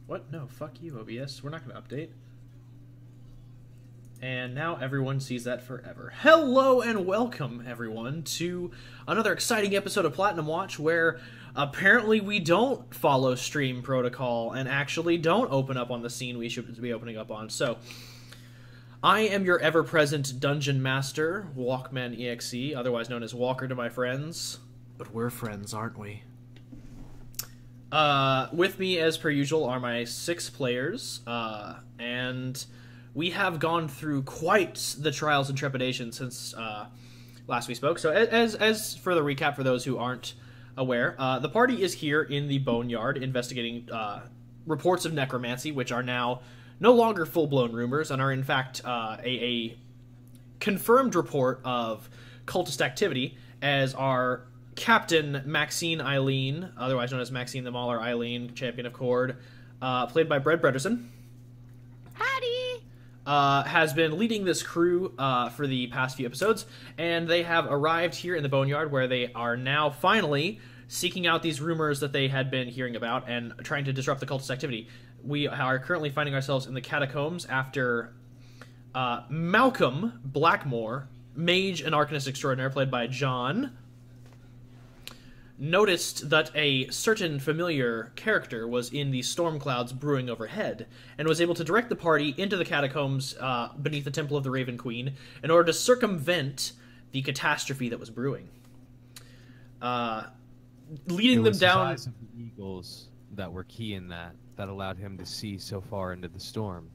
What? No, fuck you, OBS. We're not going to update. And now everyone sees that forever. Hello and welcome, everyone, to another exciting episode of Platinum Watch, where apparently we don't follow stream protocol and actually don't open up on the scene we should be opening up on. So, I am your ever-present Dungeon Master, Walkman EXE, otherwise known as Walker to my friends. But we're friends, aren't we? With me, as per usual, are my 6 players, and we have gone through quite the trials and trepidation since last we spoke. So, as further recap for those who aren't aware, the party is here in the Boneyard investigating reports of necromancy, which are now no longer full-blown rumors and are in fact a confirmed report of cultist activity, as our Captain Maxine Eileen, otherwise known as Maxine the Mauler Eileen, champion of Cord, played by Brett Brederson. Howdy! Has been leading this crew for the past few episodes, and they have arrived here in the Boneyard, where they are now finally seeking out these rumors that they had been hearing about and trying to disrupt the cultist activity. We are currently finding ourselves in the catacombs after Malcolm Blackmore, mage and arcanist extraordinaire, played by John, noticed that a certain familiar character was in the storm clouds brewing overhead, and was able to direct the party into the catacombs beneath the Temple of the Raven Queen in order to circumvent the catastrophe that was brewing. Leading them down... It was the size of the eagles that were key in that allowed him to see so far into the storm.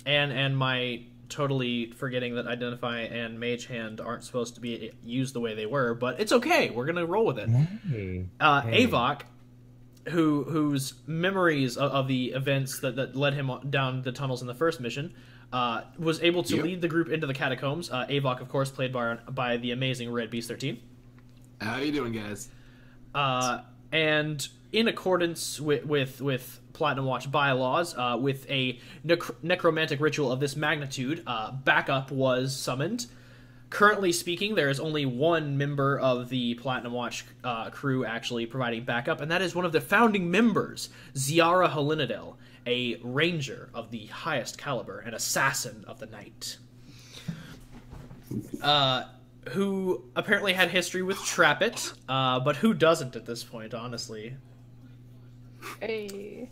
And my totally forgetting that Identify and Mage Hand aren't supposed to be used the way they were, but it's okay. We're gonna roll with it. Hey. Avok, whose memories of the events that led him down the tunnels in the first mission, was able to lead the group into the catacombs. Avok, of course, played by the amazing Red Beast 13. How you doing, guys? And in accordance with Platinum Watch bylaws, with a necromantic ritual of this magnitude, backup was summoned. Currently speaking, there is only one member of the Platinum Watch crew actually providing backup, and that is one of the founding members, Ziara Halinadel, a ranger of the highest caliber, an assassin of the night. Who apparently had history with Trappet, but who doesn't at this point, honestly. Hey.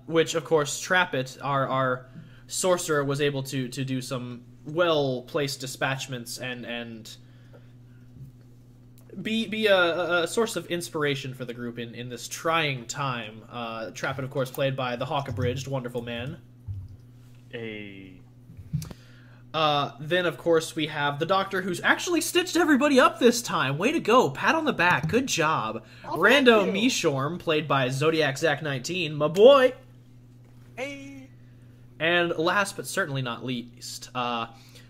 Which, of course, Trappet, our sorcerer, was able to do some well-placed dispatchments and be a source of inspiration for the group in this trying time. Trappet, of course, played by the Hawk Abridged, wonderful man. Hey. Then, of course, we have the Doctor, who's actually stitched everybody up this time. Way to go. Pat on the back. Good job. Oh, Rando Mishorm, played by Zodiac Zach 19. My boy. Hey. And last but certainly not least,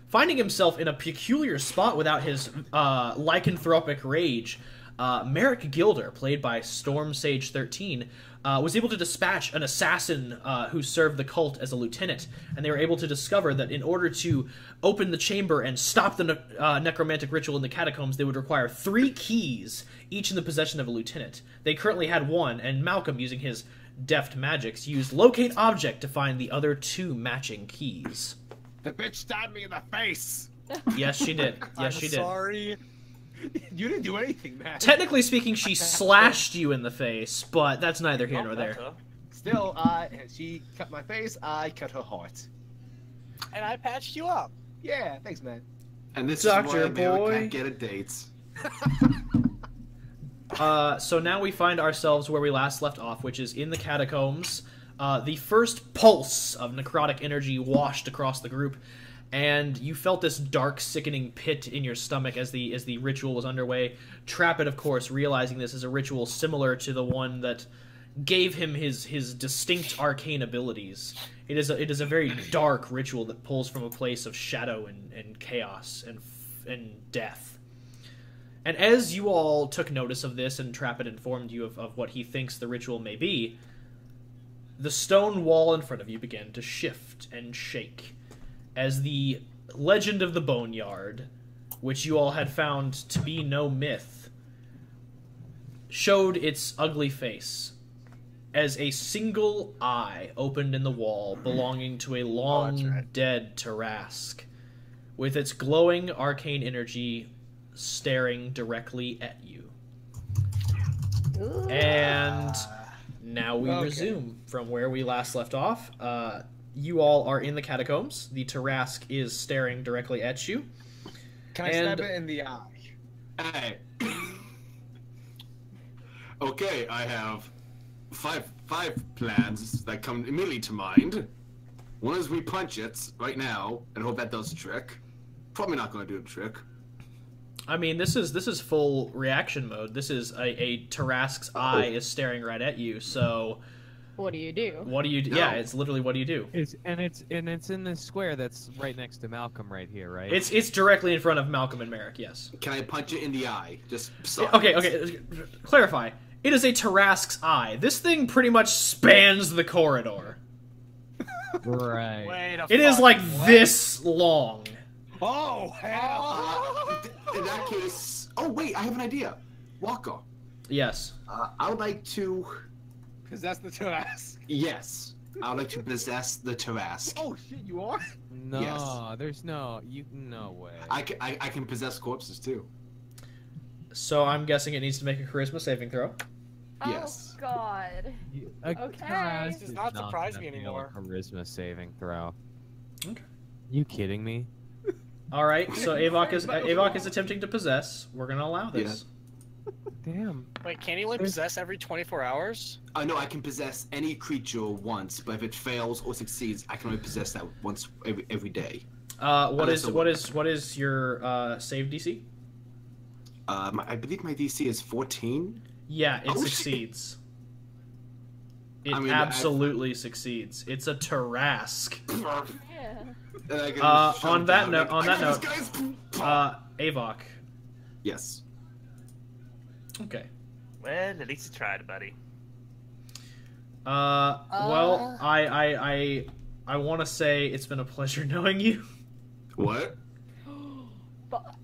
finding himself in a peculiar spot without his lycanthropic rage, Merrick Gilder, played by Storm Sage 13, was able to dispatch an assassin who served the cult as a lieutenant, and they were able to discover that in order to open the chamber and stop the necromantic ritual in the catacombs, they would require 3 keys, each in the possession of a lieutenant. They currently had 1, and Malcolm, using his deft magics, used Locate Object to find the other 2 matching keys. The bitch stabbed me in the face. Yes, she did. Yes, she did. Sorry. You didn't do anything, man. Technically speaking, she slashed you in the face, but that's neither here nor there. Still, she cut my face. I cut her heart. And I patched you up. Yeah, thanks, man. And this Doctor is why Mary boy. can't get a date. So now we find ourselves where we last left off, which is in the catacombs. The first pulse of necrotic energy washed across the group, and you felt this dark, sickening pit in your stomach as the ritual was underway. Trappet, of course, realizing this is a ritual similar to the one that gave him his distinct arcane abilities. It is a very dark ritual that pulls from a place of shadow and chaos and death. And as you all took notice of this, and Trappet informed you of what he thinks the ritual may be, the stone wall in front of you began to shift and shake, as the legend of the Boneyard, which you all had found to be no myth, showed its ugly face as a single eye opened in the wall belonging to a long dead terrasque, with its glowing arcane energy staring directly at you. And now we resume from where we last left off. You all are in the catacombs. The terrasque is staring directly at you. Can I stab it in the eye? Hey. Okay, I have five plans that come immediately to mind. One is we punch it right now and hope that does the trick. Probably not going to do the trick. I mean, this is full reaction mode. This is a terrasque's eye is staring right at you. So, what do you do? What do you do? No. Yeah, it's literally what do you do? It's in this square that's right next to Malcolm right here, right? It's directly in front of Malcolm and Merrick. Yes. Can I punch it in the eye? Just okay. Clarify. It is a terrasque's eye. This thing pretty much spans the corridor. Right. It is like this long. Oh, hell! In that case... Oh, wait, I have an idea. Walker. Yes. I would like to... Possess the terrasque? Yes. I would like to possess the terrasque. Oh, shit, you are? No, yes. There's no... No way. I can possess corpses, too. So I'm guessing it needs to make a charisma saving throw. Yes. Oh, God. Okay. This does not surprise me anymore. Charisma saving throw. Okay. You kidding me? All right, so Avok is attempting to possess. We're gonna allow this. Yeah. Damn. Wait, can he only possess every 24 hours? No, I can possess any creature once, but if it fails or succeeds, I can only possess that once every day. What is your save DC? I believe my DC is 14. Yeah, it succeeds. It absolutely succeeds. It's a terrasque. Yeah. On that note, Avok. Yes. Okay. Well, at least you tried, buddy. Well, I want to say it's been a pleasure knowing you. What? Fuck.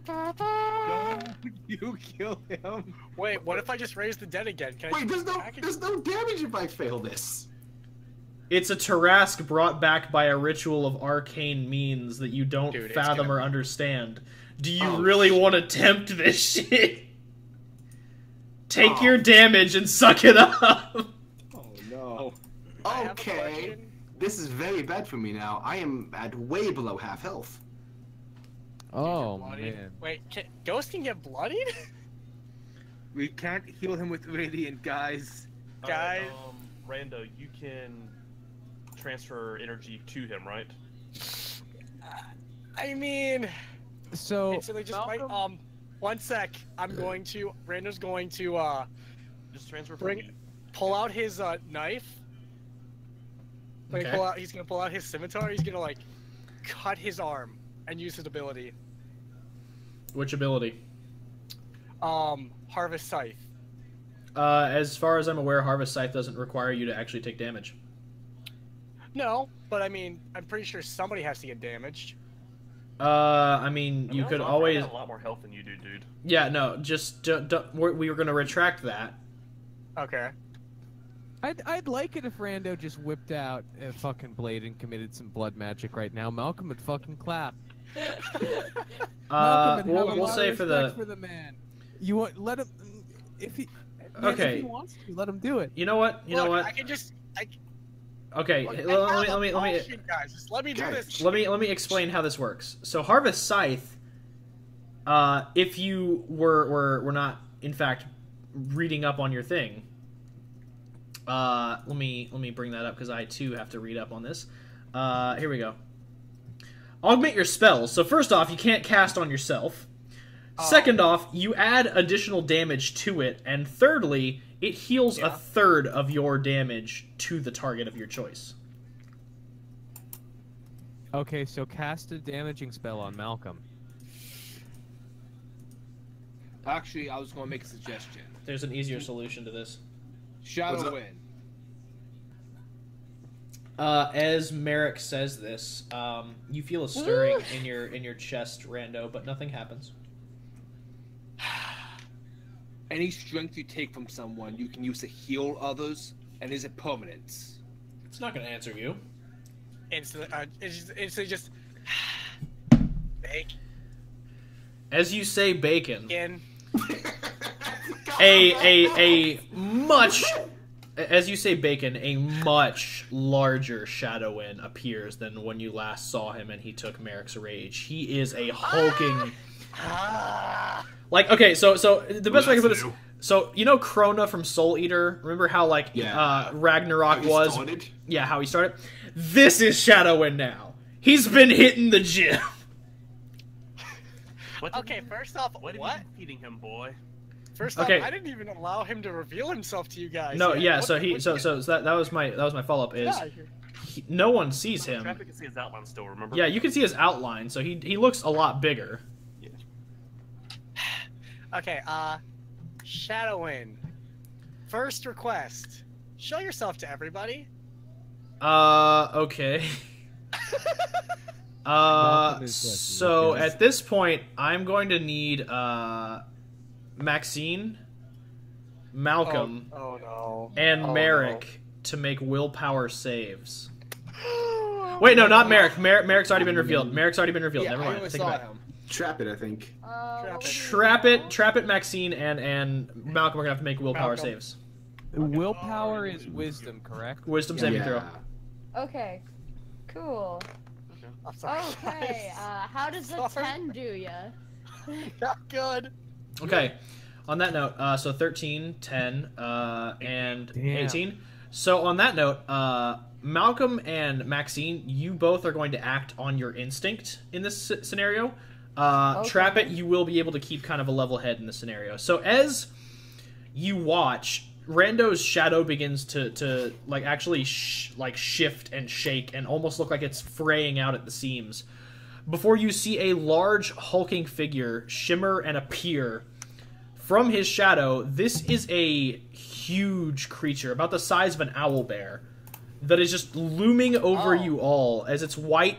Don't you kill him. Wait, what if I just raise the dead again? Can I There's no damage if I fail this. It's a terrasque brought back by a ritual of arcane means that you don't fathom or understand. Do you really want to tempt this shit? Take your damage and suck it up. Oh no. Okay. This is very bad for me now. I am at way below half health. Oh, man. Wait, Ghost can get bloodied? We can't heal him with radiant, guys. Guys. Rando, you can transfer energy to him, right? I mean... So, just one sec. Rando's going to, just transfer from you. Pull out his, knife. Okay. He's gonna pull out his scimitar, he's gonna, like, cut his arm and use his ability. Which ability? Harvest Scythe. As far as I'm aware, Harvest Scythe doesn't require you to actually take damage. No, but I mean, I'm pretty sure somebody has to get damaged. I mean, you could always... I have a lot more health than you do, dude. Yeah, no, just... we were going to retract that. Okay. I'd like it if Rando just whipped out a fucking blade and committed some blood magic right now. Malcolm would fucking clap. We'll say for the man. You want let him if he if he wants to let him do it. You know what? I can just Okay, let me guys, just let me do this. Let me explain how this works. So Harvest Scythe, if you were not in fact reading up on your thing, let me bring that up because I too have to read up on this. Here we go. Augment your spells. So first off, you can't cast on yourself. Second off, you add additional damage to it, and thirdly, it heals a third of your damage to the target of your choice. Okay, so cast a damaging spell on Malcolm. Actually, I was going to make a suggestion. There's an easier solution to this. Shadow Wind. As Merrick says this, you feel a stirring in your chest, Rando, but nothing happens. Any strength you take from someone, you can use to heal others, and is it permanent? It's not gonna answer you. Instantly just bacon. As you say bacon, Again. a much, as you say bacon, a much larger Shadowin appears than when you last saw him and he took Merrick's rage. He is a hulking... Like, okay, so the best way I can put this... So, you know Krona from Soul Eater? Remember how, like, Ragnarok was? Started? Yeah, how he started? This is Shadowin now. He's been hitting the gym. Okay, first off, What? what? Feeding him, boy. First Okay. off, I didn't even allow him to reveal himself to you guys. No, yet. yeah, What so the- he... what So the- that was my follow-up is... Yeah, No one sees him. Traffic can see his outline still, remember? Yeah, you can see his outline, so he looks a lot bigger. Okay, Shadowin. First request. Show yourself to everybody. Okay. Malcolm is what, So yes. at this point, I'm going to need, Maxine, Malcolm, Oh no. and Oh, Merrick to make willpower saves. Wait, no, not Merrick. Merrick's already been revealed. Merrick's already been revealed. Yeah, Never I mind. only Take it saw back. him. Trap it, I think. Trap it, Maxine, and Malcolm are gonna have to make willpower Malcolm. saves. Willpower is wisdom, correct? Wisdom saving throw. Okay. Cool. I'm sorry. Okay. How does the Sorry. 10 do ya? Not good. Okay. On that note, so 13, 10, and Damn. 18. So on that note, Malcolm and Maxine, you both are going to act on your instinct in this scenario. Okay. Trap it, you will be able to keep kind of a level head in the scenario. So as you watch, Rando's shadow begins to like actually shift and shake and almost look like it's fraying out at the seams. Before you see a large hulking figure shimmer and appear from his shadow. This is a huge creature, about the size of an owlbear, that is just looming over you all as its white,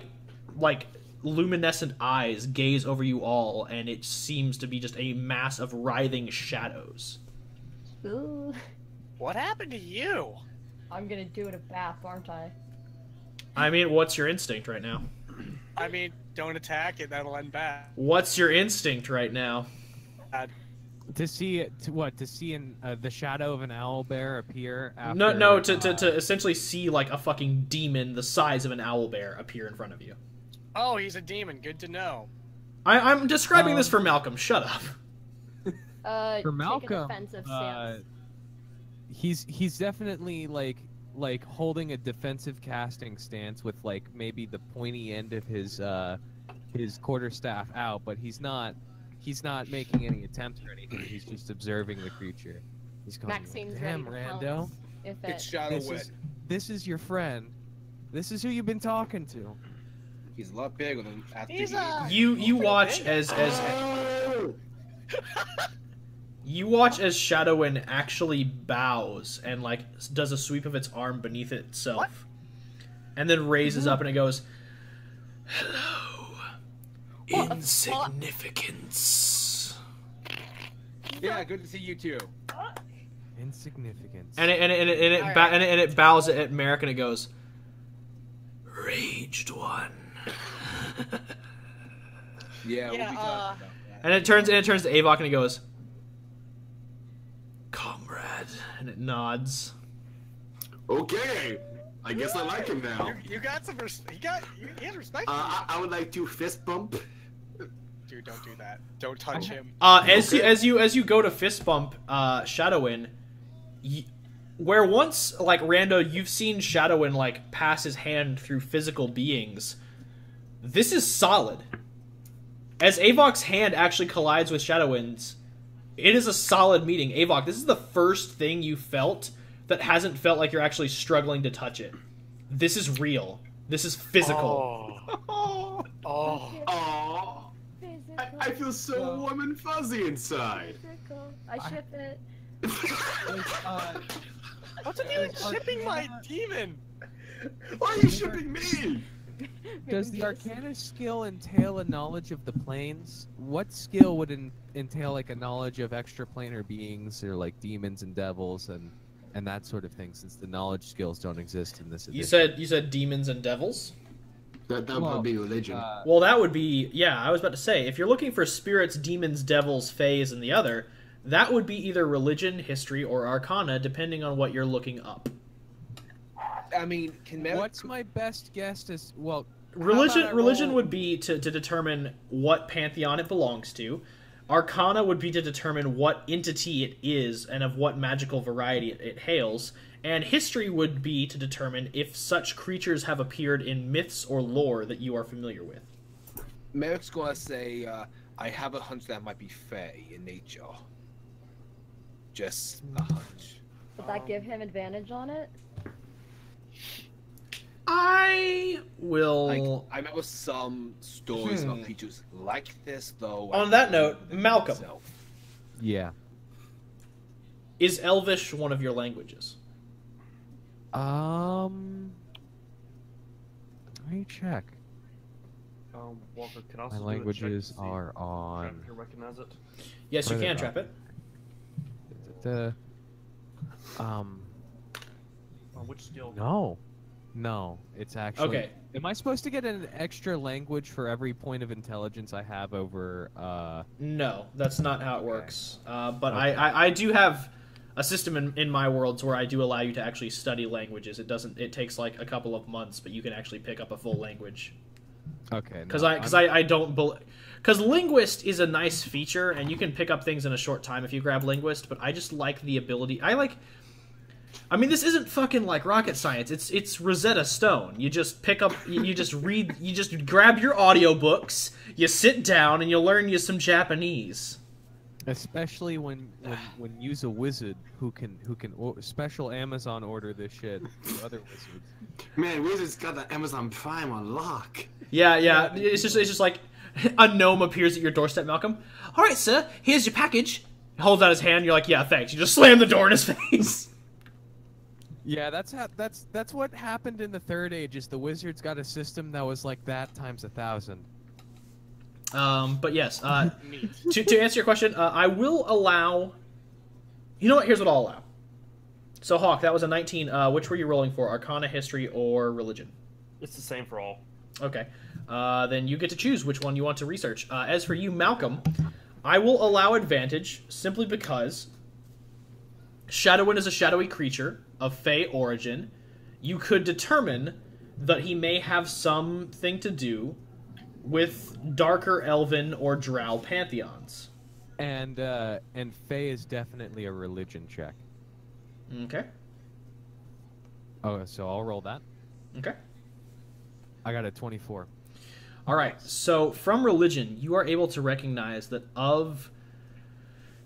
like, luminescent eyes gaze over you all, and it seems to be just a mass of writhing shadows. Ooh. What happened to you? I'm gonna do it a bath, aren't I? I mean, what's your instinct right now? I mean, don't attack it. That'll end bad. What's your instinct right now? To see the shadow of an owl bear appear after... No, to essentially see, like, a fucking demon the size of an owlbear appear in front of you. Oh, he's a demon. Good to know. I'm describing this for Malcolm. Shut up. For Take a Malcolm, defensive stance. he's definitely like holding a defensive casting stance with like maybe the pointy end of his quarterstaff out, but he's not making any attempt or anything. He's just observing the creature. He's going, Maxine's damn, ready to Rando, pounce if It's it... Shadow this Wit. is, this is your friend. This is who you've been talking to. He's a lot bigger than after He's he- a- You watch as you watch as Shadowin actually bows and like does a sweep of its arm beneath itself, What? and then raises up and it goes, "Hello, insignificance." Yeah, good to see you too. Insignificance. And it bows at Merrick and it goes, "Raged one." Yeah, we'll be talking about that. And it turns to Avok and it goes, "Comrade," and it nods. Okay, I guess I like him now. You got some. He has respect. I would like to fist bump. Dude, don't do that. Don't touch him. As you go to fist bump Shadowin, where once like Rando, you've seen Shadowin like pass his hand through physical beings. This is solid. As Avok's hand actually collides with Shadowin's, it is a solid meeting. Avok, this is the first thing you felt that hasn't felt like you're actually struggling to touch it. This is real. This is physical. Oh. Aww. Physical. I feel so warm and fuzzy inside. Physical. I ship it. What's it doing shipping my demon? Why are you shipping me? Does the Arcana skill entail a knowledge of the planes? What skill would entail like a knowledge of extraplanar beings or like demons and devils and that sort of thing? Since the knowledge skills don't exist in this edition. You said demons and devils. That would be religion. Well, that would be I was about to say if you're looking for spirits, demons, devils, fays, and the other, that would be either religion, history, or Arcana, depending on what you're looking up. I mean, what's my best guess is Religion would be to determine what pantheon it belongs to. Arcana would be to determine what entity it is and of what magical variety it hails. And history would be to determine if such creatures have appeared in myths or lore that you are familiar with. Merrick's gonna say, I have a hunch that might be fae in nature. Just a hunch. Would that give him advantage on it? I will... I remember some stories about creatures like this, though. On that note, Malcolm. Yeah. Is Elvish one of your languages? Let me check. Walker, can also My do a languages check to see are if on. Trap here recognize it. Yes, you Where can they trap it. On which skill? No, it's actually. Okay. Am I supposed to get an extra language for every point of intelligence I have over? No, that's not how it works. But Okay. I do have a system in my worlds where I do allow you to actually study languages. It takes like a couple of months, but you can actually pick up a full language. Okay. Because I don't because linguist is a nice feature and you can pick up things in a short time if you grab linguist. But I just like the ability. I mean, this isn't fucking like rocket science. It's Rosetta Stone. You just pick up, you just read, you just grab your audiobooks, you sit down, and you learn you some Japanese. Especially when use a wizard who can special Amazon order this shit to other wizards. Man, Wizard's got the Amazon Prime on lock. Yeah. It's just like a gnome appears at your doorstep, Malcolm. All right, sir, here's your package. He holds out his hand. You're like, yeah, thanks. You just slam the door in his face. Yeah, that's what happened in the Third Age. Is the wizards got a system that was like that times 1,000. But yes, to answer your question, I will allow. You know what? Here's what I'll allow. So Hawk, that was a 19. Which were you rolling for? Arcana, history, or religion? It's the same for all. Okay. Then you get to choose which one you want to research. As for you, Malcolm, I will allow advantage simply because Shadowin is a shadowy creature of Fey origin. You could determine that he may have something to do with darker elven or drow pantheons. And Fey is definitely a religion check. Okay. Oh, so I'll roll that. Okay. I got a 24. All right. So from religion, you are able to recognize that of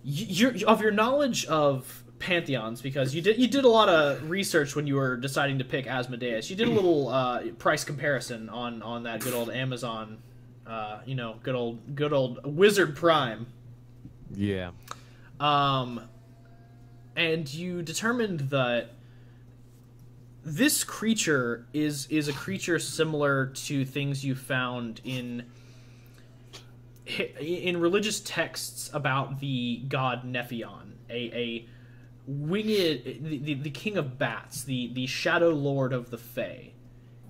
your knowledge of pantheons, because you did a lot of research when you were deciding to pick Asmodeus. You did a little price comparison on that good old Amazon, good old Wizard Prime. Yeah. And you determined that this creature is a creature similar to things you found in religious texts about the god Nephion, a winged, the king of bats, the shadow lord of the Fae.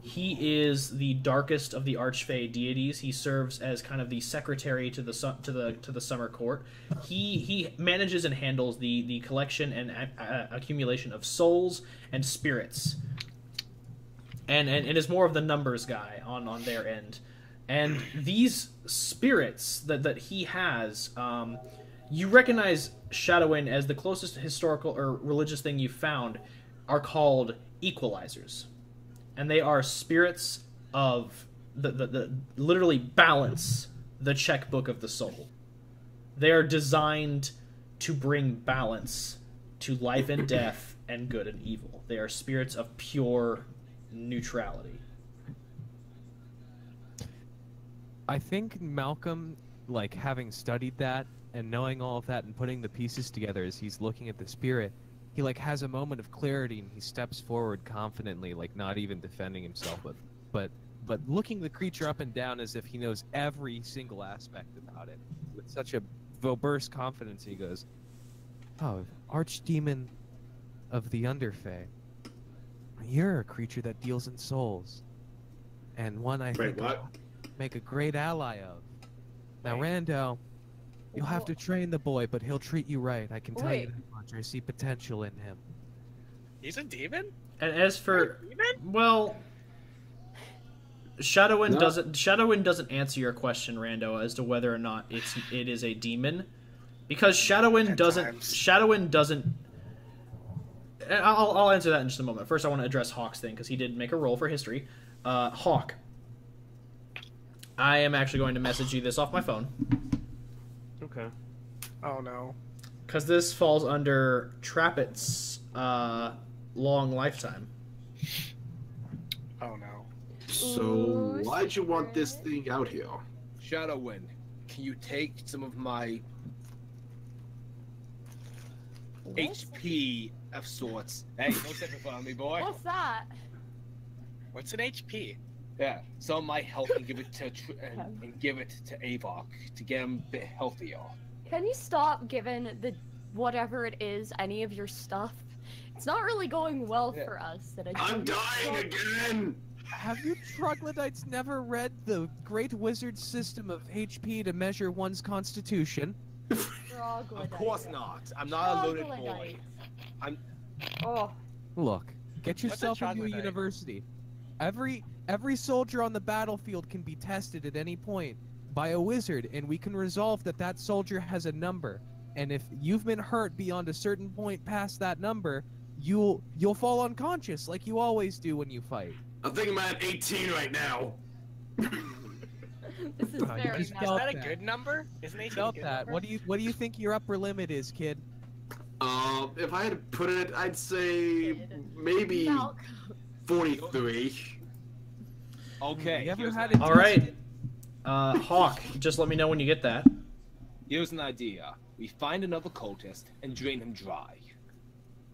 He is the darkest of the Archfey deities. He serves as kind of the secretary to the summer court. He manages and handles the collection and accumulation of souls and spirits, and is more of the numbers guy on their end. And these spirits that he has, you recognize Shadowin as the closest historical or religious thing you found, are called equalizers. And they are spirits of the literally balance the checkbook of the soul. They are designed to bring balance to life and death and good and evil. They are spirits of pure neutrality. I think Malcolm, like, having studied that and knowing all of that and putting the pieces together as he's looking at the spirit, he, like, has a moment of clarity and he steps forward confidently, like, not even defending himself, but but looking the creature up and down as if he knows every single aspect about it. With such a verbose confidence, he goes, "Oh, Archdemon of the Underfey. You're a creature that deals in souls. And one I think I'll make a great ally of. Now, Rando, you'll have to train the boy, but he'll treat you right. I can tell you that much. I see potential in him." He's a demon? And as for, well, Shadowwind doesn't answer your question, Rando, as to whether or not it is a demon, because Shadowwind doesn't. I'll answer that in just a moment. First, I want to address Hawk's thing because he did make a roll for history. Hawk, I am actually going to message you this off my phone. Okay. Oh no. Because this falls under Trappet's long lifetime. Oh no. So why'd you want this thing out here? Shadowwind, can you take some of my HP of sorts? Hey, don't step in front of me, boy. What's that? What's an HP? Yeah, some of my health and give it to Avok to get him a bit healthier. Can you stop giving the whatever it is any of your stuff? It's not really going well for us. I'm dying again! Have you troglodytes never read the Great Wizard's system of HP to measure one's constitution? Of course not. I'm not a loaded boy. Oh. Look, get yourself into a troglodyte? university. Every soldier on the battlefield can be tested at any point by a wizard, and we can resolve that soldier has a number. And if you've been hurt beyond a certain point past that number, you'll fall unconscious like you always do when you fight. I'm thinking I'm at 18 right now. This is very just nice. Is felt that a that. good number? Isn't 18 a Felt good that. number? What do you think your upper limit is, kid? If I had to put it, I'd say maybe Malcolm. 43. Okay, You ever here's had an it All right, Hawk, just let me know when you get that. Here's an idea. We find another cultist and drain him dry.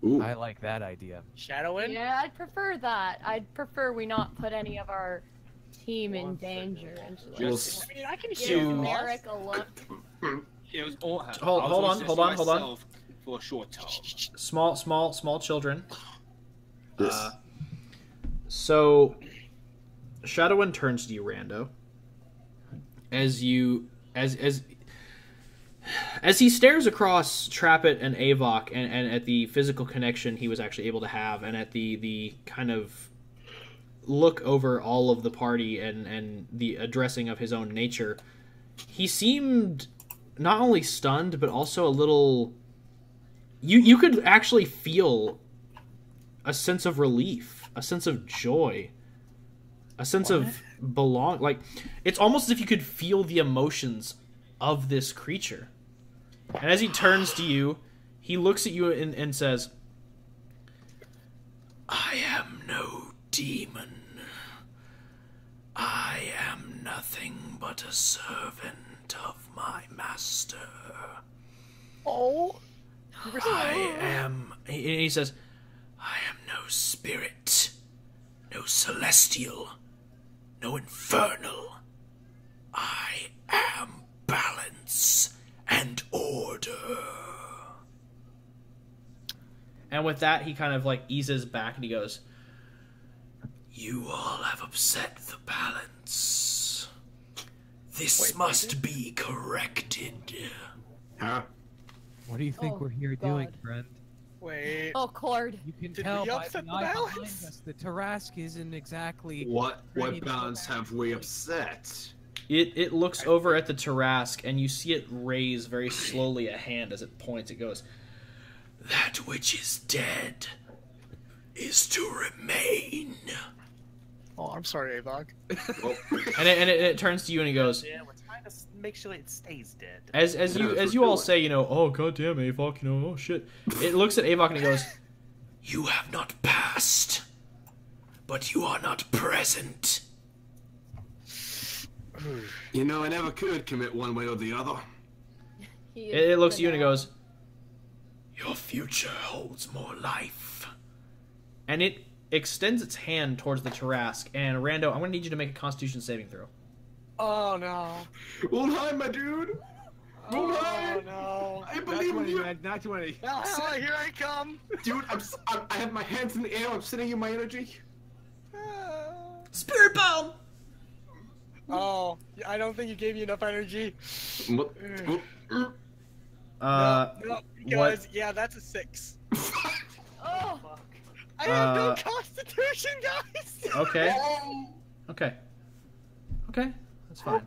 Ooh. I like that idea. Shadowwind? Yeah, I'd prefer that. I'd prefer we not put any of our team in danger. And Just- I mean, I can give shoot. Merrick a look. It was all Hold on. For a short time. Small children. This. So, Shadowwind turns to you, Rando. As he stares across Trappet and Avok and at the physical connection he was actually able to have, and at the kind of look over all of the party and the addressing of his own nature, he seemed not only stunned but also a little. You could actually feel a sense of relief, a sense of joy, a sense of belong. Like, it's almost as if you could feel the emotions of this creature. And as he turns to you, he looks at you and says, "I am no demon. I am nothing but a servant of my master. Oh. He says, I am no spirit, no celestial, no infernal. I am balance and order." And with that, he kind of like eases back and he goes, "You all have upset the balance. This must be corrected." Huh? What do you think Oh, we're here God. doing, friend? Wait. Oh, Cord. You can Did tell we by upset the the eye behind balance? us the terrasque isn't exactly. What ready to go balance back. have we upset? It looks over at the terrasque, and you see it raise very slowly a hand as it points. It goes, "That which is dead is to remain." Oh, I'm sorry, Avok. And it turns to you and he goes, Yeah, we're trying to make sure it stays dead. as you all say, "Oh goddamn, Avok, oh shit." It looks at Avok and it goes, "You have not passed, but you are not present." You know, I never could commit one way or the other. It looks at you and it goes, "Your future holds more life." And extends its hand towards the Terrasque, and Rando, I'm gonna need you to make a Constitution saving throw. Oh no. Hold high, my dude. Hold high. Oh no. I believe in you. Not 20. Well, here I come. Dude, I have my hands in the air. I'm sending you my energy. Spirit bomb. Oh, I don't think you gave me enough energy. What? No, because, what? yeah, that's a 6. Oh, I have no constitution, guys! Okay. Okay. Okay. That's fine.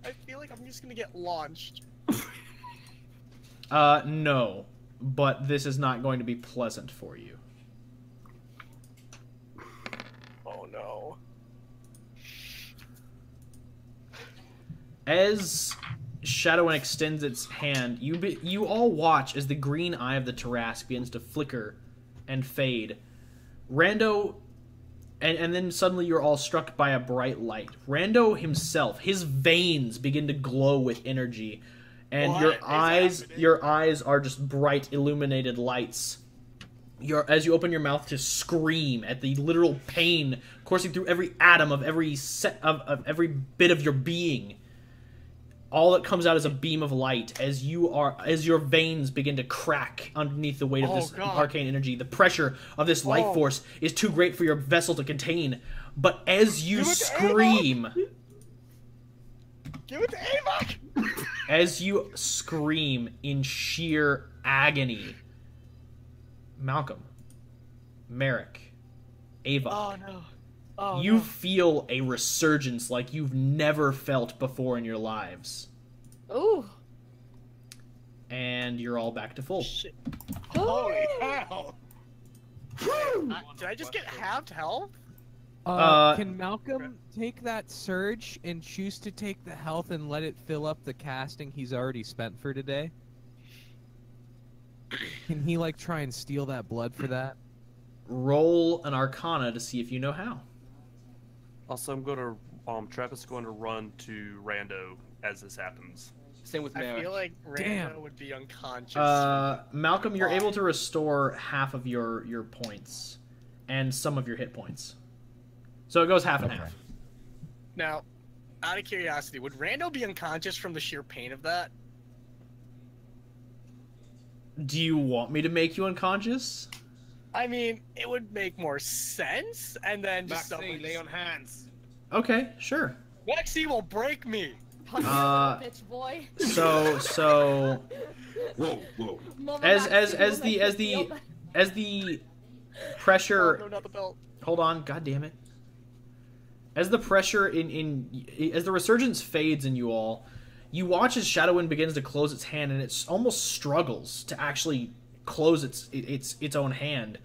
I feel like I'm just gonna get launched. No. But this is not going to be pleasant for you. Oh no. As Shadowin extends its hand, you all watch as the green eye of the Terrasque begins to flicker and fade. Rando, and then suddenly you're all struck by a bright light. Rando himself, his veins begin to glow with energy, and What your is eyes are just bright illuminated lights. As you open your mouth to scream at the literal pain coursing through every atom of every every bit of your being. All that comes out is a beam of light as your veins begin to crack underneath the weight of this arcane energy. The pressure of this light force is too great for your vessel to contain. But as you scream, Give it to Avok! as you scream in sheer agony, Malcolm, Merrick, Avok, Oh no. Oh, you no. feel a resurgence like you've never felt before in your lives. ooh. And you're all back to full. Shit. Holy hell! Did I just get halved health? Can Malcolm take that surge and choose to take the health and let it fill up the casting he's already spent for today? Can he, like, try and steal that blood for that? Roll an Arcana to see if you know how. Also, I'm going to Travis is going to run to Rando as this happens. Same with I Mary. feel like Rando Damn. would be unconscious. Malcolm, you're able to restore half of your points and some of your hit points. So it goes half and half. Now, out of curiosity, would Rando be unconscious from the sheer pain of that? Do you want me to make you unconscious? I mean, it would make more sense, and then just Maxine, lay on hands. Okay, sure. Maxie will break me. Punch Uh, you, bitch boy. So Whoa, whoa. Mama as Maxine, the pressure. Oh, no, not the belt. Hold on, god damn it. As the pressure as the resurgence fades in you all, you watch as Shadowwind begins to close its hand, and it almost struggles to actually close its own hand.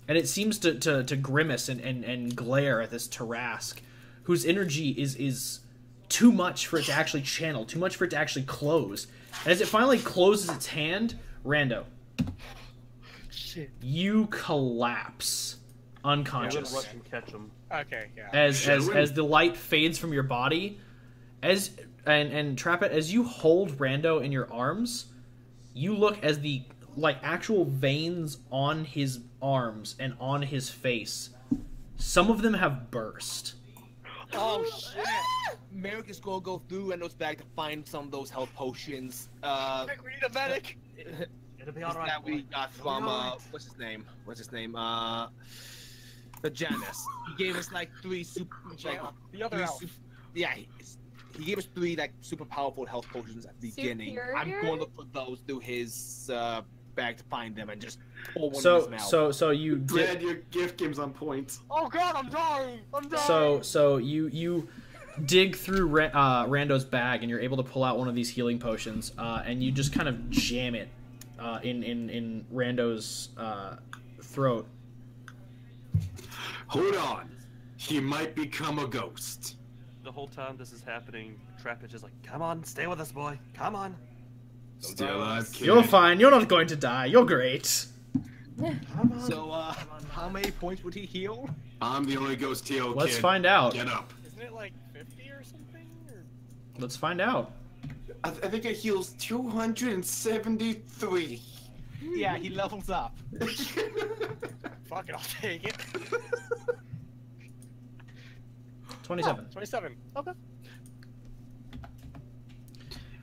And it seems to grimace and glare at this Terrasque, whose energy is too much for it to actually channel, too much for it to actually close. And as it finally closes its hand, Rando, Shit. you collapse I'm going to unconscious. rush and catch him. Okay, yeah. As the light fades from your body, and Trappet, as you hold Rando in your arms, you look as the actual veins on his arms and on his face, some of them have burst. Oh shit! Merrick is gonna go through Rando's bag to find some of those health potions. We need a medic. It'll be alright. That we got from what's his name? The Janus. He gave us like 3 super. The other elf. Yeah, he gave us 3 like super powerful health potions at the beginning. I'm Superior? going to look for those through his bag to find them and just pour one in So his mouth. so you Glad did. your gift game's on point. Oh god, I'm dying. I'm dying. So you dig through Rando's bag, and you're able to pull out one of these healing potions, and you just kind of jam it in Rando's throat. Hold on. He might become a ghost. The whole time this is happening, Trappage is like, come on, stay with us, boy. Come on. Stay alive, kid. You're fine. You're not going to die. You're great. So, how many points would he heal? I'm the only ghost heal, Let's kid. find out. Get up. Isn't it like 50 or something? Or... Let's find out. I think it heals 273. Yeah, he levels up. Fuck it, I'll take it. 27. 27. Okay.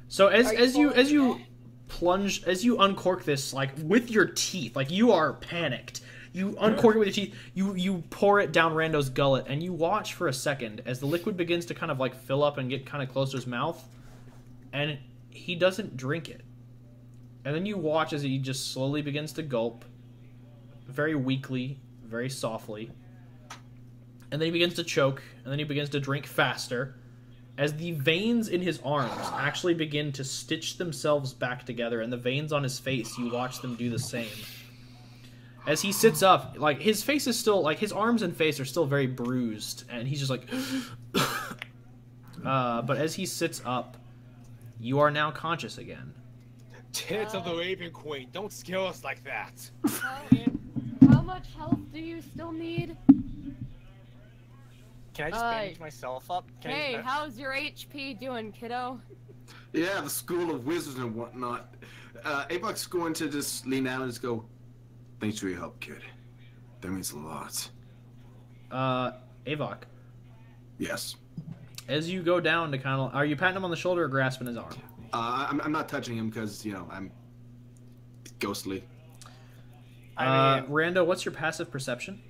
So as you falling plunge, as you uncork this, like with your teeth, like you are panicked. You uncork it with your teeth. You pour it down Rando's gullet, and you watch for a second as the liquid begins to kind of like fill up and get kind of close to his mouth, and he doesn't drink it. And then you watch as he just slowly begins to gulp, very weakly, very softly, and then he begins to choke, and then he begins to drink faster. As the veins in his arms actually begin to stitch themselves back together, and the veins on his face, you watch them do the same. As he sits up, like, his face is still, like, his arms and face are still very bruised, and he's just like... but as he sits up, you are now conscious again. Tits of the Raven Queen, don't scare us like that. How much health do you still need? Can I just bandage myself up? Hey, how's your HP doing, kiddo? Yeah, the school of wizards and whatnot. Avok's going to just lean down and just go, "Thanks for your help, kid. That means a lot." Avok. Yes. As you go down to kind of... Are you patting him on the shoulder or grasping his arm? I'm not touching him because, you know, I'm ghostly. I mean... Rando, what's your passive perception?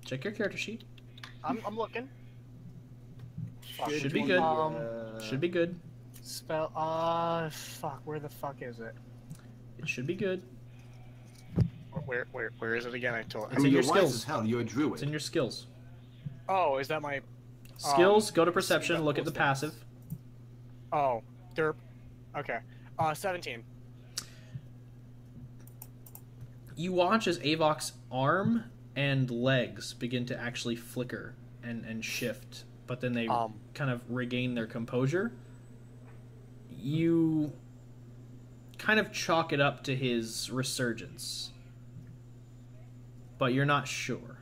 Check your character sheet. I'm looking. Should be good. Should be good. Spell. Fuck. Where the fuck is it? It should be good. Where is it again? I told. It's in your you're wise skills. as hell. You're a druid. It's in your skills. Oh, is that my Skills. Go to perception. Look at the passive. Oh, derp. Okay. 17. You watch as Avok's arm and legs begin to actually flicker and shift, but then they kind of regain their composure. You kind of chalk it up to his resurgence, but you're not sure.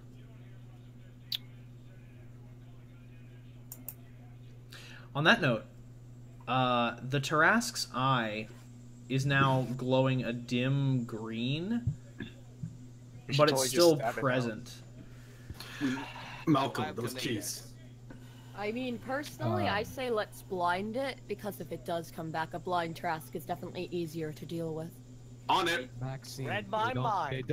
On that note, the terrasque's eye is now glowing a dim green, but it's still present. Malcolm, those keys. I mean, personally, I say let's blind it, because if it does come back, a blind terrasque is definitely easier to deal with. On it. Maxine, Read my mind.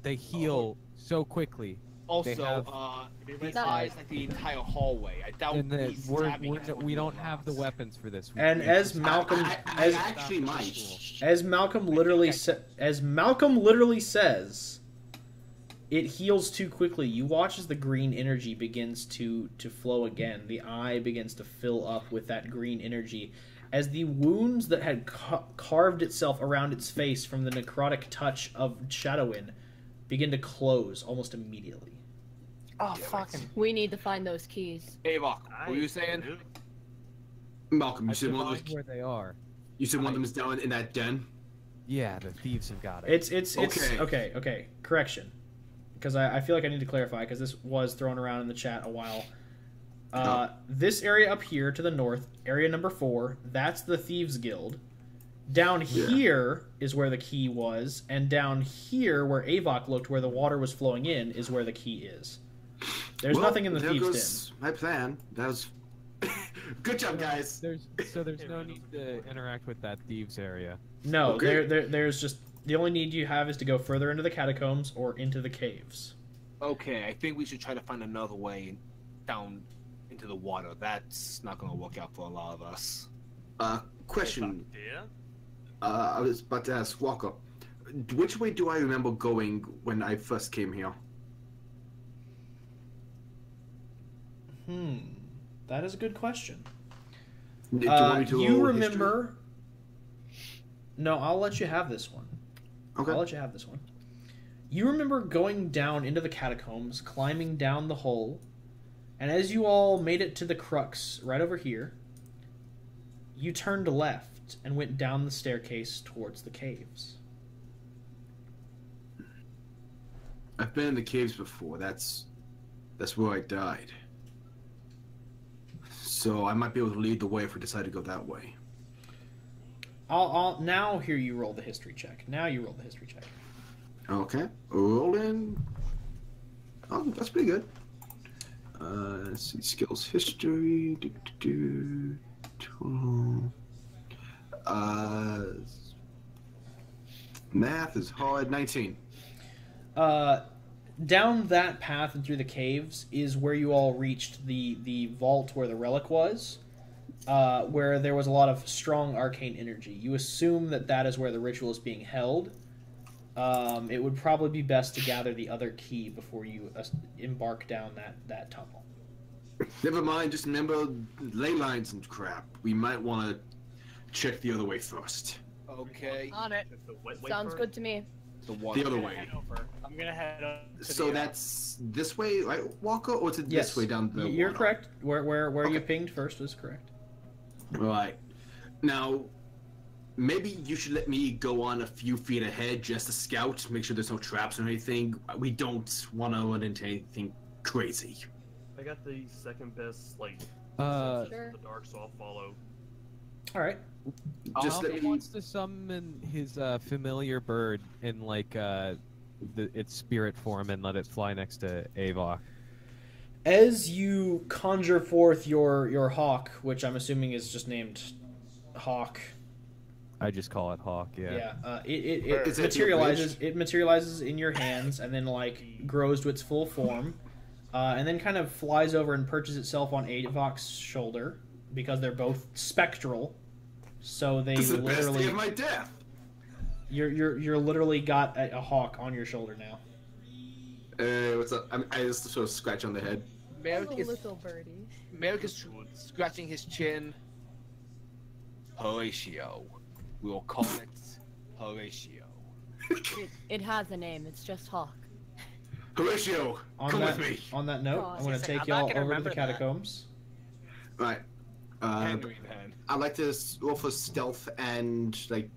They heal so quickly. Also, these eyes like the entire hallway. I doubt And he's stabbing anyone we don't who have the wants. weapons for this. And as Malcolm, I actually might. as Malcolm literally says, it heals too quickly. You watch as the green energy begins to flow again. The eye begins to fill up with that green energy, as the wounds that had carved itself around its face from the necrotic touch of Shadowin begin to close almost immediately. Oh, fucking. We need to find those keys. Avok, what were you saying? Malcolm, you I said one of find those. where they are. You said one of them is down in that den. Yeah, the thieves have got it. It's okay. Correction, because I feel like I need to clarify, because this was thrown around in the chat a while. This area up here to the north, area number 4, that's the Thieves Guild. Down here is where the key was, and down here where Avok looked, where the water was flowing in, is where the key is. There's nothing in the there Thieves' goes my plan. That was good job, guys. There's no need to interact with that thieves area. Den. No, Okay. there's just the only need you have is to go further into the catacombs or into the caves. Okay, I think we should try to find another way down into the water. That's not going to work out for a lot of us. Question. Yeah. I was about to ask Walker, which way do I remember going when I first came here? That is a good question. Do you want me to You roll remember... No, I'll let you have this one. Okay. I'll let you have this one. You remember going down into the catacombs, climbing down the hole, and as you all made it to the crux right over here, you turned left and went down the staircase towards the caves. I've been in the caves before. That's where I died. So I might be able to lead the way if we decide to go that way. I'll now hear you roll the history check. Okay, rolling. Oh, that's pretty good. Let's see, skills, history. Math is hard. 19. Down that path and through the caves is where you all reached the vault where the relic was, where there was a lot of strong arcane energy. You assume that is where the ritual is being held. It would probably be best to gather the other key before you embark down that tunnel. Never mind, just remember ley lines and crap. We might want to check the other way first. Okay. On it. Sounds good to me. The other way. I'm gonna head over. So that's this way, right, Walker, or is it this way down the You're water? correct. Where Okay. you pinged first was correct. Right. Now, maybe you should let me go on a few feet ahead just to scout, make sure there's no traps or anything. We don't want to run into anything crazy. I got the second best, like, Uh, Sure. the dark, so I'll follow. All right. Just let Malcolm me... wants to summon his familiar bird in like its spirit form and let it fly next to Avok. As you conjure forth your hawk, which I'm assuming is just named Hawk. I just call it Hawk. Yeah. It Is it materializes. your It materializes in your hands and then like grows to its full form, and then kind of flies over and perches itself on Avok's shoulder because they're both spectral. So they This is the best day literally of my death. you're literally got a hawk on your shoulder now. What's up? I just sort of scratch on the head. Merrick is, little birdie. Merrick is scratching his chin. Horatio. We'll call it Horatio. It has a name. It's just Hawk. Horatio, come with me. On that note, God. I'm going to take I'm not y'all gonna over to the remember that. catacombs. Right. Henry then. I'd like to roll for stealth and, like,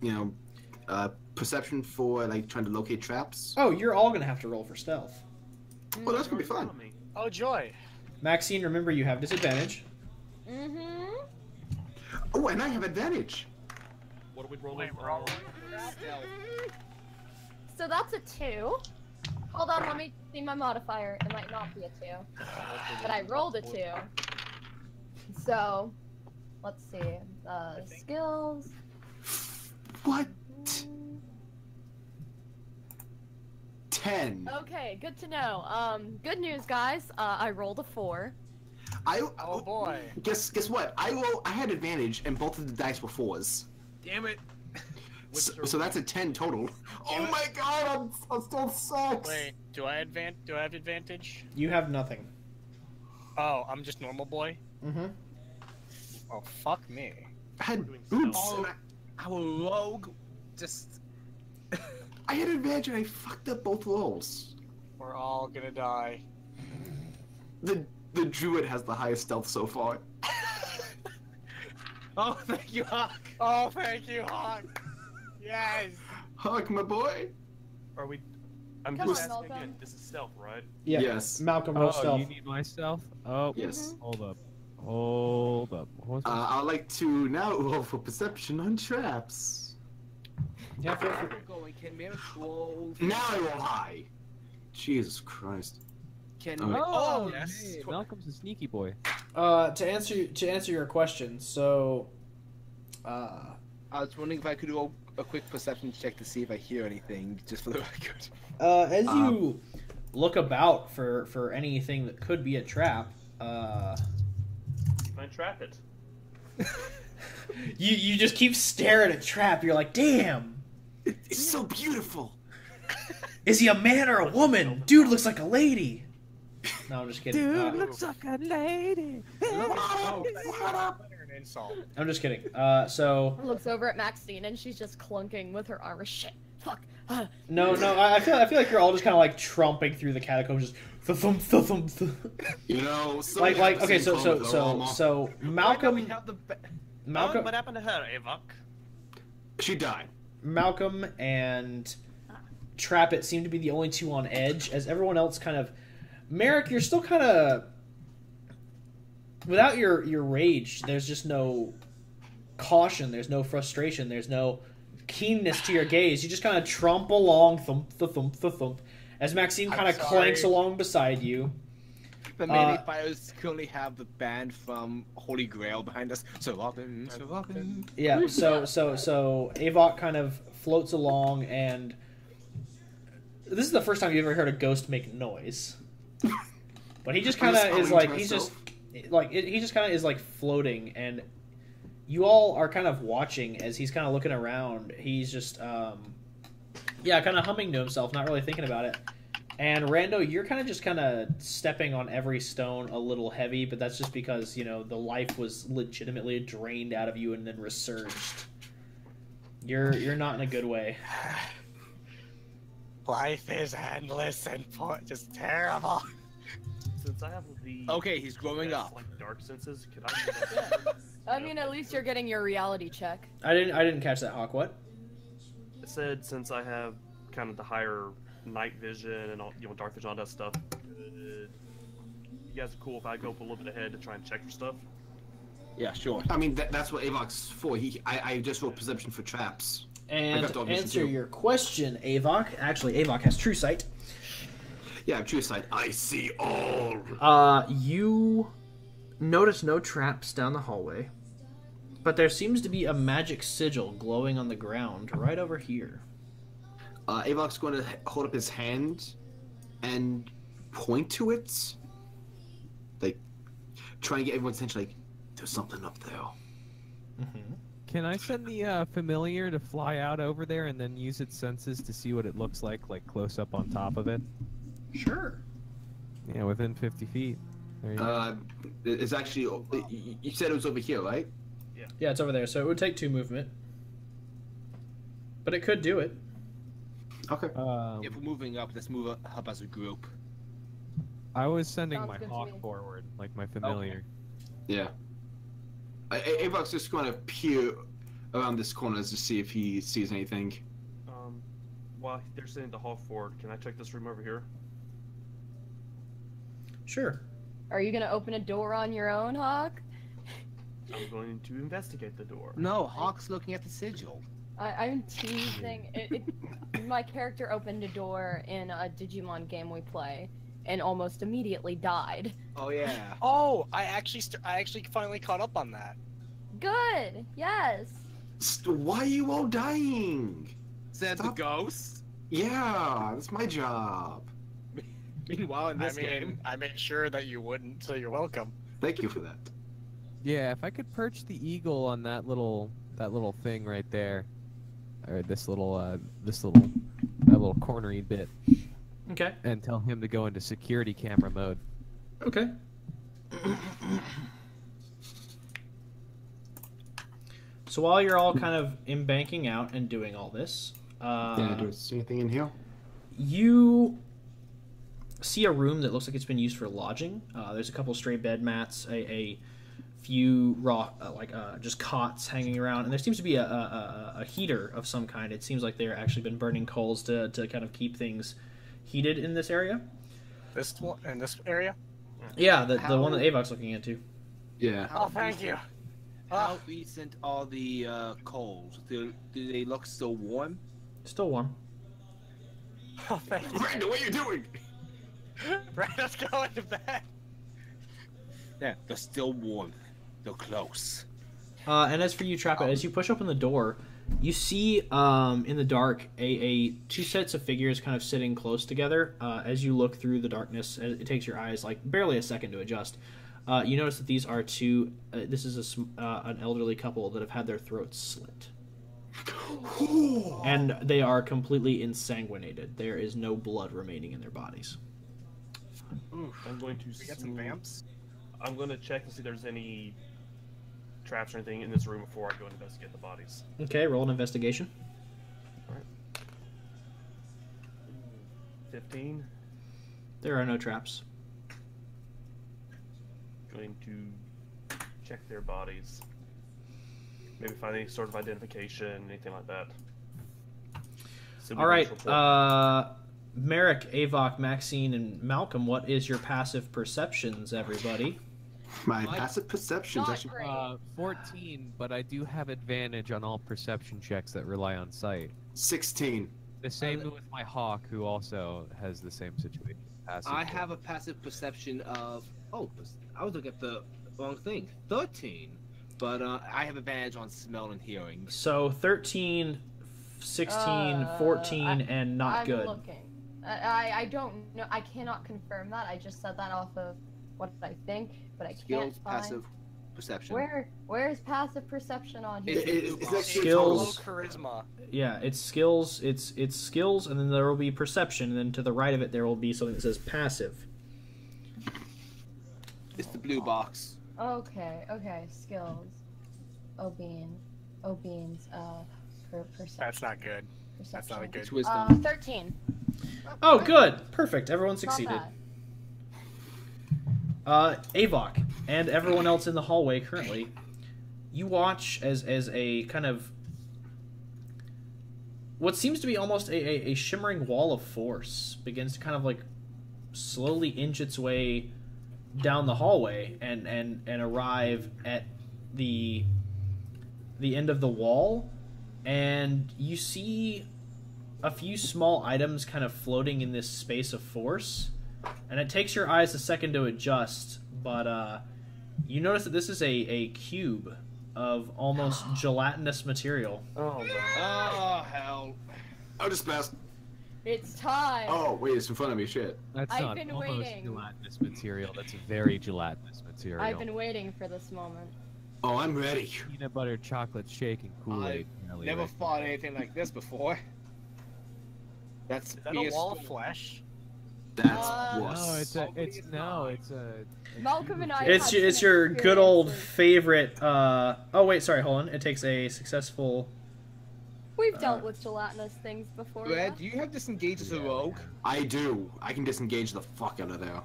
perception for, like, trying to locate traps. Oh, you're all going to have to roll for stealth. Well, that's gonna be fun. Oh joy. Maxine, remember you have disadvantage. Mm-hmm. Oh, and I have advantage. What are we rolling? Wait, we're all So that's a 2. Hold on, let me see my modifier. It might not be a 2. But I rolled a 2. So, let's see. Skills. What? 10. Okay, good to know. Good news, guys. I rolled a 4. Oh boy. Guess what? I had advantage, and both of the dice were 4s. Damn it. So that's a 10 total. Oh my god, I'm still sucks. Wait, do I have advantage? You have nothing. Oh, I'm just normal boy. Mm-hmm. Oh fuck me. I had doing oops. stealth. and Our rogue just. I had advantage, and I fucked up both rolls. We're all gonna die. The druid has the highest stealth so far. Oh, thank you, Hawk. Oh, thank you, Hawk. Yes. Hug my boy. Are we? I'm Come just on, asking Malcolm. again. This is stealth, right? Yeah. Yes. Malcolm, roll Oh, stealth. you need my stealth? Oh, Yes. Hold up. Hold up. What's I'd like to now roll for perception on traps. Yeah, feel free. We're going. Can Merrick roll? Now I roll high. Jesus Christ. Can Oh, oh, yes. hey, Malcolm's a sneaky boy. To answer your question, so I was wondering if I could roll a quick perception check to see if I hear anything, just for the record. as you look about for anything that could be a trap, You might trap it. you just keep staring at trap. You're like, damn, It's so beautiful. is he a man or a woman? Dude looks like a lady. No, I'm just kidding. looks like a lady. An insult. I'm just kidding. So Looks over at Maxine and she's just clunking with her armor. Shit. Fuck. no, I feel like you're all just kind of like trumping through the catacombs, just thump thump thump thump. You know, like okay, so Malcolm. We have the Malcolm, what happened to her, Avok? She died. Malcolm and Trappet seem to be the only two on edge, as everyone else kind of. Merrick, you're still kind of without your rage. There's just no caution. There's no frustration. There's no keenness to your gaze. You just kind of tromp along, thump, the thump, the thump, as Maxine kind of clanks along beside you. The melee fighters currently have the band from Holy Grail behind us. Sir Robin, Sir Robin. Yeah, so Avok kind of floats along, and this is the first time you've ever heard a ghost make noise. But he just kind of is like, he just kind of is like floating, and you all are kind of watching as he's kind of looking around. He's just, kind of humming to himself, not really thinking about it. And Rando, you're kind of stepping on every stone a little heavy, but that's just because, the life was legitimately drained out of you and then resurged. You're not in a good way. Life is endless and just terrible. Since I have the he's growing up. Like dark senses, could I? I mean, at least you're getting your reality check. I didn't catch that, Hawk. What? It said since I have kind of the higher night vision and all, dark vision, all that stuff. You guys are cool if I go up a little bit ahead to try and check for stuff. Yeah, sure. I mean, that's what Avok's for. I just rolled perception for traps. And to answer your question, Avok, actually, Avok has true sight. Yeah, I have true sight. I see all. You notice no traps down the hallway, but there seems to be a magic sigil glowing on the ground right over here. Avok's going to hold up his hand and point to it. Like, try and get everyone's attention, like, there's something up there. Mm-hmm. Can I send the familiar to fly out over there and then use its senses to see what it looks like close up on top of it? Sure. Yeah, within 50 feet. There you go. It's actually, you said it was over here, right? Yeah, it's over there, so it would take 2 movement. But it could do it. Okay. If we're moving up, let's move up as a group. I was sending Sounds my good to hawk me. forward, like my familiar. Yeah. Avok's just going to peer around this corner to see if he sees anything. While they're sending the hawk forward, can I check this room over here? Sure. Are you gonna open a door on your own, Hawk? I'm going to investigate the door. No, Hawk's looking at the sigil. I'm teasing. My character opened a door in a Digimon game we play, and almost immediately died. Oh yeah. Oh, I actually finally caught up on that. Good. Yes. Why are you all dying? Said the Stop. ghost. Yeah, that's my job. Meanwhile, in this I mean, game, I made sure that you wouldn't, so you're welcome. Thank you for that. Yeah, if I could perch the eagle on that little thing right there, or that little cornery bit, Okay. and tell him to go into security camera mode. Okay. So while you're all kind of embanking out and doing all this, Do I see anything in here? you see a room that looks like it's been used for lodging. There's a couple stray bed mats, a few just cots hanging around, and there seems to be a heater of some kind. It seems like they've actually been burning coals to kind of keep things heated in this area. This one in this area. Yeah, the one that Avok's looking into. Yeah. Oh, thank you. how recent are the coals? Do they look still warm? Still warm. Oh, thank you. Brandon, what are you doing? Let's go into bed. Yeah, they're still warm. They're close. And as for you, Trappa, as you push open the door, you see in the dark a 2 sets of figures kind of sitting close together. As you look through the darkness, it takes your eyes like barely a second to adjust. You notice that these are two. This is an elderly couple that have had their throats slit, and they are completely ensanguinated. There is no blood remaining in their bodies. I'm going to We got some vamps. I'm going to check to see if there's any traps or anything in this room before I go and investigate the bodies. Okay, roll an investigation. 15. There are no traps. Going to check their bodies. Maybe find any sort of identification, anything like that. All right, Merrick, Avok, Maxine, and Malcolm, what is your passive perceptions, everybody? My passive perception's Not actually. great. 14, but I do have advantage on all perception checks that rely on sight. 16. The same with my hawk, who also has the same situation. Passive. I have a passive perception of. Oh, I was looking at the wrong thing. 13. But I have advantage on smell and hearing. So 13, 16, 14, and not I'm good. looking. I don't know. I cannot confirm that. I just said that off of what I think, but I Skills, can't find. passive perception. Where's passive perception on here? It's actually Skills. Below charisma. Yeah, it's skills. It's skills, and then there will be perception, and then to the right of it there will be something that says passive. It's the blue box. Okay, skills. Beans. Perception. That's not good. Perception. That's not a good. It's wisdom. 13. Oh, good, perfect. Everyone Not succeeded. bad. Avok and everyone else in the hallway currently, you watch as a kind of what seems to be almost a shimmering wall of force begins to kind of like slowly inch its way down the hallway and arrive at the end of the wall, and you see a few small items kind of floating in this space of force, and it takes your eyes a second to adjust, but you notice that this is a cube of almost gelatinous material. Oh no. Oh, hell. Oh, just passed. It's time. Oh, wait, it's in front of me. Shit. That's I've not been almost waiting. gelatinous material. That's very gelatinous material. I've been waiting for this moment. Oh, I'm ready. Peanut butter chocolate shake and Kool-Aid. Nelly Never right fought anything like this before. That's Is that a wall of flesh? That's Uh, wuss. there. No, it's a. Malcolm and I. It's had it's some your good old experiences. favorite. Oh wait, sorry, hold on. It takes a successful. We've dealt with gelatinous things before. Red, yeah? do you have disengage as a rogue? I do. I can disengage the fuck out of there.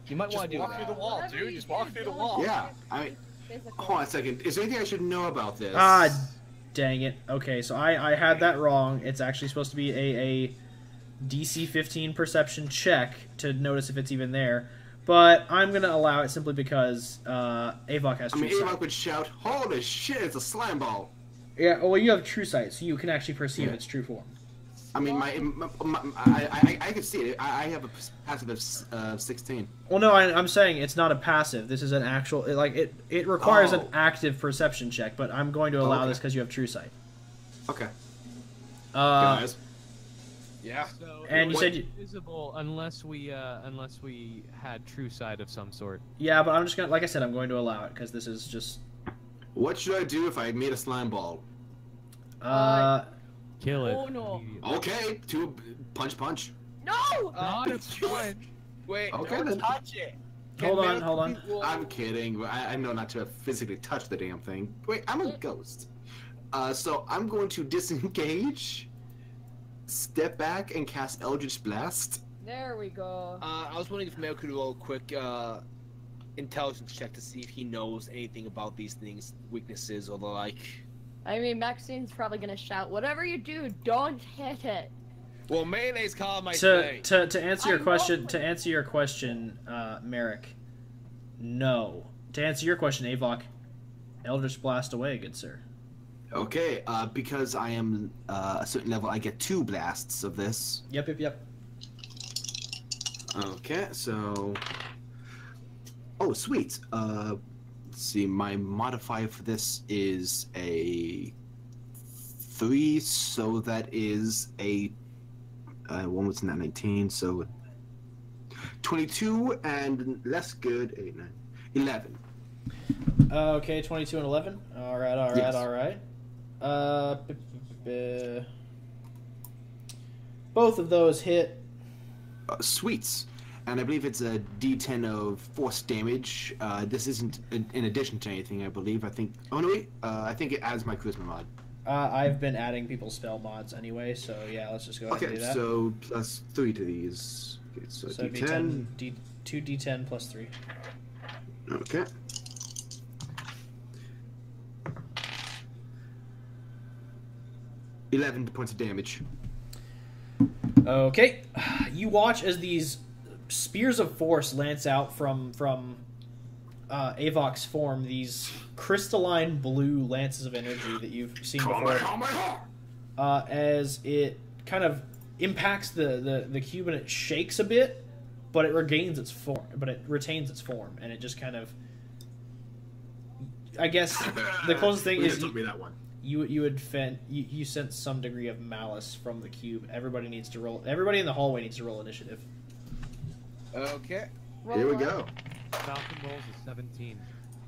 You might Just want to do walk that. through the wall, Whatever dude. you Just walk do, through the don't wall. Yeah, I mean, Physical. hold on a second. Is there anything I should know about this? Ah, dang it. Okay, so I had that wrong. It's actually supposed to be a DC 15 perception check to notice if it's even there. But I'm gonna allow it simply because Avok has I true mean, sight. Avok would shout, "Holy shit! It's a slime ball!" Yeah, well, you have true sight, so you can actually perceive Yeah. its true form. I mean, I can see it. I have a passive of 16. Well, no, I'm saying it's not a passive. This is an actual. It requires an Oh. active perception check, but I'm going to allow Okay. this because you have true sight. Okay. Uh, Yeah. So And it you said was you- invisible unless we had true sight of some sort. yeah, but I'm just gonna, like I said, I'm going to allow it because this is just. What should I do if I made a slime ball? Kill it. Oh, no. immediately. Okay, two punch. No! Not a punch. Wait. Okay, Don't then. touch it. Hold on. I'm kidding. I know not to physically touch the damn thing. Wait, I'm a ghost. So I'm going to disengage, step back, and cast Eldritch Blast. There we go. I was wondering if Mel could roll a quick intelligence check to see if he knows anything about these things, weaknesses, or the like. I mean, Maxine's probably gonna shout, "Whatever you do, don't hit it." Well, mayonnaise column might to say. to answer your I question, know. to answer your question, Merrick, no. To answer your question, Avok, Eldritch Blast away, good sir. Okay, because I am a certain level, I get 2 blasts of this. Yep. Okay, so... Oh, sweet. Let's see, my modifier for this is a 3, so that is a... one was not 19, so... 22, and less good, 8, 9, 11. Okay, 22 and 11. All right. Yes. Both of those hit. Sweets. And I believe it's a D10 of force damage. This isn't in addition to anything, I believe. I think... Oh, no, wait. I think it adds my charisma mod. I've been adding people's spell mods anyway, so yeah, let's just go ahead and Okay, do that. so plus 3 to these. Okay, so So it'd be D10. 2d10 plus 3. Okay. $11 points of damage. Okay, you watch as these spears of force lance out from Avok's form these crystalline blue lances of energy that you've seen before. As it kind of impacts the cube and it shakes a bit, but it regains its form. But it retains its form, and it just kind of. I guess the closest thing is told me that one. You sense some degree of malice from the cube. Everybody needs to roll. Everybody in the hallway needs to roll initiative. Okay. Roll Here we what? go. Falcon rolls a 17.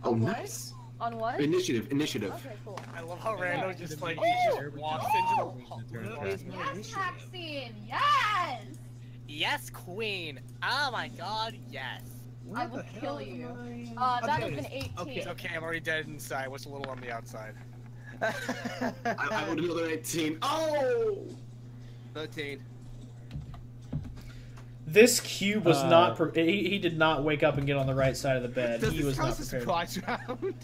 Oh, On what? nice. On what? Initiative. Okay, cool. I love how Rando just like Oh! walks into the. Yes, Maxine. Yes. Yes, Queen. Oh my God, yes. I will kill you. That is an 18. It's okay, I'm already dead inside. What's a little on the outside? I would another 18. Oh! 13. This cube was not. He did not wake up and get on the right side of the bed. Does He this was count not as a prepared. surprise round?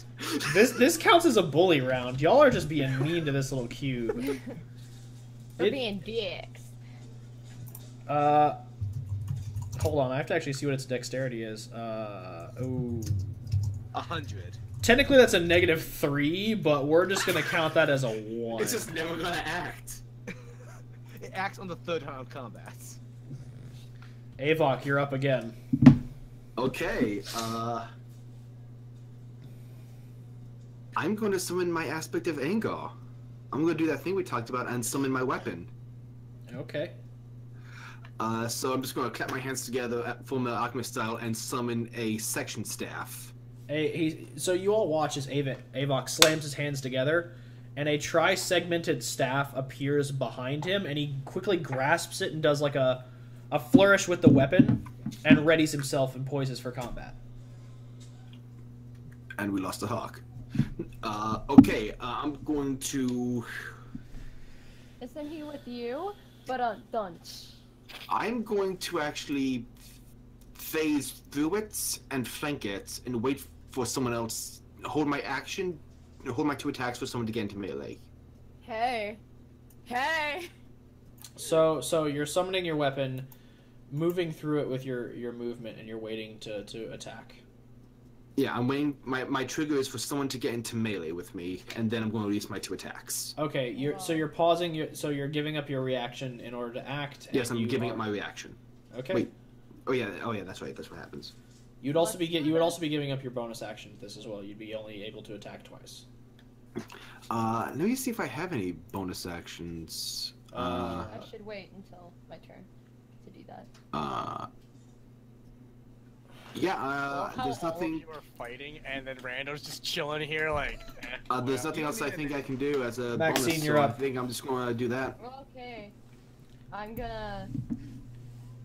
This counts as a bully round. Y'all are just being mean to this little cube. We're being dicks. Hold on. I have to actually see what its dexterity is. 100. Technically, that's a -3, but we're just gonna count that as a 1. It's just never gonna act. It acts on the third round of combat. Avok, you're up again. Okay, I'm going to summon my aspect of anger. I'm going to do that thing we talked about and summon my weapon. Okay. So I'm just going to clap my hands together at full metal alchemist style and summon a section staff. So you all watch as Avok slams his hands together, and a tri-segmented staff appears behind him, and he quickly grasps it and does like a flourish with the weapon, and readies himself and poises for combat. And we lost a hawk. Okay, I'm going to... Isn't he with you? But don't. I'm going to actually phase through it and flank it and wait for someone else. Hold my action, hold my 2 attacks for someone to get into melee. Hey. Hey. So you're summoning your weapon, moving through it with your movement, and you're waiting to attack. Yeah, I'm waiting. My trigger is for someone to get into melee with me, and then I'm going to release my 2 attacks. Okay, you're pausing. You're giving up your reaction in order to act. Yes, and I'm you giving are- up my reaction. Okay. Wait. Oh yeah, that's right. That's what happens. You would also be giving up your bonus action with this as well. You'd be only able to attack twice. Let me see if I have any bonus actions. I should wait until my turn to do that. There's nothing. All of you are fighting, and then Rando's just chilling here, like. There's nothing else I think I can do as a Maxine, bonus. you're so up. I think I'm just going to do that. Okay. I'm gonna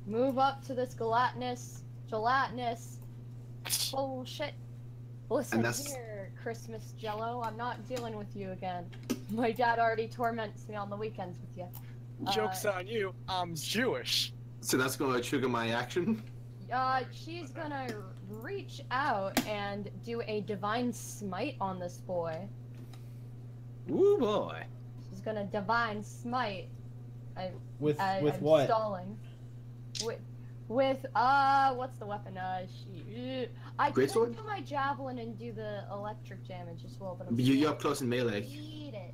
move up to this gelatinous bullshit. Listen And that's- here, Christmas Jello. I'm not dealing with you again. My dad already torments me on the weekends with you. Joke's on you. I'm Jewish. So that's going to trigger my action. She's gonna reach out and do a divine smite on this boy. Ooh boy. She's gonna divine smite. With I'm what? Stalling. With what's the weapon? I could Greatsword? do my javelin and do the electric damage as well, but I'm You're scared. up close in melee. Eat it.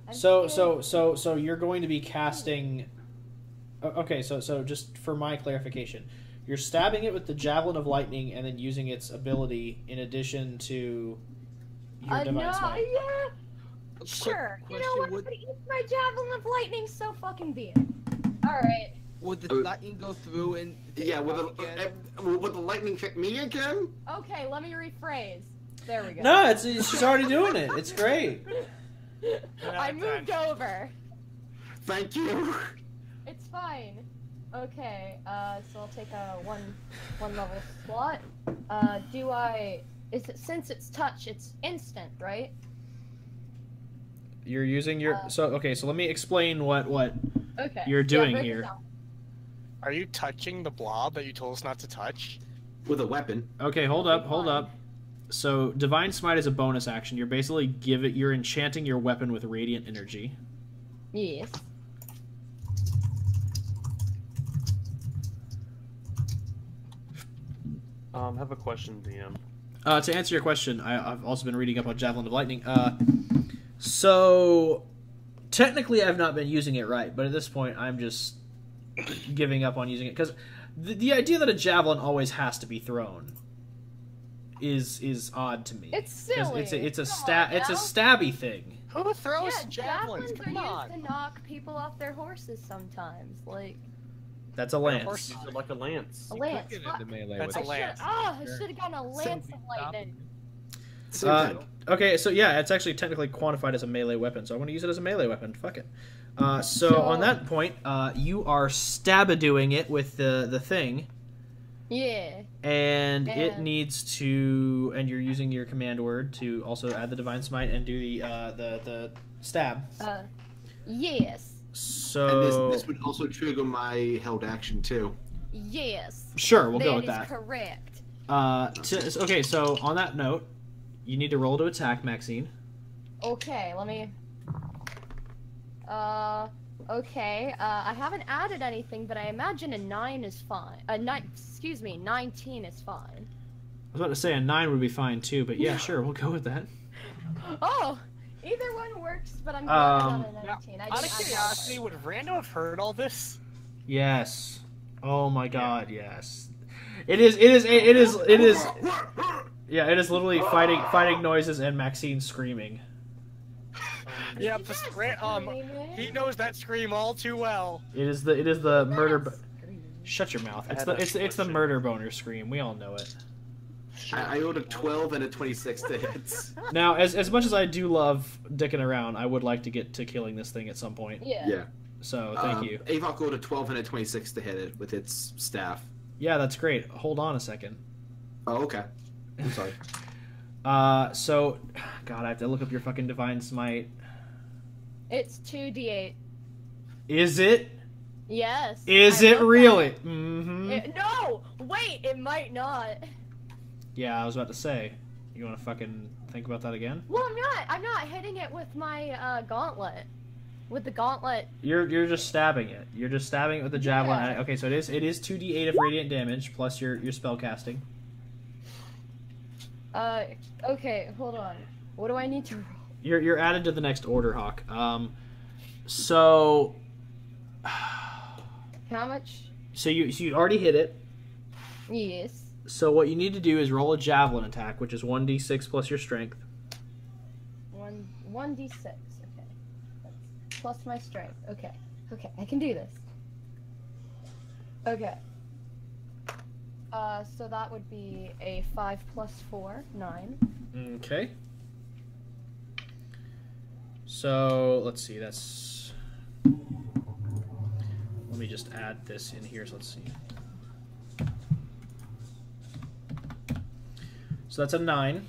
I'm So scared. you're going to be casting. Okay, so just for my clarification, you're stabbing it with the javelin of lightning and then using its ability in addition to your divine no, smite. yeah. Sure. You know what? If it eats my javelin of lightning, so fucking be it. All right. Would the lightning go through and... Yeah, will the lightning hit me again? Okay, let me rephrase. There we go. No, she's already doing it. It's great. I moved over. Thank you. It's fine. Okay, so I'll take a one level slot. Since it's touch, it's instant, right? You're using your so let me explain what Okay. you're doing break it here. down. Are you touching the blob that you told us not to touch? With a weapon. Okay, hold up. So divine smite is a bonus action. You're basically you're enchanting your weapon with radiant energy. Yes. I have a question, DM. To answer your question, I've also been reading up on Javelin of Lightning. So technically, I've not been using it right, but at this point, I'm just giving up on using it because the idea that a javelin always has to be thrown is odd to me. It's silly. It's a stabby thing. Who throws Yeah, javelins? javelins Come are on. used to knock people off their horses sometimes. Like That's a lance. Use it like a lance. a lance. Get Fuck. into melee That's with a lance. I should have gotten a lance of lightning. Okay, so yeah, it's actually technically quantified as a melee weapon, so I want to use it as a melee weapon. Fuck it. So on that point, you are stabadooing it with the thing. Yeah. And it needs to, and you're using your command word to also add the divine smite and do the stab. Yes. So And this would also trigger my held action too. Yes. Sure, we'll go with That that. is correct. Okay, so on that note, you need to roll to attack, Maxine. Okay, let me. Okay. I haven't added anything, but I imagine a 9 is fine. 19 is fine. I was about to say a 9 would be fine too, but yeah, sure, we'll go with that. Oh, either one works, but I'm glad on a 19. Out of curiosity, would Rando have heard all this? Yes. Oh my God, yes. It is. Yeah, it is literally fighting noises and Maxine screaming. Yeah, he knows that scream all too well. It is the murder. Shut your mouth. It's the murder boner scream. We all know it. I rolled a 12 and a 26 to hit. Now, as much as I do love dicking around, I would like to get to killing this thing at some point. Yeah. So thank you. Avok rolled a 12 and a 26 to hit it with its staff. Yeah, that's great. Hold on a second. Oh, okay. I'm sorry. So, God, I have to look up your fucking divine smite. It's 2d8. Is it? Yes. Is it really? Mm-hmm. No! Wait, it might not. Yeah, I was about to say. You want to fucking think about that again? Well, I'm not hitting it with my gauntlet. With the gauntlet. You're just stabbing it. You're just stabbing it with the javelin. Yeah. Okay, so it is 2d8 of radiant damage plus your spell casting. Okay, hold on. What do I need to roll? You're added to the next order, Hawk. So How much? So you already hit it. Yes. So what you need to do is roll a javelin attack, which is 1d6 plus your strength. 1d6. Okay. That's plus my strength. Okay. Okay, I can do this. Okay. So that would be a 5 plus 4, 9. Okay. So let's see. That's. Let me just add this in here. So let's see. So that's a 9.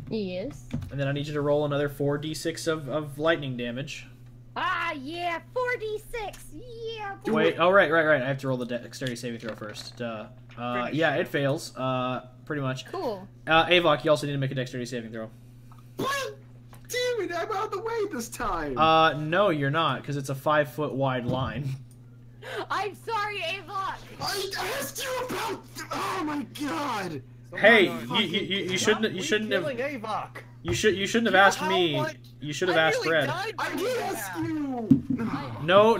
Yes. And then I need you to roll another 4d6 of lightning damage. Ah, yeah, 4d6. Yeah. Wait. Oh, right. I have to roll the dexterity saving throw first. Yeah, it fails. Pretty much. Cool. Avok, you also need to make a dexterity saving throw. What? Damn it! I'm out of the way this time. No, you're not, because it's a 5-foot wide line. I'm sorry, Avok. I asked you about. Oh my god! Hey, you shouldn't have Avok. you shouldn't have asked me. You should have asked Red. I did ask you. No.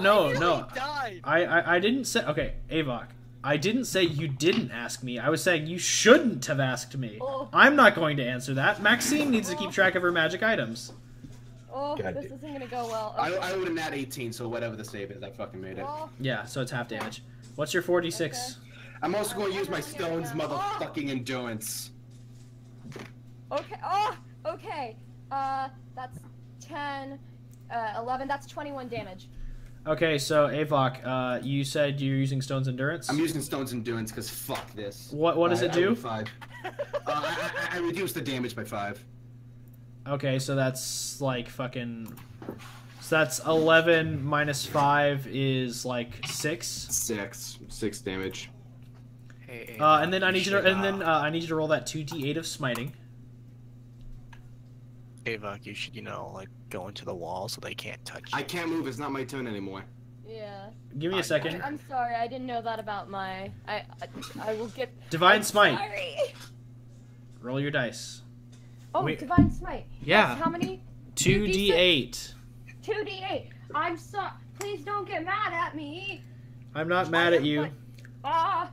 Died. I didn't say. Okay, Avok. I didn't say you didn't ask me. I was saying you shouldn't have asked me. Oh. I'm not going to answer that. Maxine needs to keep track of her magic items. Oh, God this damn. isn't gonna go well. I would have nat 18, so whatever the save is, I fucking made it. Oh, Yeah, so it's half damage. What's your 4d6? Okay. I'm also going to use my stone's motherfucking endurance. okay. Oh, okay. That's 10, 11. That's 21 damage. Okay, so Avok, you said you're using Stone's Endurance? I'm using stone's endurance because fuck this. What does it do? 5. I reduced the damage by 5. Okay, so that's like fucking. So that's 11 minus 5 is like 6. 6 damage. Hey, And then I need you to roll that 2d8 of smiting. Avok, you should, like, go into the wall so they can't touch I can't move. It's not my turn anymore. Yeah. Give me a second. I'm sorry. I didn't know that about my. I will get. Divine I'm Smite. Sorry. Roll your dice. Oh, Wait. divine smite. Yeah. That's how many? 2d8. 2d8. I'm so. Please don't get mad at me. I'm not mad at you. Ah.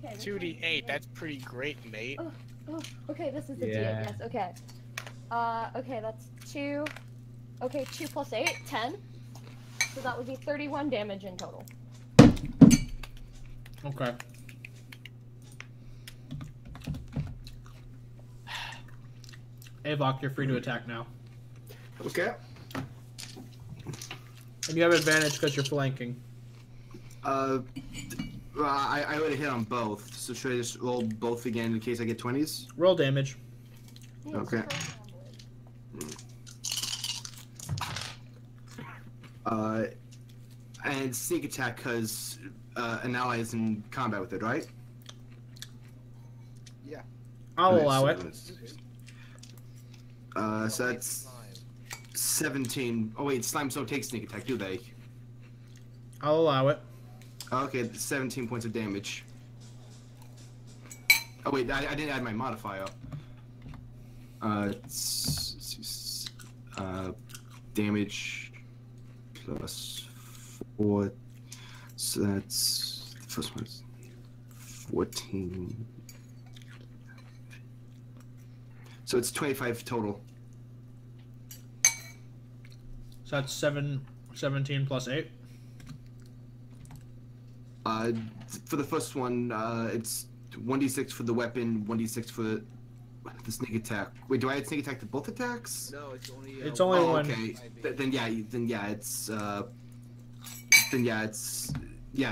Okay. 2d8. That's pretty great, mate. Oh, okay, this is the Yeah. D8. Yes. Okay. Okay, that's 2. Okay, 2 plus 8, 10. So that would be 31 damage in total. Okay. Avok, you're free to attack now. Okay. And you have advantage because you're flanking. I would have hit on both. So should I just roll both again in case I get 20s? Roll damage. Yeah, Okay. And sneak attack because an ally is in combat with it, right? Yeah. I'll allow it. So that's 17. Oh wait, slimes don't take sneak attack, do they? I'll allow it. Okay, 17 points of damage. Oh wait, I didn't add my modifier. Damage plus 4. So that's the first one's 14. So it's 25 total. So that's 17 plus 8. For the first one, it's 1d6 for the weapon, 1d6 for the sneak attack. Wait, do I add sneak attack to both attacks? No, it's only. It's only Oh, one. okay. Then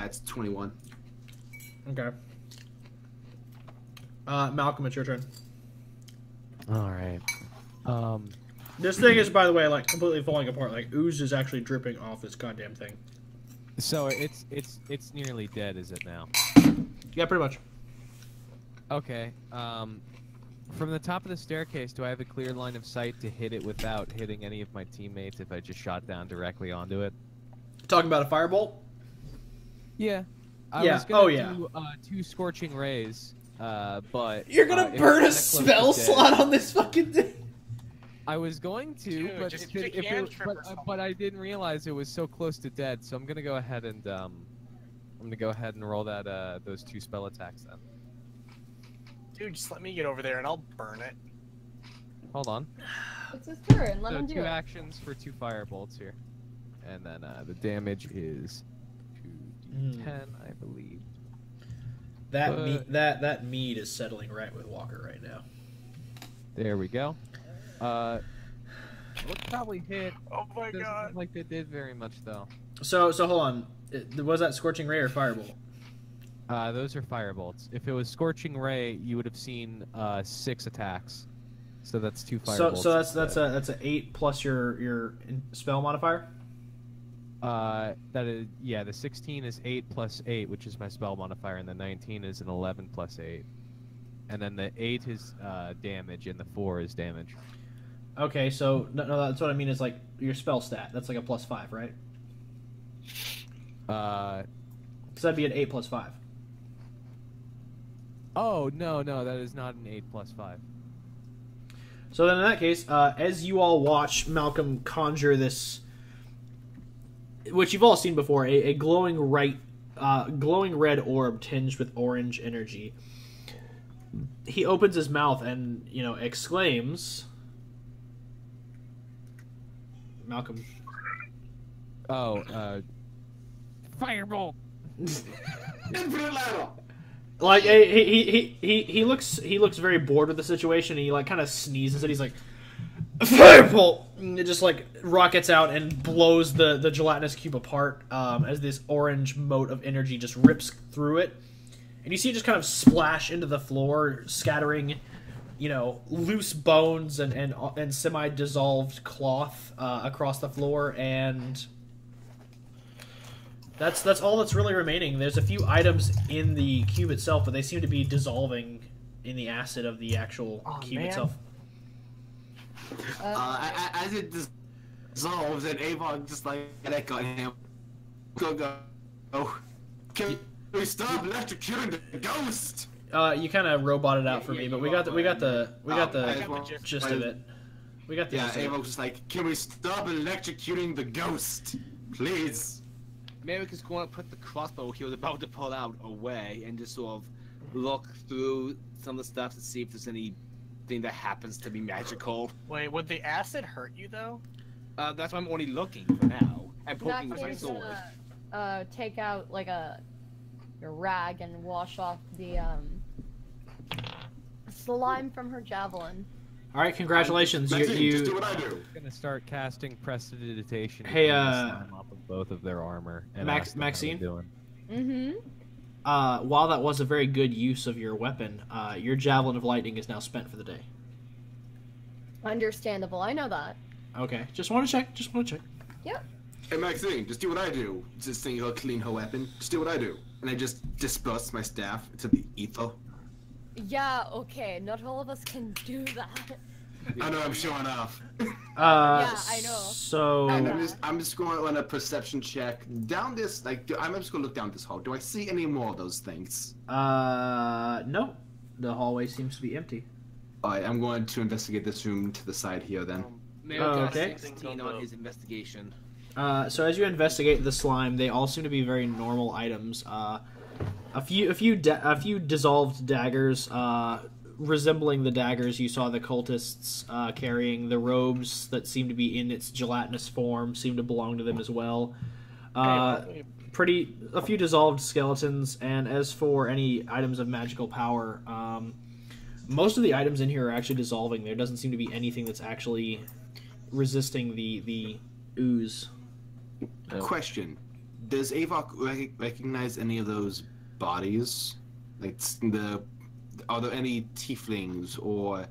it's 21. Okay. Malcolm, it's your turn. All right. This thing is, by the way, like completely falling apart. Like ooze is actually dripping off this goddamn thing. So it's nearly dead, is it now? Yeah, pretty much. Okay. From the top of the staircase, do I have a clear line of sight to hit it without hitting any of my teammates if I just shot down directly onto it? Talking about a firebolt? Yeah. I Yeah. was gonna Oh, yeah. do 2 scorching rays, but You're gonna if burn a it's kinda spell close to dead- slot on this fucking thing. I was going to, Dude, but just if use it, a if it, cantrip or but I didn't realize it was so close to dead, so I'm gonna go ahead and roll that those 2 spell attacks then. Dude, just let me get over there and I'll burn it. Hold on. It's his turn. Let So him do 2 it. actions for 2 firebolts here, and then the damage is 2d10, I believe. That mead is settling right with Walker right now. There we go. Would probably hit. Oh my Doesn't god. look like they did very much though. So hold on. Was that scorching ray or firebolt? Those are firebolts. If it was scorching ray, you would have seen 6 attacks. So that's 2 firebolts. So that's a 8 plus your spell modifier. That is, yeah. The 16 is 8 plus 8, which is my spell modifier, and the 19 is an 11 plus 8, and then the 8 is damage, and the 4 is damage. Okay, so no, that's what I mean is like your spell stat. That's like a +5, right? So that'd be an 8 plus 5. Oh no, that is not an 8 plus 5. So then in that case, as you all watch Malcolm conjure this, which you've all seen before, a glowing red orb tinged with orange energy, he opens his mouth and, exclaims, Malcolm. Oh, firebolt. Infinite ladder! Like he looks very bored with the situation, and he like kind of sneezes and he's like, firebolt! And it just like rockets out and blows the gelatinous cube apart as this orange mote of energy just rips through it, and you see it just kind of splash into the floor, scattering, loose bones and semi-dissolved cloth across the floor, and that's all that's really remaining. There's a few items in the cube itself, but they seem to be dissolving in the acid of the actual cube itself. As it dissolves, and Avon just like echo him. Go. Can we stop electrocuting the ghost? You kind of roboted out for Yeah, me, you but we got the I gist of it. We got the Yeah, gist of it. Avok's just like, can we stop electrocuting the ghost, please? Merrick is going to put the crossbow he was about to pull out away and just sort of look through some of the stuff to see if there's anything that happens to be magical. Wait, would the acid hurt you though? That's why I'm only looking for now. I'm In that poking with my case, sword. take out like a rag and wash off the slime from her javelin. All right, congratulations. Maxine, just do You what I do. I'm gonna start casting prestidigitation. Hey, off of both of their armor. And ask them how they're Maxine? doing. Mm-hmm. while that was a very good use of your weapon, your javelin of lightning is now spent for the day. Understandable. I know that. Okay, just want to check. Just want to check. Yep. Hey Maxine, just do what I do. Just think he'll clean her weapon. Just do what I do. And I just disperse my staff into the ether. Yeah. Okay. Not all of us can do that. I know I'm showing off. Yeah, I know. So And I'm just going on a perception check down this. Like, I'm just going to look down this hall. Do I see any more of those things? no, the hallway seems to be empty. Alright, I'm going to investigate this room to the side here then. Merrick got okay. 16 on his investigation. So as you investigate the slime, they all seem to be very normal items. A few dissolved daggers, resembling the daggers you saw the cultists carrying. The robes that seem to be in its gelatinous form seem to belong to them as well. A few dissolved skeletons, and as for any items of magical power, most of the items in here are actually dissolving. There doesn't seem to be anything that's actually resisting the ooze. Question: does Avok recognize any of those bodies? Like are there any tieflings or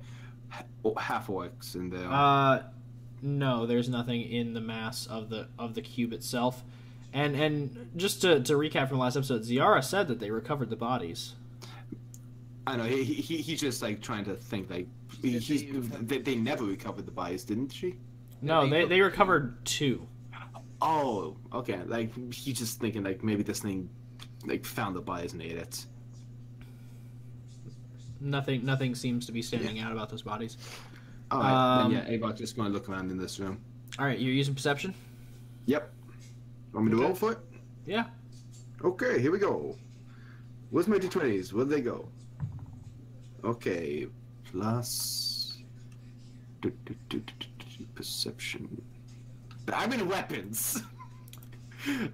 half orcs in there? No, there's nothing in the mass of the cube itself. And just to recap from the last episode, Ziara said that they recovered the bodies. I know he's just like trying to think like they never recovered the bodies, didn't she? No, they recovered 2. Oh, okay. Like he's just thinking like maybe this thing like found the bodies and ate it. Nothing seems to be standing out about those bodies. All right, then yeah, Avok's just going to look around in this room. All right, you're using perception? Yep. Want me to roll for it? Yeah. Okay, here we go. Where's my d20s? Where'd they go? Okay, plus perception. I'm in weapons.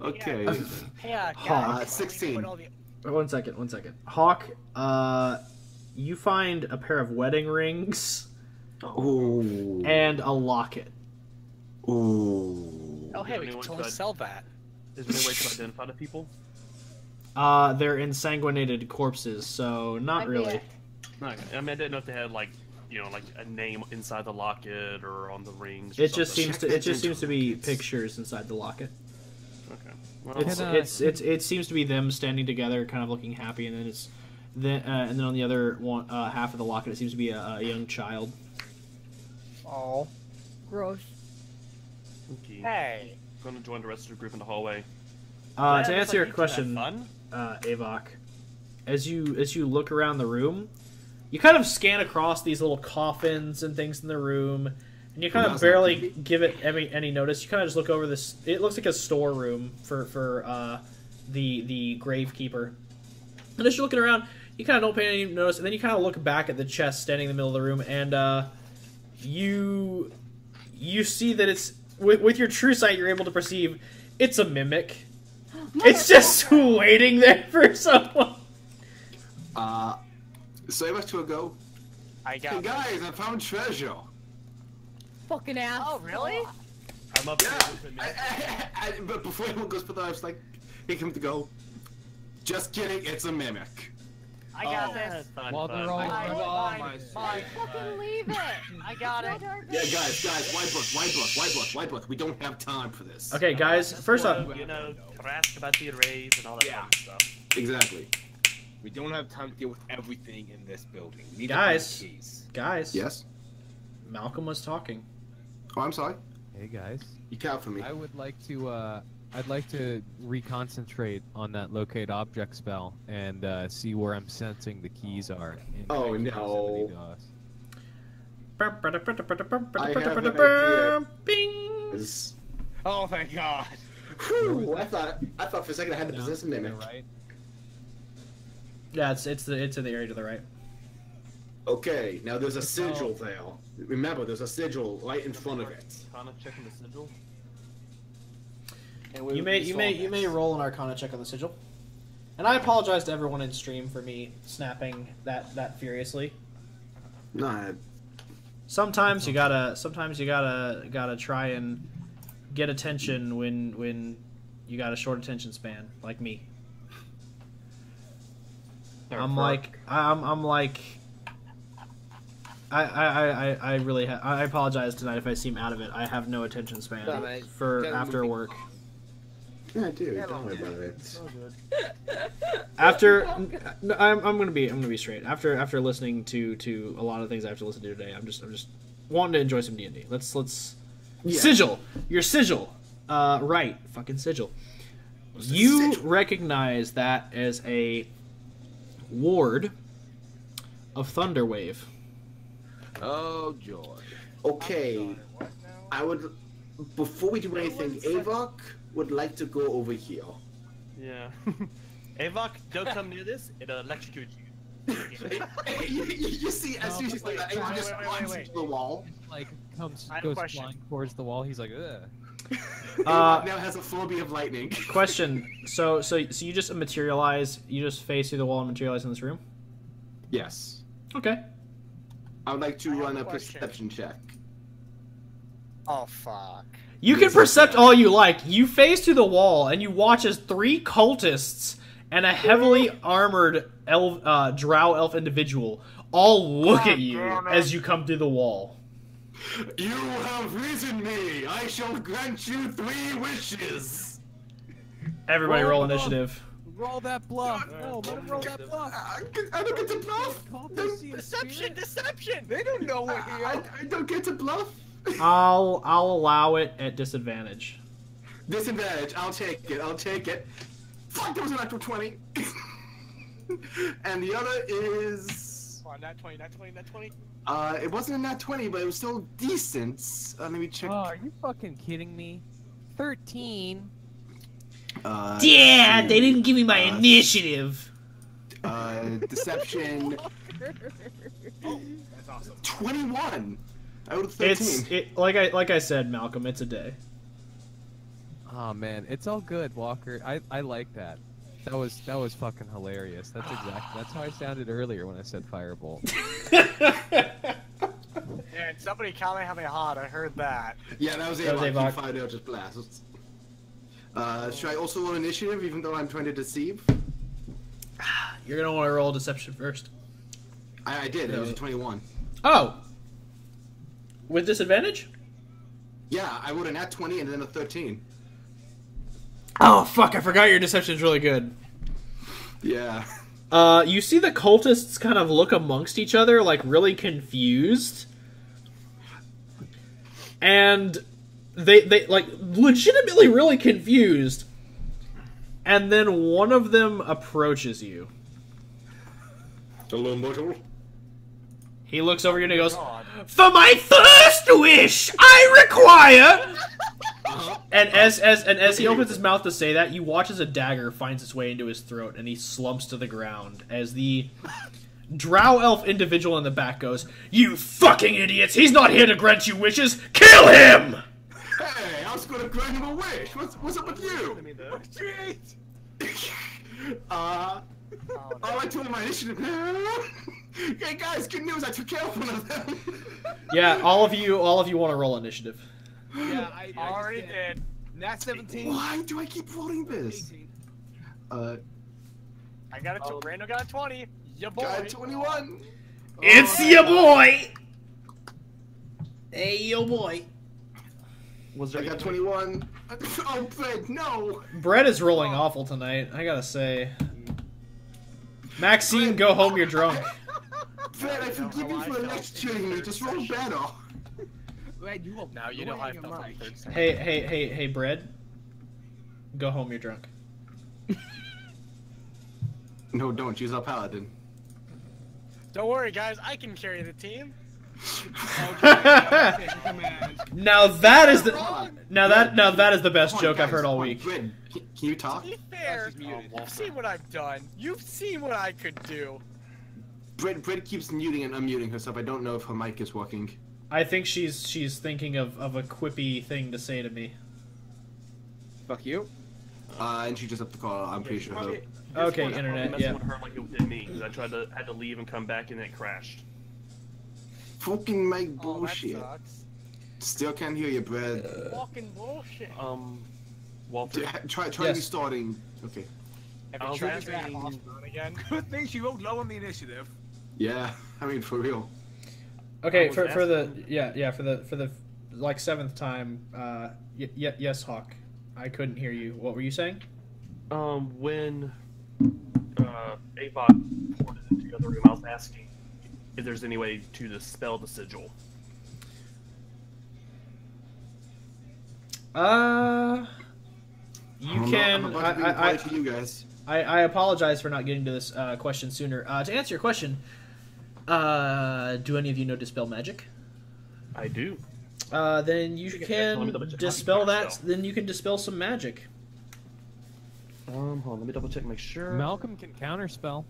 Okay. Yeah. 16. One second. Hawk, you find a pair of wedding rings Ooh. and a locket. Ooh. Oh, hey, we can Anyone totally could- sell that. Is there any way to identify the people? They're ensanguinated corpses, so not really. Okay. I mean, I didn't know if they had like a name inside the locket or on the rings. Or It just something. seems to be pictures inside the locket. Okay. Well, It seems to be them standing together, kind of looking happy, and then and then on the other one half of the locket, it seems to be a young child. Oh. Gross. okay. Hey. I'm gonna join the rest of the group in the hallway. To Yeah, looks answer like your you two had question, fun. Avok, as you look around the room, you kind of scan across these little coffins and things in the room, and you kind of barely give it any notice. You kind of just look over this. It looks like a storeroom for the gravekeeper. And as you're looking around, you kind of don't pay any notice, and then you kind of look back at the chest standing in the middle of the room, and you see that it's with your true sight, you're able to perceive it's a mimic. It's just waiting there for someone. So Avok to a go. I got Hey guys, I found treasure. Fucking ass. Oh, really? I'm up Yeah. here with me. But before anyone goes for that, I was like, here comes to go. Just kidding, it's a mimic. I got Oh, this. that's fine, While fine. they're all- Mine. Fucking leave it. I got it. Yeah, guys, white book. We don't have time for this. Okay, guys. First off, Terrasque about the arrays and all that Yeah. fun stuff. Exactly. We don't have time to deal with everything in this building. We need to Guys. find keys. guys. Yes? Malcolm was talking. Oh, I'm sorry. Hey guys, You count for me. I would like to I'd like to reconcentrate on that locate object spell and see where I'm sensing the keys are. In Oh, proximity no. to us. I have an idea. Bing. Oh, thank God. Whew, I thought for a second I had the possessive name. Right? Yeah, it's in the area to the right. Okay, now there's a sigil there. Remember, there's a sigil right in front of it. Kind of checking the sigil. And You may roll an Arcana check on the sigil. And I apologize to everyone in stream for me snapping that furiously. No, Sometimes you gotta try and get attention when you got a short attention span, like me. I'm like I really I apologize tonight if I seem out of it. I have no attention span No, mate. for Gotta after move. work. yeah, dude, don't worry about it. After I'm gonna be straight. After listening to a lot of things I have to listen to today, I'm just wanting to enjoy some D&D. Let's Yeah. sigil. Your sigil. Right, fucking sigil. You recognize that as a ward of Thunderwave. Oh, joy. Okay, I would, before we do anything, Avok would like to go over here. Yeah. Avok, don't come near this. It'll electrocute you. you see, as soon as you say that, Avok just runs into the wall. Like goes I have a question. flying towards the wall. He's like, ugh. Avok now has a phobia of lightning. Question. So you just materialize. You just face through the wall and materialize in this room. Yes. Okay. I would like to I have run a a question. perception check. Oh, fuck. You can percept all you like. You face through the wall and you watch as 3 cultists and a heavily armored drow elf individual all look at you damn it. as you come through the wall. You have risen me. I shall grant you 3 wishes. Everybody roll Roll. initiative. Roll that bluff. No, let him roll that bluff. I don't get to bluff. Cultists see a Deception! spirit. Deception! They don't know we're here. I don't get to bluff. I'll allow it at disadvantage. Disadvantage. I'll take it. I'll take it. Fuck, that was an actual 20. And the other is... Come on, nat 20, nat 20, nat 20. It wasn't a nat 20, but it was still decent. Let me check. Oh, are you fucking kidding me? 13. Yeah, they didn't give me my initiative. Deception. That's awesome. 21. I would have 13. Like I said, Malcolm. It's a day. Oh man, it's all good, Walker. I like that. That was fucking hilarious. That's how I sounded earlier when I said firebolt. Yeah, and somebody comment me hot. I heard that. Yeah, that was That was Avok. Avok. He fired out just blasts. Should I also roll initiative, even though I'm trying to deceive? You're gonna want to roll deception first. I did. It was a 21. Oh, with disadvantage? Yeah, I rolled a nat 20 and then a 13. Oh fuck! I forgot your deception's really good. Yeah. You see the cultists kind of look amongst each other, like really confused, and they like legitimately really confused. And then one of them approaches you. Hello, mortal. He looks over you and he goes, God. "For my first wish, I require." And as he opens his mouth to say that, you watch as a dagger finds its way into his throat, and he slumps to the ground as the drow elf individual in the back goes, "You fucking idiots! He's not here to grant you wishes. Kill him!" Hey, I was gonna grant him a wish. What's up with you? I'd like to roll my initiative now. Hey guys, good news! I took care of one of them. Yeah, all of you want to roll initiative. Yeah, I Already did. Nat 17. Why do I keep rolling this? 18. I got it. Randall got a 20. Ya boy. Got 21. It's your boy. Hey, yo boy. Was I there got 21. Oh, Fred, no. Brett is rolling awful tonight. I gotta say. Maxine, go home. You're drunk. Fred, I forgive you for lecturing me. Just roll better. Wait, you will. Now you know how I felt on the third second. Hey, Brett. Go home, you're drunk. No, don't. Use our paladin. Don't worry, guys. I can carry the team. Now that is the now that is the best joke I've heard all week. Bryn, can you talk? To be fair, you've seen what I've done. You've seen what I could do. Bryn keeps muting and unmuting herself. I don't know if her mic is working. I think she's thinking of a quippy thing to say to me. Fuck you. And she just up the call. I'm pretty sure. Her. Okay, Discord, internet, messing yeah. with her like it did me because I had to leave and come back and it crashed. Fucking mic Oh, that bullshit. sucks. Still can't hear you, Brad. Fucking bullshit. Walter, Try Yes. restarting. Okay. Have I you was tried to get asking- off run again? Good thing she wrote low on the initiative. Yeah, I mean for real. Okay, I was for the asking- for the like 7th time. Yes, Hawk. I couldn't hear you. What were you saying? when Avok poured it into the other room, I was asking if there's any way to dispel the sigil. You can. I'm about to be quiet for you guys. I apologize for not getting to this question sooner. To answer your question, do any of you know dispel magic? I do. Then you Let me can double check. dispel that. Dispel. Then you can dispel some magic. Hold on, let me double check, make sure. Malcolm can counterspell.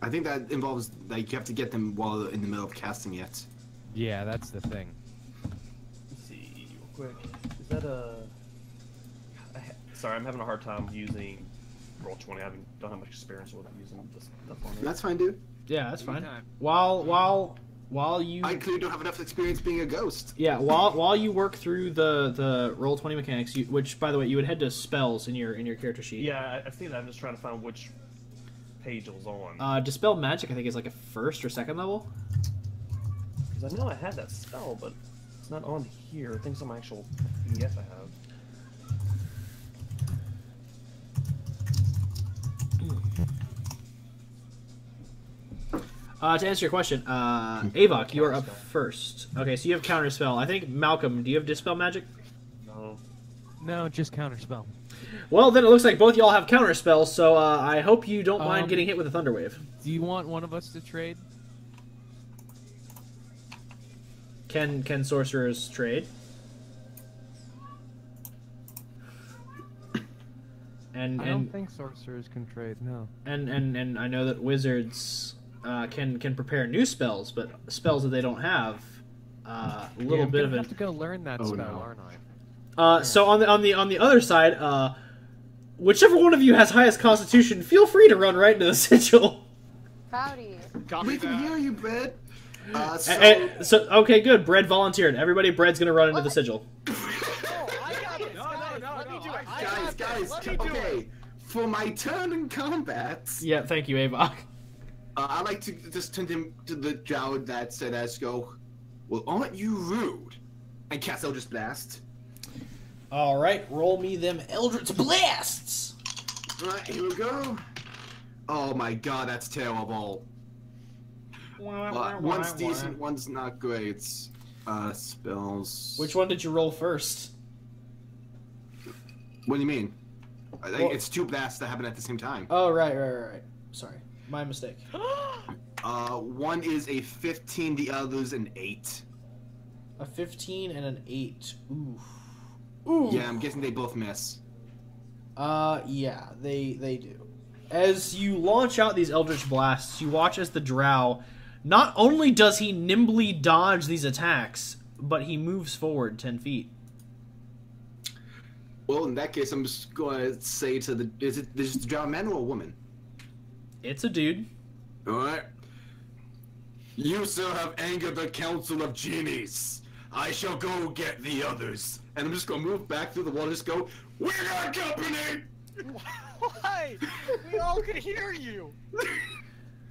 I think that involves like you have to get them while in the middle of casting it. Yeah, that's the thing. Let's see, real quick. Is that a? Sorry, I'm having a hard time using Roll20. Don't have much experience with using this stuff on here. That's fine, dude. Yeah, that's fine. Anytime. While you I clearly don't have enough experience being a ghost. yeah while you work through the Roll20 mechanics, which by the way you would head to spells in your character sheet. Yeah, I see that. I'm just trying to find which page it was on. Dispel magic I think is like a 1st or 2nd level. Because I know I had that spell, but it's not on here. I think it's on my actual PDF I have. To answer your question, Avok, you are up first. Okay, so you have counterspell. I think Malcolm, do you have dispel magic? No. No, just counterspell. Well, then it looks like both y'all have counterspell. So I hope you don't mind Um, getting hit with a thunder wave. Do you want one of us to trade? Can sorcerers trade? And I don't think sorcerers can trade. No. and I know that wizards can prepare new spells, but spells that they don't have, a little Yeah, I'm bit gonna of it. have to go learn that Oh, spell, no. aren't I? So on the other side, whichever one of you has highest constitution, feel free to run right into the sigil. Howdy. We can hear you, Brad. So okay, good. Bread volunteered. Everybody, Bread's gonna run into the sigil. Oh, I got this, guys. Let me do it. I got guys, this. Let me do okay. it. For my turn in combat, Yeah, thank you, Avok. I like to just turn him to the drow that said as go. Well, aren't you rude? And cast Eldritch Blast. All right, roll me them Eldritch blasts. Alright, here we go. Oh my god, that's terrible. One's decent, one's not great. Spells. Which one did you roll first? What do you mean? Well- It's 2 blasts that happen at the same time. Oh, right. Sorry, my mistake. One is a 15, the other's an 8. A 15 and an 8. Ooh. Yeah, I'm guessing they both miss. Yeah, they do. As you launch out these Eldritch Blasts, you watch as the drow, not only does he nimbly dodge these attacks, but he moves forward 10 feet. Well, in that case, I'm just going to say to the... Is the drow a man or a woman? It's a dude. Alright. You, sir, have angered the Council of Genies. I shall go get the others. And I'm just going to move back through the wall and just go, we got company! Why? We all could hear you.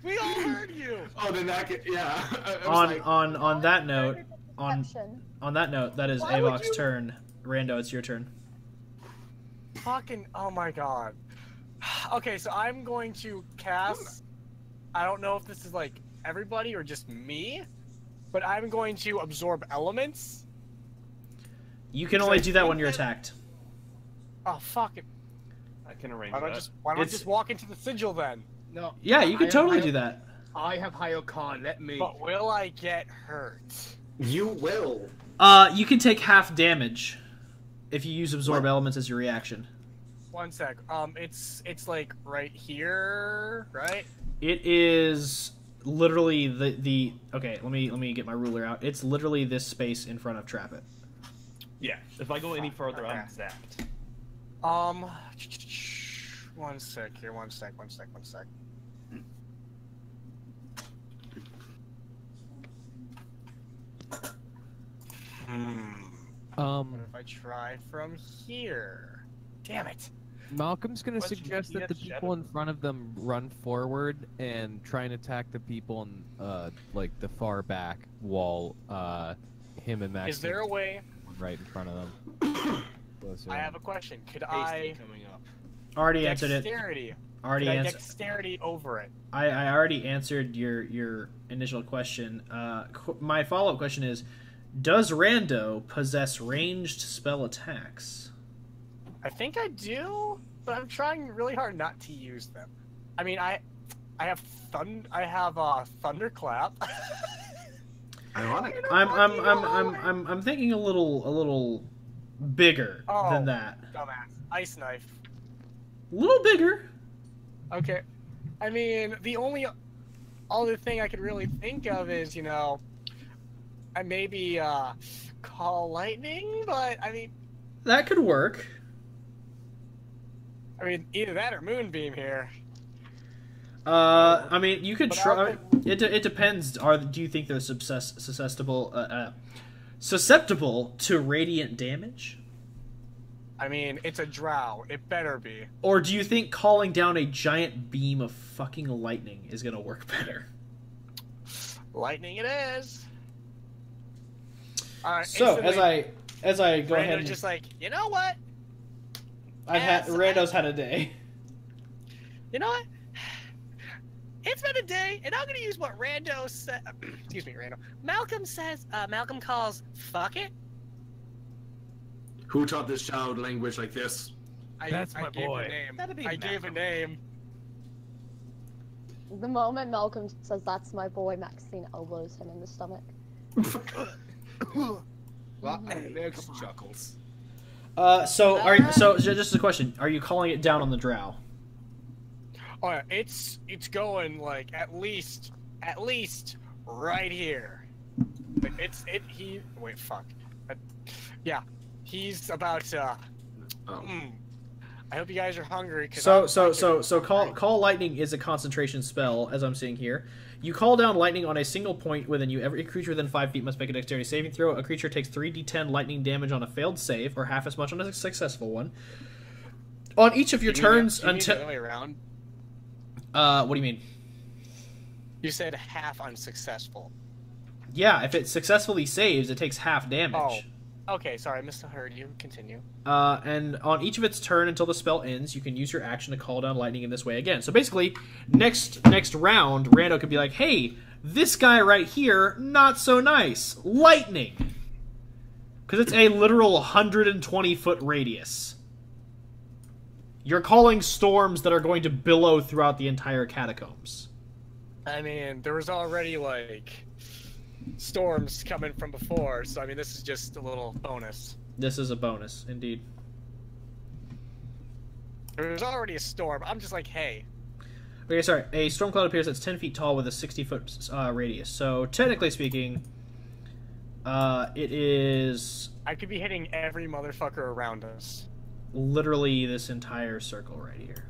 We all heard you. Oh, then that could... Yeah. I was like, On that note, Perception. on that note, that is Why would Avok's you- turn. Rando, it's your turn. Fucking, oh my god. Okay, so I'm going to cast, I don't know if this is like everybody or just me, but I'm going to absorb elements. You can only do that when you're attacked. Oh fuck it! I can arrange Why don't that. I just walk into the sigil then? No. Yeah, you can totally do that. I have Hayokan. Let me. But will I get hurt? You will. You can take half damage if you use absorb elements as your reaction. 1 sec. It's like right here, right? It is literally the okay. Let me get my ruler out. It's literally this space in front of Trap It. Yeah, if I go any further, I'm Okay. zapped. 1 sec here. 1 sec. 1 sec. 1 sec. What if I try from here? Damn it! Malcolm's gonna Question, suggest do you that the have people in front of them run forward and try and attack the people in like the far back wall. Him and Max. Is there a way? right in front of them? I have a question. Could Hasty I coming up. Already answered it. dexterity? Already Could I answered. dexterity over it? I already answered your initial question. My follow-up question is, does Rando possess ranged spell attacks? I think I do, but I'm trying really hard not to use them. I mean, I have thunderclap. Ironic. I'm thinking a little bigger than that. Dumbass. Ice knife. A little bigger. Okay. I mean, the only other thing I could really think of is, I maybe call lightning, but I mean, That could work. either that or moonbeam here. I mean, you could But try. I It depends. Do you think they're susceptible to radiant damage, I mean, it's a drow. It better be. or do you think calling down a giant beam of fucking lightning is gonna work better? Lightning it is. All right. So as I go ahead, Rando's just like, you know what? Rando's had a day. You know what? It's been a day, and I'm gonna use what Rando said. Excuse me, Rando. Malcolm says. Malcolm calls. Fuck it. Who taught this child language like this? That's my gave boy. A name. That'd be I gave a Malcolm. name. The moment Malcolm says that's my boy, Maxine elbows him in the stomach. Well, there's chuckles. So just a question: are you calling it down on the drow? Oh, yeah, it's going like at least right here. Wait, fuck. Yeah, he's about to. I hope you guys are hungry. Call lightning is a concentration spell, as I'm seeing here. You call down lightning on a single point within you. Every creature within 5 feet must make a dexterity saving throw. A creature takes 3d10 lightning damage on a failed save, or half as much on a successful one. On each of your turns until. The other way around. What do you mean? You said half unsuccessful. Yeah, if it successfully saves, it takes half damage. Oh, okay. Sorry, I misheard you. Continue. And on each of its turn until the spell ends, you can use your action to call down lightning in this way again. So basically, next round, Rando could be like, "Hey, this guy right here, not so nice. Lightning." Because it's a literal 120-foot radius. You're calling storms that are going to billow throughout the entire catacombs. I mean, there was already storms coming from before, so I mean, this is just a little bonus. This is a bonus, indeed. There was already a storm. I'm just like, hey. Okay, sorry. A storm cloud appears that's 10 feet tall with a 60-foot radius. So, technically speaking, it is I could be hitting every motherfucker around us. literally this entire circle right here.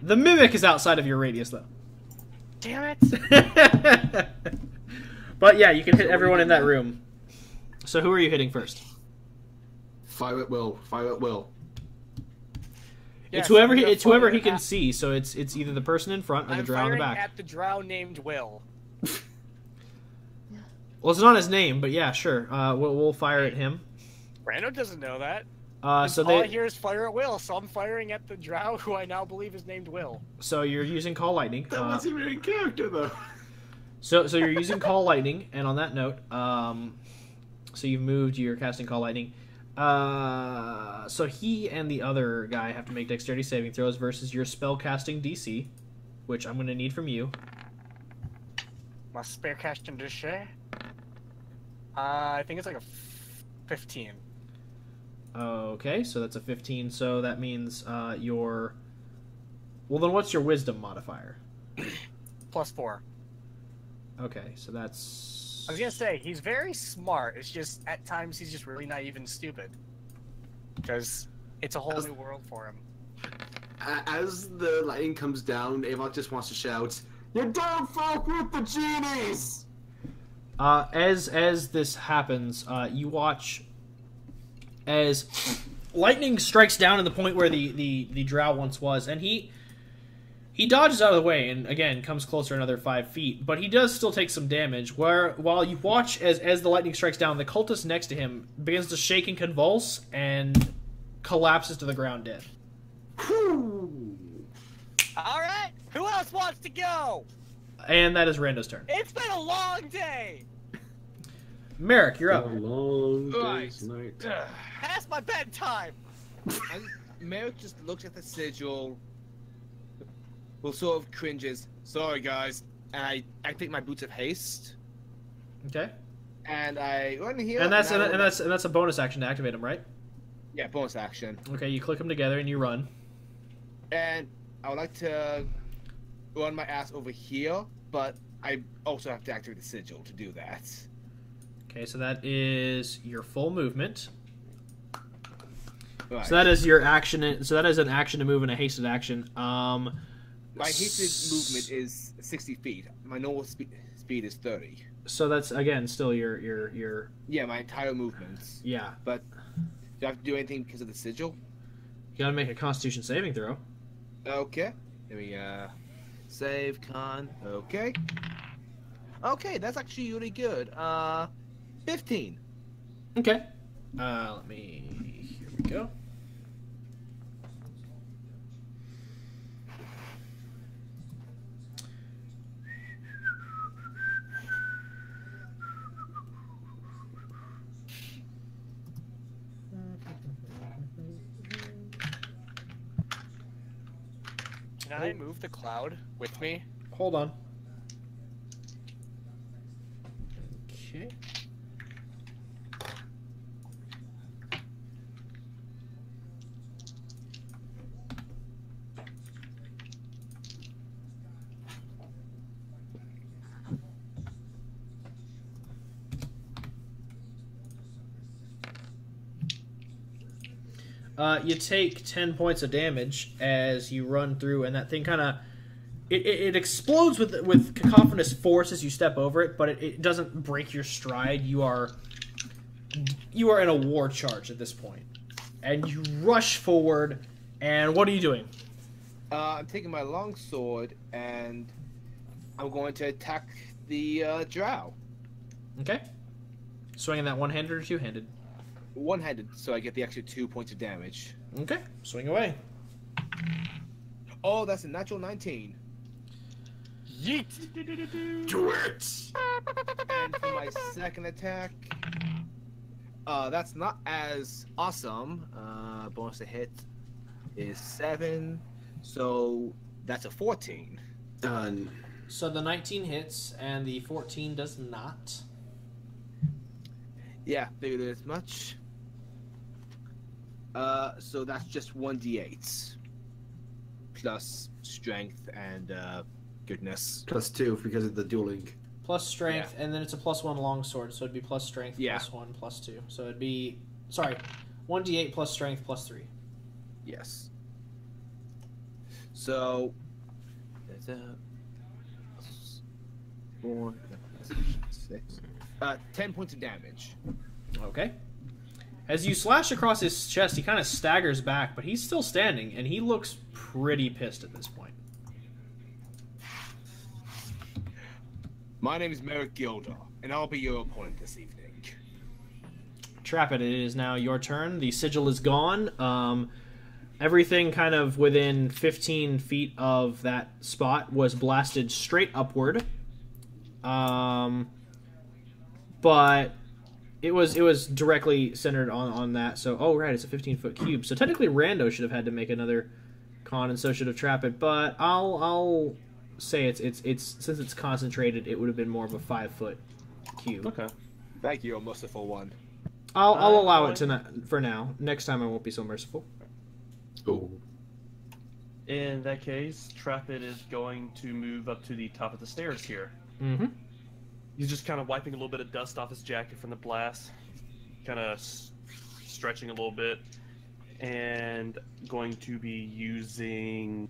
The mimic is outside of your radius, though. Damn it! But yeah, you can hit everyone in that room. So who are you hitting first? Fire at will. Fire at will. It's Yes, whoever I'm he gonna can fire see. So it's either the person in front or the I'm drow in the firing back. at the drow named Will. Well, it's not his name, but yeah, sure. We'll fire at him. Rando doesn't know that. So All I hear is fire at Will, so I'm firing at the drow who I now believe is named Will. So you're using call lightning. That wasn't even in character though. So you're using call lightning, and on that note, So you've moved your casting call lightning. So he and the other guy have to make dexterity saving throws versus your spell casting DC, which I'm going to need from you. My spare casting DC? I think it's like a 15. Okay, so that's a 15. So that means your... Well, then what's your wisdom modifier? +4. Okay, so that's... I was gonna say, he's very smart. It's just, at times, he's just really naive and stupid. Because it's a whole new world for him. As the lightning comes down, Avok just wants to shout, "You don't fuck with the genies!" As this happens, you watch as lightning strikes down at the point where the drow once was, and he dodges out of the way and again comes closer another 5 feet, but he does still take some damage. While you watch as the lightning strikes down, the cultist next to him begins to shake and convulse and collapses to the ground dead. Alright, who else wants to go? And that is Rando's turn. It's been a long day! Merrick, you're up. A long Right. day's night. Past my bedtime! And Merrick just looks at the sigil, will sort of cringes. Sorry, guys. And I activate my boots of haste, Okay. and I run here. And that's I- a bonus action to activate him, right? yeah, bonus action. Okay, you click them together and you run. And I would like to run my ass over here, but I also have to activate the sigil to do that. Okay, so that is your full movement. Right. So that is your action. So that is an action to move and a hasted action. My hasted movement is 60 feet. My normal speed is 30. So that's again still your Yeah, my entire movements. yeah. But do I have to do anything because of the sigil? You gotta make a Constitution saving throw. Okay. Let me save con. Okay. Okay, that's actually really good. 15. Okay. Let me. Here we go. Can I move the cloud with me? Hold on. Okay. You take 10 points of damage as you run through, and that thing kind of it explodes with cacophonous force as you step over it, but it doesn't break your stride. You are in a war charge at this point, and you rush forward. And what are you doing? I'm taking my longsword and I'm going to attack the drow. Okay, swinging that one-handed or two-handed? One-handed, so I get the extra 2 points of damage. Okay, swing away. Oh, that's a natural 19. Yeet! Do it! And for my second attack, that's not as awesome. Bonus to hit is 7, so that's a 14. Done. So the 19 hits, and the 14 does not. Yeah, figured as much. So that's just 1d8 plus strength and goodness. +2 because of the dueling. Plus strength, and then it's a +1 longsword, so it'd be plus strength, Yeah. +1, +2. So it'd be, sorry, 1d8 plus strength +3. Yes. So that's 4, 6, 10 points of damage. Okay. As you slash across his chest, he kind of staggers back, but he's still standing, and he looks pretty pissed at this point. My name is Merrick Gilder, and I'll be your opponent this evening. Trap it. It is now your turn. The sigil is gone. Everything kind of within 15 feet of that spot was blasted straight upward. But It was directly centered on that. So right, it's a 15-foot cube. So technically, Rando should have had to make another con, and so should have Trap It. But I'll say it's since it's concentrated, it would have been more of a 5-foot cube. Okay. Thank you, a merciful one. I'll allow it for now. Next time I won't be so merciful. Oh. In that case, Trap It is going to move up to the top of the stairs here. Mm-hmm. He's just kind of wiping a little bit of dust off his jacket from the blast, kind of stretching a little bit, and going to be using.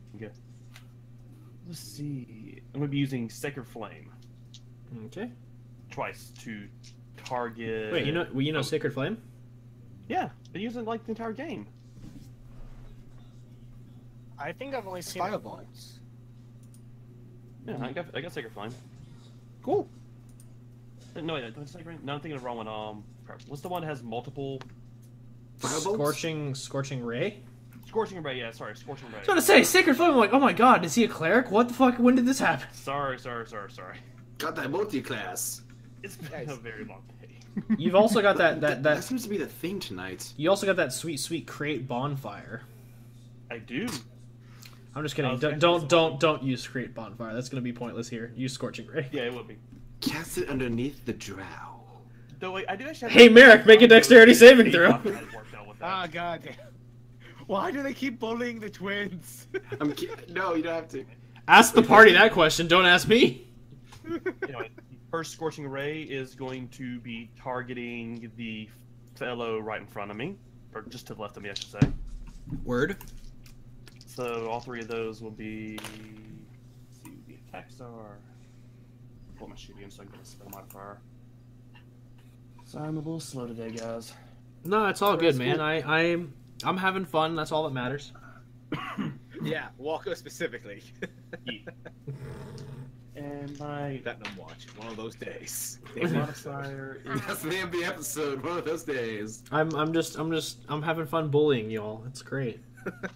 Let's see. I'm going to be using Sacred Flame. Okay. Twice to target. Wait, you know Sacred Flame? Yeah, been using it like the entire game. I think I've only seen Fire it bolts. once. Yeah, I got Sacred Flame. Cool. No, wait, Sacred. No, I'm thinking of the wrong one. Crap. What's the one that has multiple? Firebolts? Scorching Ray? Scorching Ray. Yeah, sorry, Scorching Ray. I was going to say Sacred Flame. I'm like, oh my god, is he a cleric? What the fuck? When did this happen? Sorry. Got that multi-class. It's been Nice. a very long day. You've also got that seems to be the theme tonight. You also got that sweet create bonfire. I do. I'm just kidding. I was Don't use create bonfire. That's going to be pointless here. Use Scorching Ray. Yeah, it would be. Cast it underneath the drow. Though wait, I do actually. Hey, Merrick, make a dexterity saving throw. Ah, god damn. Why do they keep bullying the twins? No, you don't have to. Ask the party that question. Don't ask me. Anyway, the first Scorching Ray is going to be targeting the fellow right in front of me, or just to the left of me, I should say. Word. So all three of those will be. Let's see what the attacks are. Pull my shooting in so I can get a spell modifier. Sorry, I'm a little slow today, guys. No, it's all good, man. I'm having fun. That's all that matters. Yeah, Walker specifically. Yeah. And my That I'm watching one of those days. modifier is. That's the name of the episode. One of those days. I'm having fun bullying y'all. It's great.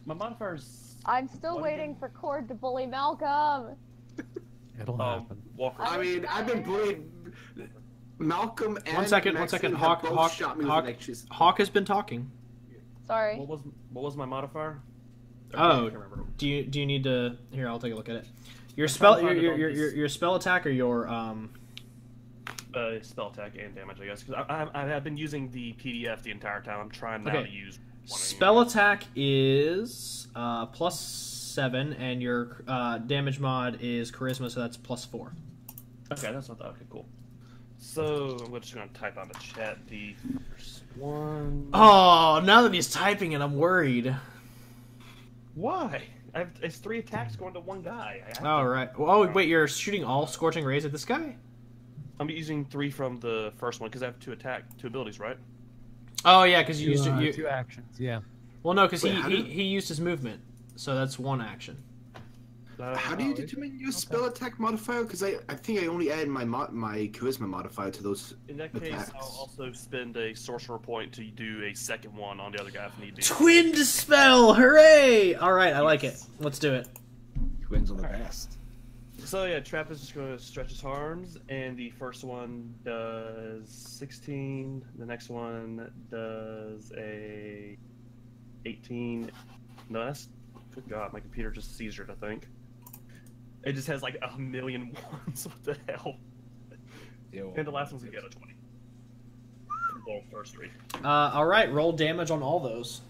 My modifier is. I'm still What waiting for Cord to bully Malcolm. It'll happen. Walker. I mean, I've been bullied. Malcolm and One second. Maxine have Hawk both shot me with electricity. Hawk has been talking. Sorry. What was my modifier? Oh, I can't remember. do you need to? Here, I'll take a look at it. Your trying spell, to find it on your spell attack, or your Spell attack and damage, I guess. Because I have been using the PDF the entire time. I'm trying now Okay. to use one. spell attack is +7, and your damage mod is charisma, so that's +4. Okay, that's not that. Okay, cool. So I'm just going to type on the chat the first one. Oh, now that he's typing it, I'm worried. Why? It's 3 attacks going to one guy. All right. Oh, wait, you're shooting all scorching rays at this guy? I'm using 3 from the first one because I have 2 abilities, right? Oh yeah, because you used to. Two actions. Yeah. Well, no, because Wait, how he do- used his movement, so that's one action. How do you determine your spell attack modifier? Because I think I only add my charisma modifier to those. In that case, attacks. I'll also spend a sorcerer point to do a second one on the other guy if need be. Twin dispel! Hooray! All right, I like it. Let's do it. Twins are the best. So yeah, Trap is just going to stretch his arms, and the first one does 16. The next one does a 18. No, that's good God, my computer just seizured, I think. It just has like a million ones. What the hell? And the last one's gonna get a 20. Well, first 3. All right, roll damage on all those.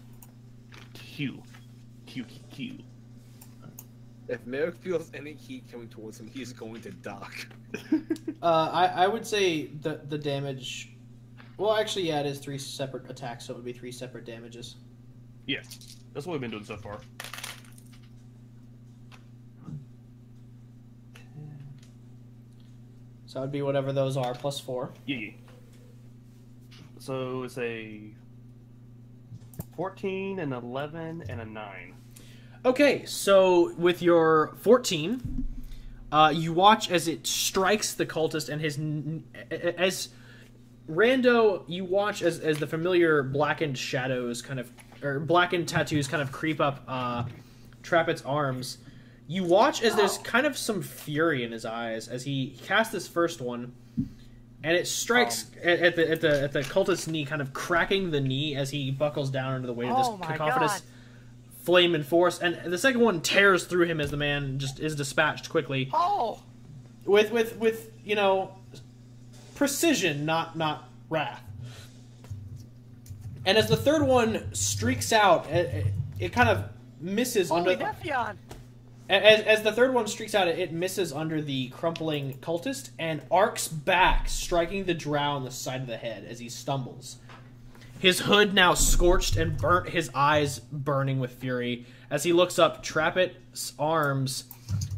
Q. If Merrick feels any heat coming towards him, he's going to dock. I would say the damage. Well, actually, yeah, it is 3 separate attacks, so it would be 3 separate damages. Yes, that's what we've been doing so far. So it would be whatever those are, +4. Yeah. So it's a 14, an 11, and a 9. Okay, so with your 14, you watch as it strikes the cultist, and as Rando, you watch as the familiar blackened shadows or blackened tattoos kind of creep up Trappet's arms. You watch as there's kind of some fury in his eyes as he casts this first one, and it strikes at the cultist's knee, kind of cracking the knee as he buckles down under the weight of this cacophonous flame and force. And the second one tears through him as the man just is dispatched quickly. Oh, with you know, precision, not wrath. And as the third one streaks out, it kind of misses holy under. Nephion! As the third one streaks out, it misses under the crumpling cultist and arcs back, striking the drow on the side of the head as he stumbles. His hood now scorched and burnt, his eyes burning with fury. As he looks up, Trappet's arms,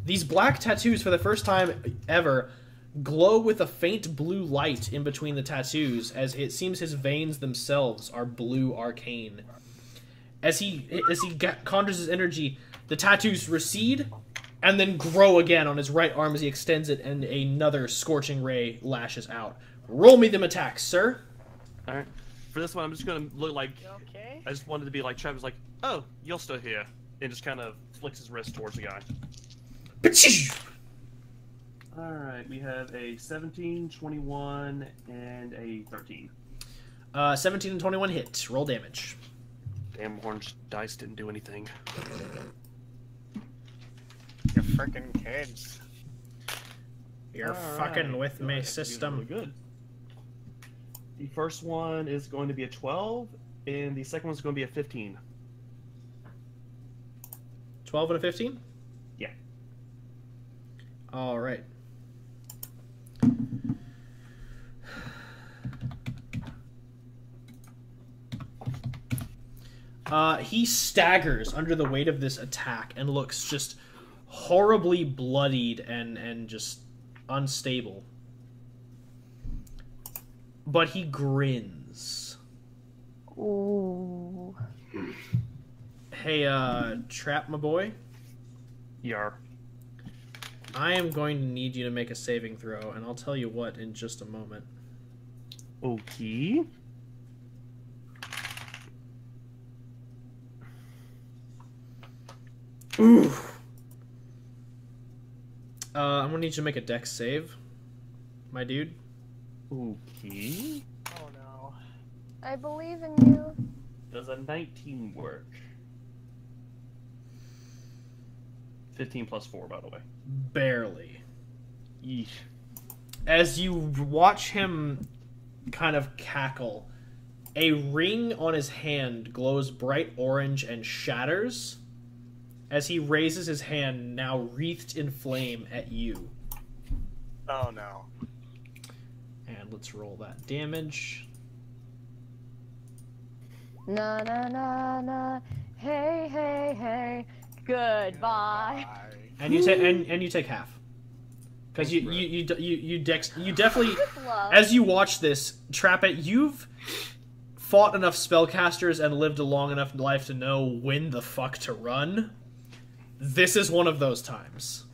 these black tattoos for the first time ever, glow with a faint blue light in between the tattoos, as it seems his veins themselves are blue arcane. As he conjures his energy, the tattoos recede and then grow again on his right arm as he extends it, and another scorching ray lashes out. Roll me them attacks, sir. All right. For this one, I'm just gonna look like. Okay. I just wanted to be like Travis, like, oh, you're still here, and just kind of flicks his wrist towards the guy. All right, we have a 17, 21, and a 13. 17 and 21 hit. Roll damage. Damn orange dice didn't do anything. You freaking kids. You're All fucking right. with me, That's system. Really good. The first one is going to be a 12, and the second one's going to be a 15. 12 and a 15? Yeah. All right. He staggers under the weight of this attack and looks just horribly bloodied and just unstable. But he grins. Ooh. Hey, Trap, my boy. Yar. I am going to need you to make a saving throw, and I'll tell you what in just a moment. Okay. Ooh. I'm gonna need you to make a dex save, my dude. Okay. Oh no. I believe in you. Does a 19 work? 15 plus 4, by the way. Barely. Yeesh. As you watch him kind of cackle, a ring on his hand glows bright orange and shatters as he raises his hand, now wreathed in flame, at you. Oh no. And let's roll that damage. Na na na na. Hey hey hey. Goodbye. And you take and you take half. Because you definitely, Love. as you watch this, Trappet, you've fought enough spellcasters and lived a long enough life to know when the fuck to run. This is one of those times.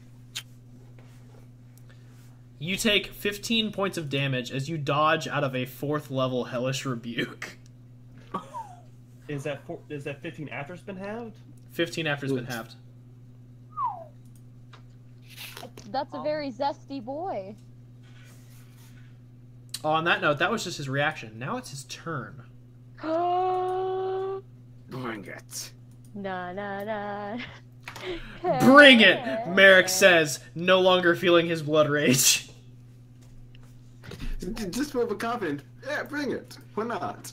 You take 15 points of damage as you dodge out of a 4th level Hellish Rebuke. Is that 15 after it's been halved? 15 after it's been halved. That's a very zesty boy. Oh, on that note, that was just his reaction. Now it's his turn. Na Bring it. na na. Bring it, Merrick says, no longer feeling his blood rage. Just for confident. Yeah, bring it. Why not?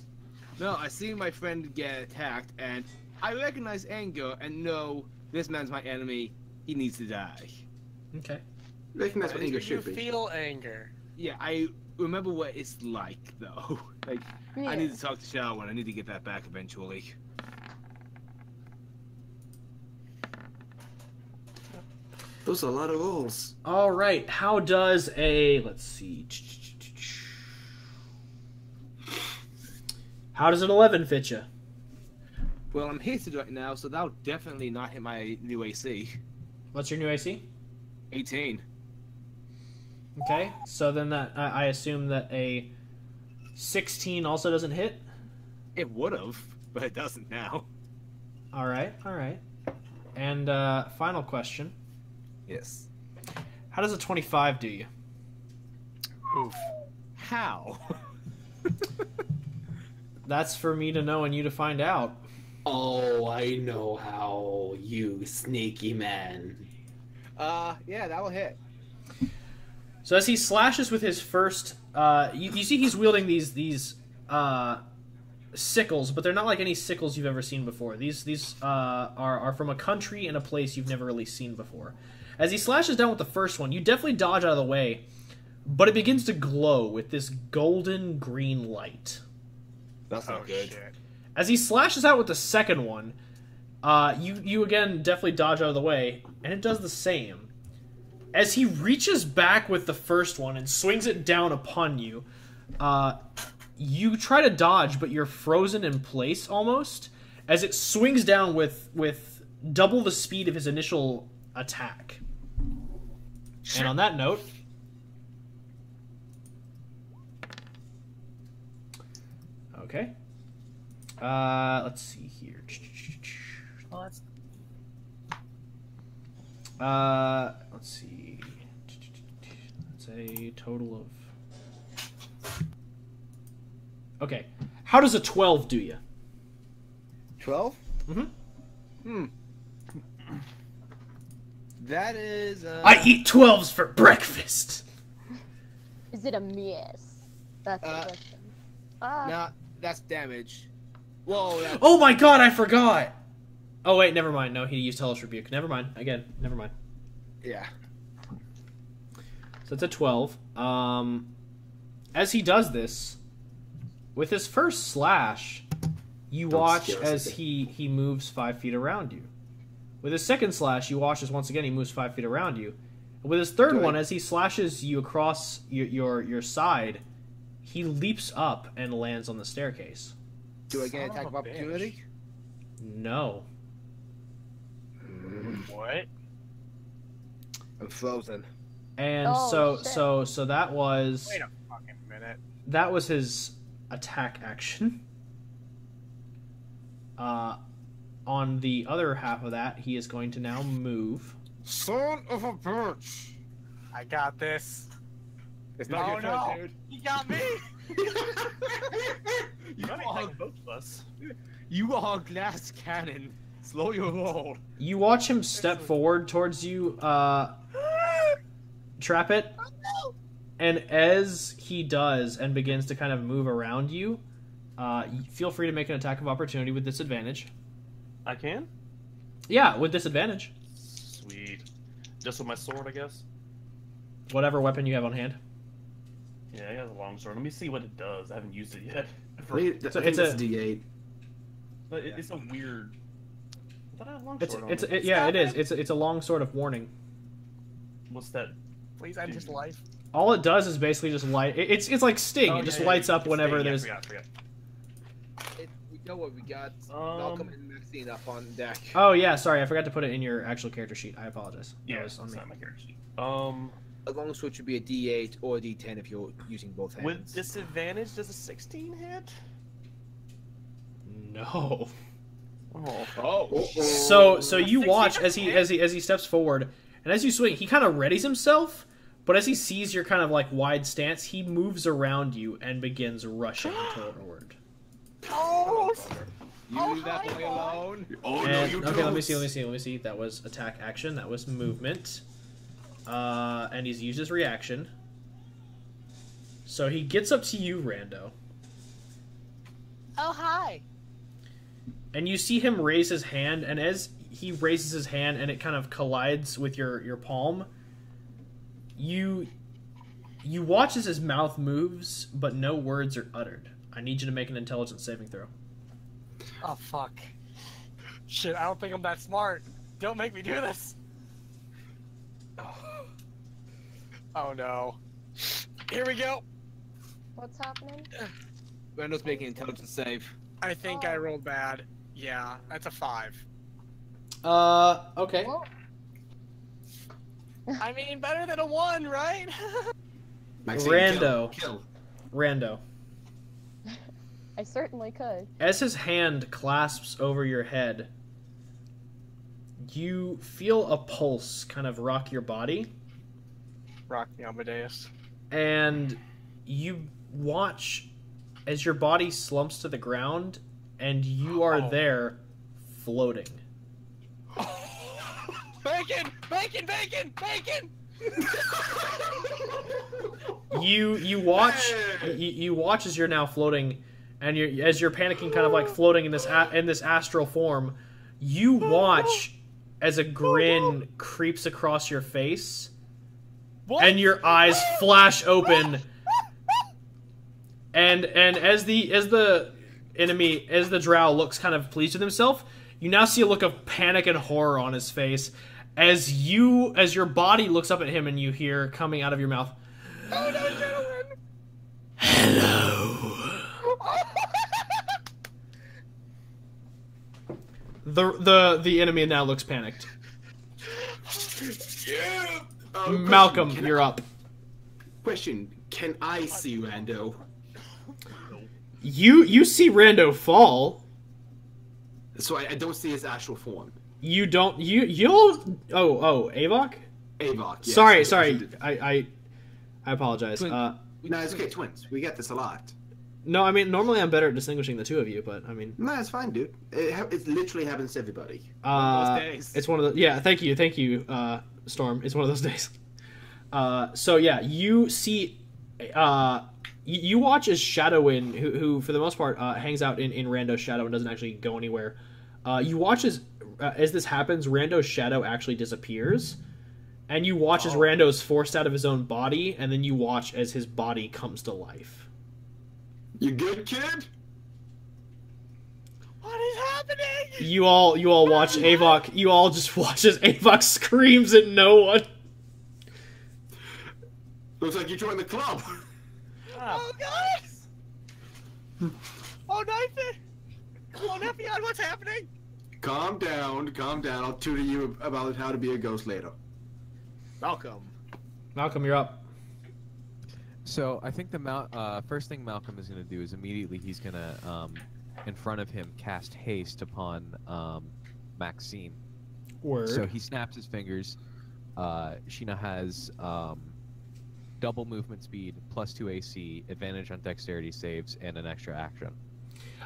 No, I see my friend get attacked, and I recognize anger and know this man's my enemy. He needs to die. Okay. Recognize what anger You should be. feel anger. Yeah, I remember what it's like, though. Like, I need to talk to Shadow, and I need to get that back eventually. Those are a lot of rolls. All right. How does a... Let's see. How does an 11 fit you? Well, I'm hasted right now, so that'll definitely not hit my new AC. What's your new AC? 18. Okay. So then that I assume that a 16 also doesn't hit? It would've, but it doesn't now. All right. All right. And final question. Yes. How does a 25 do you? Oof. How? That's for me to know and you to find out. Oh, I know how, you sneaky man. Yeah, that will hit. So as he slashes with his first, you see he's wielding these sickles, but they're not like any sickles you've ever seen before. These are from a country and a place you've never really seen before. As he slashes down with the first one, you definitely dodge out of the way, but it begins to glow with this golden green light. That's not good. Shit. As he slashes out with the second one, you again definitely dodge out of the way, and it does the same. As he reaches back with the first one and swings it down upon you, you try to dodge, but you're frozen in place almost, as it swings down with double the speed of his initial attack. And on that note... Okay. Let's see here. Well, that's... Let's see. That's a total of... Okay. How does a 12 do you? 12? Mm-hmm. That is. I eat 12s for breakfast! Is it a miss? That's the question. Nah, that's damage. Whoa. That... Oh my god, I forgot! Oh wait, never mind. No, he used Hellish Rebuke. Never mind. Again, never mind. Yeah. So it's a 12. As he does this, with his first slash, you watch as he moves 5 feet around you. With his second slash, you watch as once again he moves 5 feet around you. With his third one, as he slashes you across your side, he leaps up and lands on the staircase. Do I get an attack of opportunity? No. What? I'm frozen. And Oh, so that was Wait a fucking minute. that was his attack action. On the other half of that, he is going to now move. Son of a bitch! I got this. It's not your turn, dude. He got me! Both of us. You are glass cannon. Slow your roll. You watch him step forward towards you, trap it, and as he does and begins to kind of move around you, feel free to make an attack of opportunity with disadvantage. I can? Yeah, with disadvantage. Sweet. Just with my sword, I guess? Whatever weapon you have on hand. Yeah, he has a long sword. Let me see what it does. I haven't used it yet. So I think it's a D8. But it's a weird... I thought I had a long It's sword on it's it. it, yeah, it is. It's a long sword of warning. What's that? Please end his life. All it does is basically just light. It's like Sting. Oh, it just yeah, lights up it's whenever Sting. there's. Yeah, I forgot. We know what we got. Malcolm and Maxine up on deck. Oh yeah, sorry, I forgot to put it in your actual character sheet. I apologize. That Yeah, was it's on me. not my character sheet. A long sword should be a D8 or a D10 if you're using both hands. With disadvantage, does a 16 hit? No. Oh. So you watch as he steps forward, and as you swing, he kind of readies himself. But as he sees your kind of like wide stance, he moves around you and begins rushing toward. Oh! You leave that boy alone. Oh, no, And, you okay, don't. let me see. That was attack action. That was movement. And he's used his reaction. So he gets up to you, Rando. Oh, hi! And you see him raise his hand, and as he raises his hand and it kind of collides with your palm, you watch as his mouth moves, but no words are uttered. I need you to make an intelligence saving throw. Oh, fuck. Shit, I don't think I'm that smart. Don't make me do this! Oh, no. Here we go! What's happening? Randall's making an intelligence save. I think I rolled bad. Yeah, that's a 5. Okay. Well, I mean, better than a 1, right? Maxine, Rando. Kill. Rando. I certainly could. As his hand clasps over your head, you feel a pulse kind of rock your body, Rock me, Amadeus. and you watch as your body slumps to the ground, and you are there, floating. Bacon! Bacon! Bacon! Bacon! You watch as you're now floating, and as you're panicking, kind of like floating in this astral form. You watch as a grin creeps across your face, and your eyes flash open. And as the drow looks kind of pleased with himself, you now see a look of panic and horror on his face as your body looks up at him, and you hear coming out of your mouth, Oh no, gentlemen! "Hello." The enemy now looks panicked. Yeah. Malcolm, you're up. Question: can I see Rando? You see Rando fall. So I don't see his actual form. You don't. You'll. Oh, Avok. Avok. Yes. Sorry. I apologize. No, it's okay. Twins. We get this a lot. No, I mean normally I'm better at distinguishing the two of you, but I mean. No, it's fine, dude. It literally happens to everybody. Those days. It's one of the. Yeah, thank you, Storm. It's one of those days. So yeah, you see. You watch as Shadowin, who for the most part hangs out in Rando's shadow and doesn't actually go anywhere. You watch as this happens, Rando's shadow actually disappears, and you watch as Rando's forced out of his own body, and then you watch as his body comes to life. You good, kid? What is happening? You all watch Avok. You all just watch as Avok screams at no one. Looks like you joined the club. Oh, guys! Oh, Nathan! Come on, FBI, what's happening? Calm down. I'll tutor you about how to be a ghost later. Malcolm. Malcolm, you're up. So I think the first thing Malcolm is going to do is immediately he's going to, in front of him, cast haste upon Maxine. Word. So he snaps his fingers. She now has double movement speed, +2 AC, advantage on dexterity saves, and an extra action.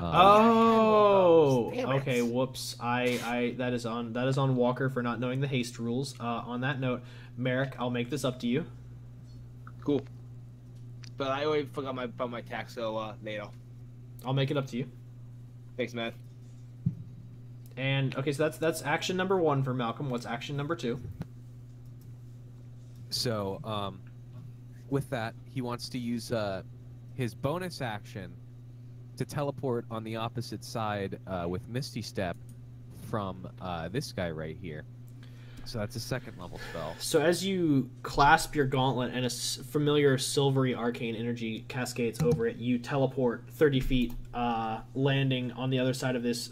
Okay. Whoops. That is on Walker for not knowing the haste rules. On that note, Merrick, I'll make this up to you. Cool. But I already forgot about my attack, so later. I'll make it up to you. Thanks, man. And okay, so that's action number 1 for Malcolm. What's action number 2? So, with that, he wants to use his bonus action to teleport on the opposite side with Misty Step from this guy right here. So that's a 2nd level spell. So as you clasp your gauntlet and a familiar silvery arcane energy cascades over it, you teleport 30 feet, landing on the other side of this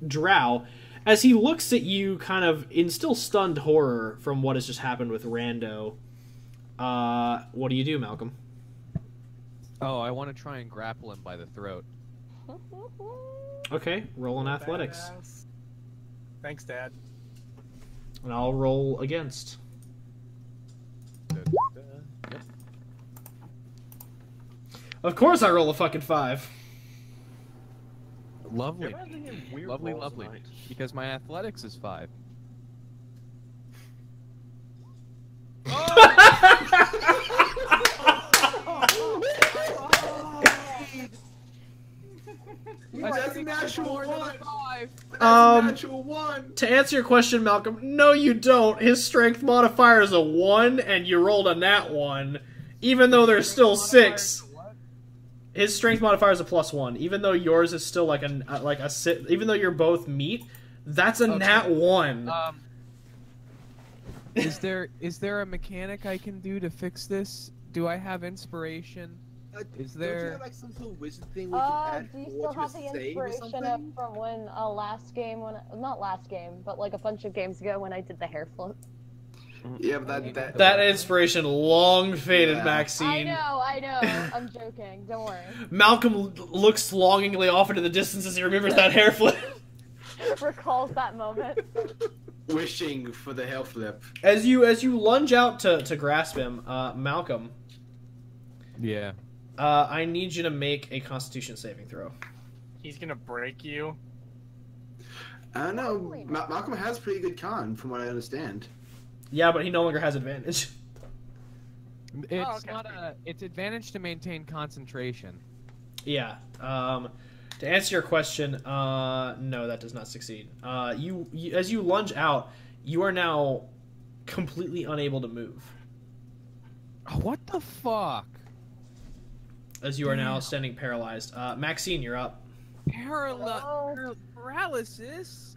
drow. As he looks at you kind of in still stunned horror from what has just happened with Rando, what do you do, Malcolm? Oh, I want to try and grapple him by the throat. Okay, roll on athletics. Badass. Thanks, Dad. And I'll roll against. Of course I roll a fucking 5. Lovely. Everybody's getting weird Lovely. rolls tonight. Because my athletics is 5. That's a natural 1. That's Um, a natural 1. To answer your question, Malcolm, no you don't. His strength modifier is a 1, and you rolled a nat 1. Even though there's still 6. His strength modifier is a +1. Even though yours is still like a even though you're both meat, that's a nat 1. Is there a mechanic I can do to fix this? Do I have inspiration? Is Don't you there? have, like, some sort of wizard thing where you can add Do you 4 still to have a the save or inspiration something? from when last game not last game, but like a bunch of games ago when I did the hair flip? Yeah, but that That inspiration long faded, Yeah. Maxine. I know. I'm joking. Don't worry. Malcolm looks longingly off into the distance as he remembers that hair flip. Recalls that moment. wishing for the hair flip. As you lunge out to grasp him, Malcolm, Yeah. I need you to make a Constitution saving throw. He's gonna break you. I don't know. Malcolm has pretty good con, from what I understand. Yeah, but he no longer has advantage. It's not a. It's advantage to maintain concentration. Yeah. To answer your question, no, that does not succeed. You as you lunge out, you are now completely unable to move. Oh, what the fuck? As you are now standing paralyzed. Maxine, you're up. Paralysis?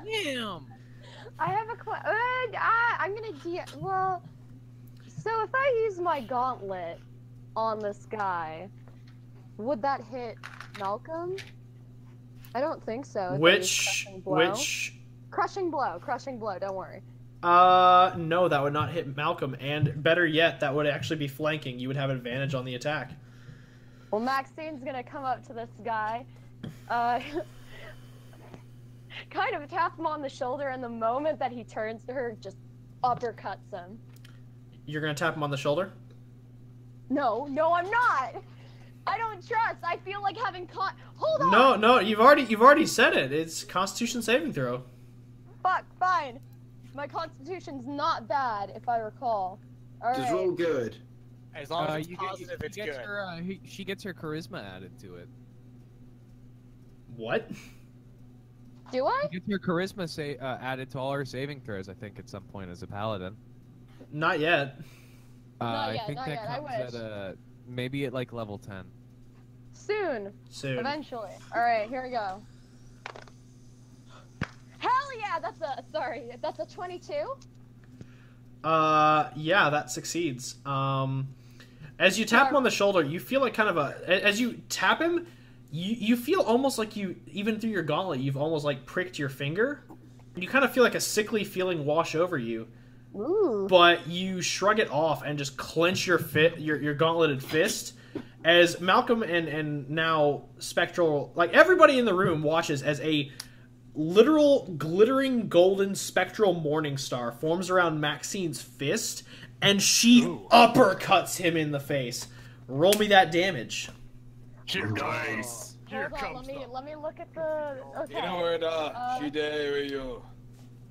Damn. I have a question. I'm gonna well. So if I use my gauntlet on this guy, would that hit Malcolm? I don't think so. Crushing blow, don't worry. No, that would not hit Malcolm, and better yet, that would actually be flanking. You would have advantage on the attack. Well, Maxine's gonna come up to this guy, kind of tap him on the shoulder, and the moment that he turns to her, just uppercuts him. You're gonna tap him on the shoulder? No, I'm not! I don't trust. I feel like having Hold on! No, you've already said it. It's Constitution saving throw. Fuck, fine. My constitution's not bad, if I recall. Alright. Just roll good. As long as it's positive, it's good. She gets her charisma added to it. What? Do I? She gets her charisma added to all her saving throws, I think, at some point as a paladin. Not yet. I think that comes at maybe at like level 10. Soon. Eventually. Alright, here we go. Hell yeah, that's a 22? Yeah, that succeeds. As you tap him on the shoulder, you feel like kind of as you tap him, you feel almost like even through your gauntlet, you've almost like pricked your finger. You kind of feel like a sickly feeling wash over you. Ooh. But you shrug it off and just clench your gauntleted fist as Malcolm and now Spectral, like everybody in the room watches as a literal glittering golden spectral morning star forms around Maxine's fist and she uppercuts him in the face. Roll me that damage. Here guys. Here comes let me look at the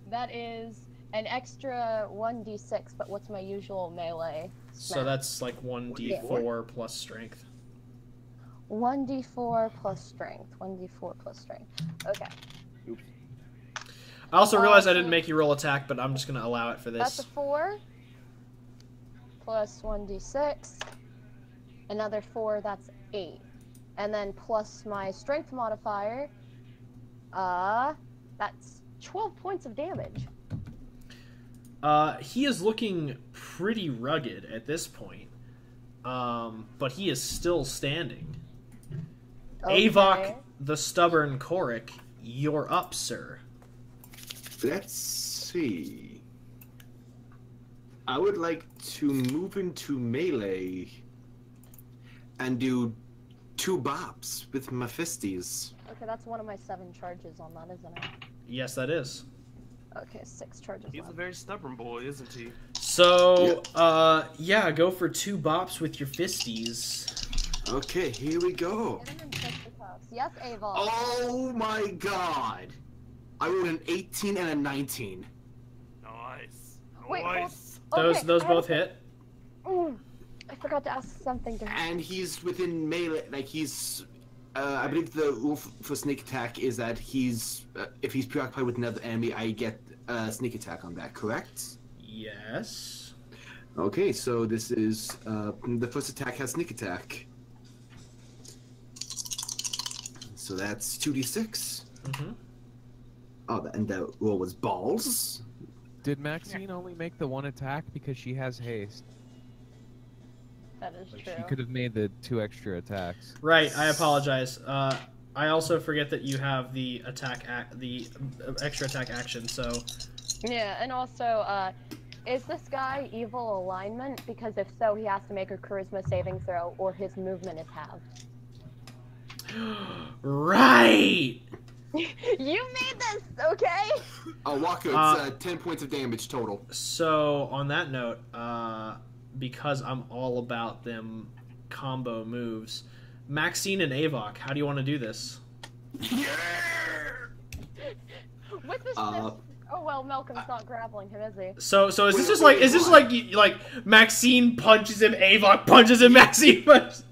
that is an extra 1d6, but what's my usual melee? So that's like 1d4 plus strength. 1d4 plus strength. 1d4 plus strength. Okay. Oops. I also realized I didn't make you roll attack, but I'm just going to allow it for this. That's a 4. Plus 1d6. Another 4, that's 8. And then plus my strength modifier, that's 12 points of damage. He is looking pretty rugged at this point, but he is still standing. Okay. Avok, the stubborn Korik, you're up, sir. Let's see. I would like to move into melee and do 2 bops with my fisties. Okay, that's one of my 7 charges on that, isn't it? Yes, that is. Okay, 6 charges. He's a very stubborn boy, isn't he? So, yeah, go for 2 bops with your fisties. Okay, here we go. Yes, Avok. Oh my god! I rolled an 18 and a 19. Nice. Wait, nice. Those both hit. I forgot to ask something to him. And he's within melee, like he's... I believe the rule for sneak attack is that he's... if he's preoccupied with another enemy, I get sneak attack on that, correct? Yes. Okay, so this is... the first attack has sneak attack. So that's 2d6. Mm-hmm. Oh, and the roll was balls. Did Maxine only make the 1 attack because she has haste? That is true. She could have made the 2 extra attacks. Right, I apologize. I also forget that you have the extra attack action, so... Yeah, and also, is this guy evil alignment? Because if so, he has to make a charisma saving throw, or his movement is halved. Right! You made this, okay? Oh, Walker, it's 10 points of damage total. So, on that note, because I'm all about them combo moves. Maxine and Avok, how do you want to do this? Yeah! With this. Oh well, Malcolm's not grappling him, is he? So is this just like like Maxine punches him, Avok punches him, Maxine punches.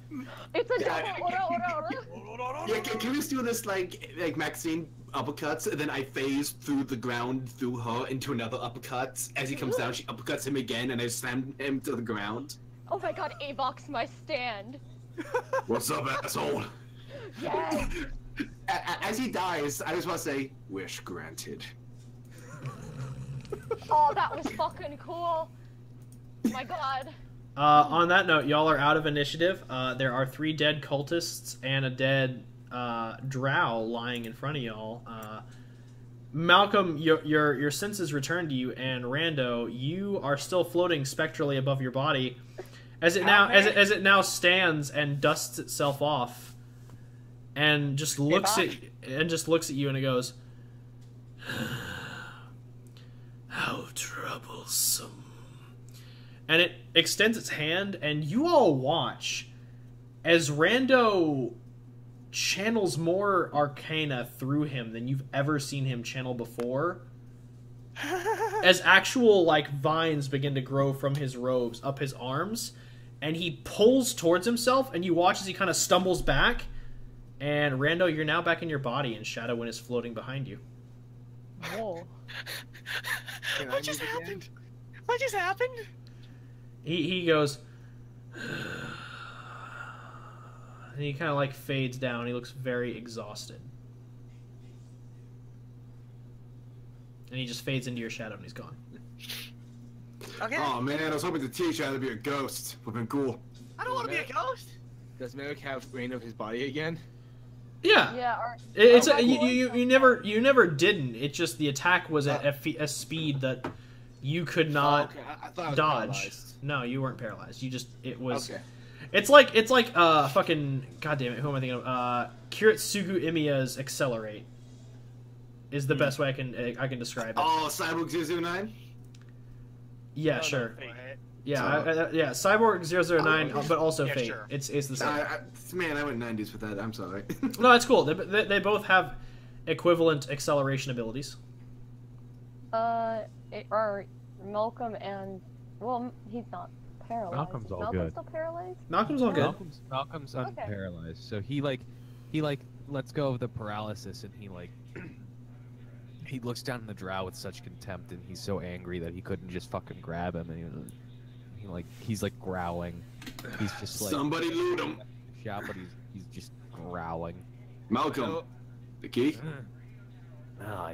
It's a Yeah. double. Yeah, can we just do this like Maxine uppercuts, and then I phase through the ground through her into another uppercut. As he comes down, she uppercuts him again, and I slam him to the ground. Oh my god, Avok's my stand. What's up, asshole? Yes. As he dies, I just want to say, wish granted. Oh, that was fucking cool. My god. On that note, y'all are out of initiative. There are 3 dead cultists and a dead drow lying in front of y'all. Malcolm, your senses return to you, and Rando, you are still floating spectrally above your body, as it now stands and dusts itself off, and just looks at you, and it goes, "How troublesome." And it extends its hand, and you all watch as Rando channels more arcana through him than you've ever seen him channel before. As actual, like, vines begin to grow from his robes up his arms, and he pulls towards himself, and you watch as he kind of stumbles back, and Rando, you're now back in your body, and Shadowwind is floating behind you. Whoa. What just happened? What just happened? He goes, and he kind of like fades down. He looks very exhausted, and he just fades into your shadow, and he's gone. Okay. Oh man, I was hoping to teach you how to be a ghost. Would've been cool. I don't want to be a ghost. Does Merrick have reign of his body again? Yeah. Yeah. It's Oh, you never didn't. It's just the attack was at a speed that you could not Okay, I thought I was dodge. paralyzed. No, you weren't paralyzed. You just it was. Okay. It's like fucking goddamn it. Who am I thinking of? Kiritsugu Imiya's accelerate is the best way I can describe it. Oh, Cyborg 009? Yeah, sure. Yeah, yeah. Cyborg 009, but also Yeah, Fate. sure. It's the same. Man, I went 90s with that. I'm sorry. No, it's cool. They both have equivalent acceleration abilities. Or Malcolm and he's not paralyzed. Malcolm's all Malcolm's good. still paralyzed. Malcolm's all good. Malcolm's Okay. unparalyzed, so he lets go of the paralysis, and he looks down in the drow with such contempt, and he's so angry that he couldn't just fucking grab him, and he's like growling. He's just like Somebody loot him. yeah, but he's just growling. Malcolm, the key? Oh,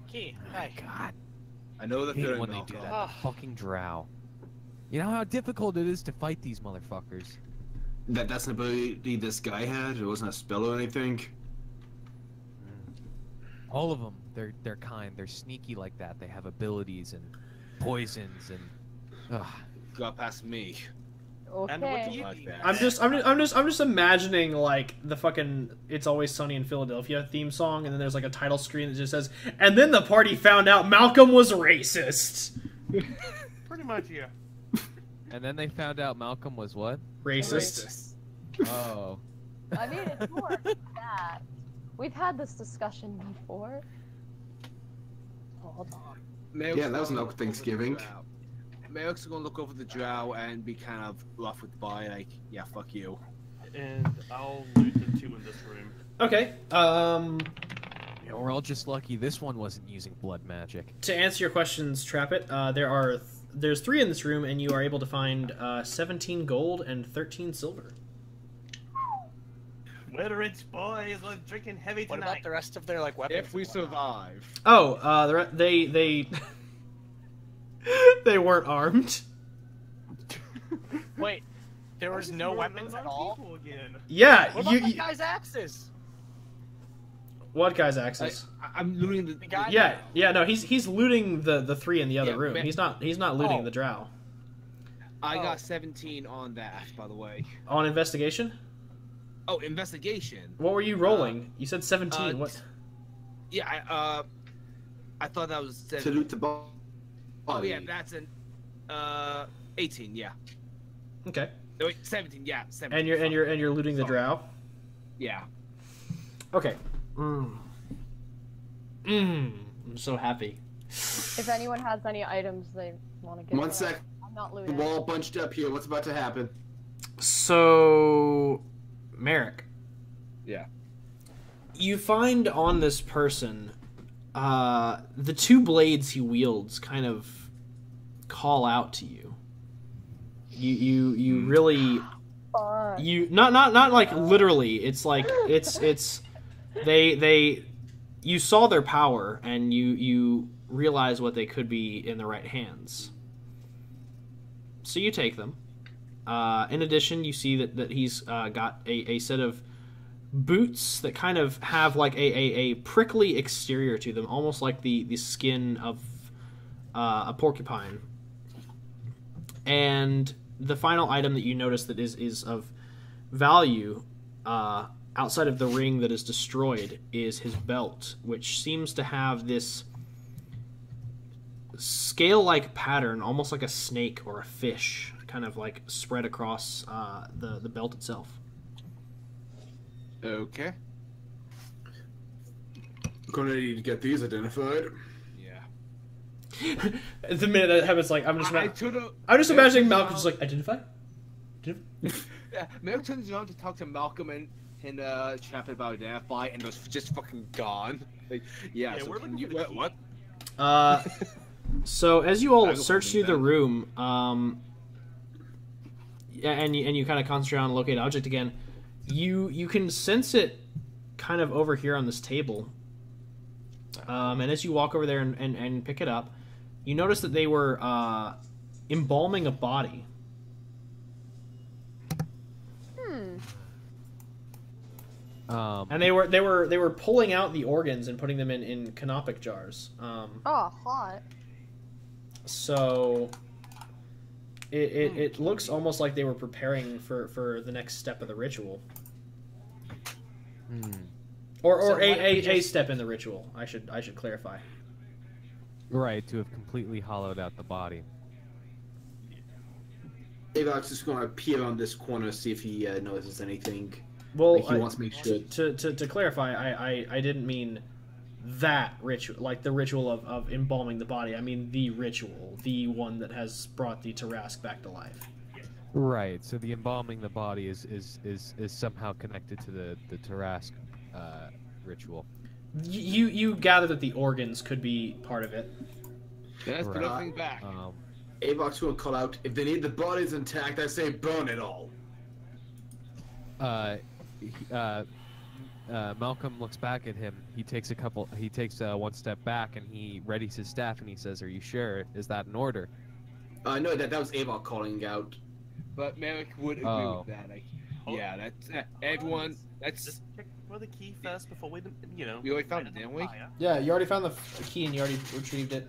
Key. my Hey. God. I know the I hate feeling, when they Malcolm. do that. The fucking drow. You know how difficult it is to fight these motherfuckers. That's an ability this guy had? It wasn't a spell or anything? All of them, they're kind. They're sneaky like that. They have abilities and poisons and. Ugh. Got past me. Okay. And what do you Like do? that. I'm just imagining like the fucking "It's Always Sunny in Philadelphia" theme song, and then there's like a title screen that just says, "And then the party found out Malcolm was racist." Pretty much, yeah. And then they found out Malcolm was what? Racist. Oh. I mean, it's more than that. We've had this discussion before. Hold on. Merrick's Yeah, that was gonna no look over the Thanksgiving. drow. Merrick's gonna look over the drow and be kind of rough with the body, like, yeah, fuck you. And I'll loot the 2 in this room. Okay. Yeah, we're all just lucky this one wasn't using blood magic. To answer your questions, Trappit, there's 3 in this room, and you are able to find 17 gold and 13 silver. We're rich boys, we're drinking heavy What tonight. about the rest of their like weapons? If we survive. Oh, they they weren't armed. Wait, there was no weapons at all. Yeah, What about the guy's axes? What guy's axes? I'm looting the guy- Yeah, no, he's looting the 3 in the other Yeah, room. man. He's not looting Oh. the drow. I Oh. got 17 on that, by the way. On investigation? Oh, investigation. What were you rolling? You said 17. What? Yeah, I thought that was 17. To loot the body. Oh yeah, that's an 18. Yeah. Okay. No, wait, 17. Yeah, 17. And you're looting the drow. Yeah. Okay. I'm so happy. If anyone has any items they want to get, One sec. I'm not looting. We're all bunched up here. What's about to happen? So, Merrick. Yeah. You find on this person, the two blades he wields kind of call out to you. You really, Fuck. you not like literally. It's like it's they you saw their power and you realize what they could be in the right hands. So you take them. In addition, you see that he's got a set of boots that kind of have like a prickly exterior to them, almost like the skin of a porcupine. And the final item that you notice that is of value, outside of the ring that is destroyed, is his belt, which seems to have this scale-like pattern, almost like a snake or a fish, kind of like spread across the belt itself. Okay. Gonna need to get these identified. Yeah. The minute that happens, like I'm just imagining Malcolm just like identify. Yeah, Malcolm turns around to talk to Malcolm and chat about identify, and was just fucking gone. Like, yeah. So we're can looking you for the what? So as you all I go search fucking through the bad. room, yeah, and you kind of concentrate on locate object again, you can sense it kind of over here on this table. And as you walk over there and pick it up, you notice that they were embalming a body. And they were pulling out the organs and putting them in canopic jars. Oh, hot. So it looks almost like they were preparing for the next step of the ritual. Or So why don't we a just- step in the ritual. I should clarify. Right, to have completely hollowed out the body. Avok's just gonna peer on this corner, see if he notices anything. Well, Like he wants to make sure. to clarify, I didn't mean that ritual, like the ritual of embalming the body. I mean the ritual, the one that has brought the terrasque back to life. Right, so the embalming the body is somehow connected to the terrasque ritual. You gather that the organs could be part of it. Let's put Right. everything back. Avok's gonna call out, if they need the bodies intact, I say burn it all. Malcolm looks back at him. He takes one step back and he readies his staff and he says, "Are you sure? Is that in order?" No, that was Avok calling out. But Merrick would agree Oh. with that. Like, yeah, that's everyone. That's Just check for the key first before we, we already found it, didn't we? Yeah, you already found the key and you already retrieved it.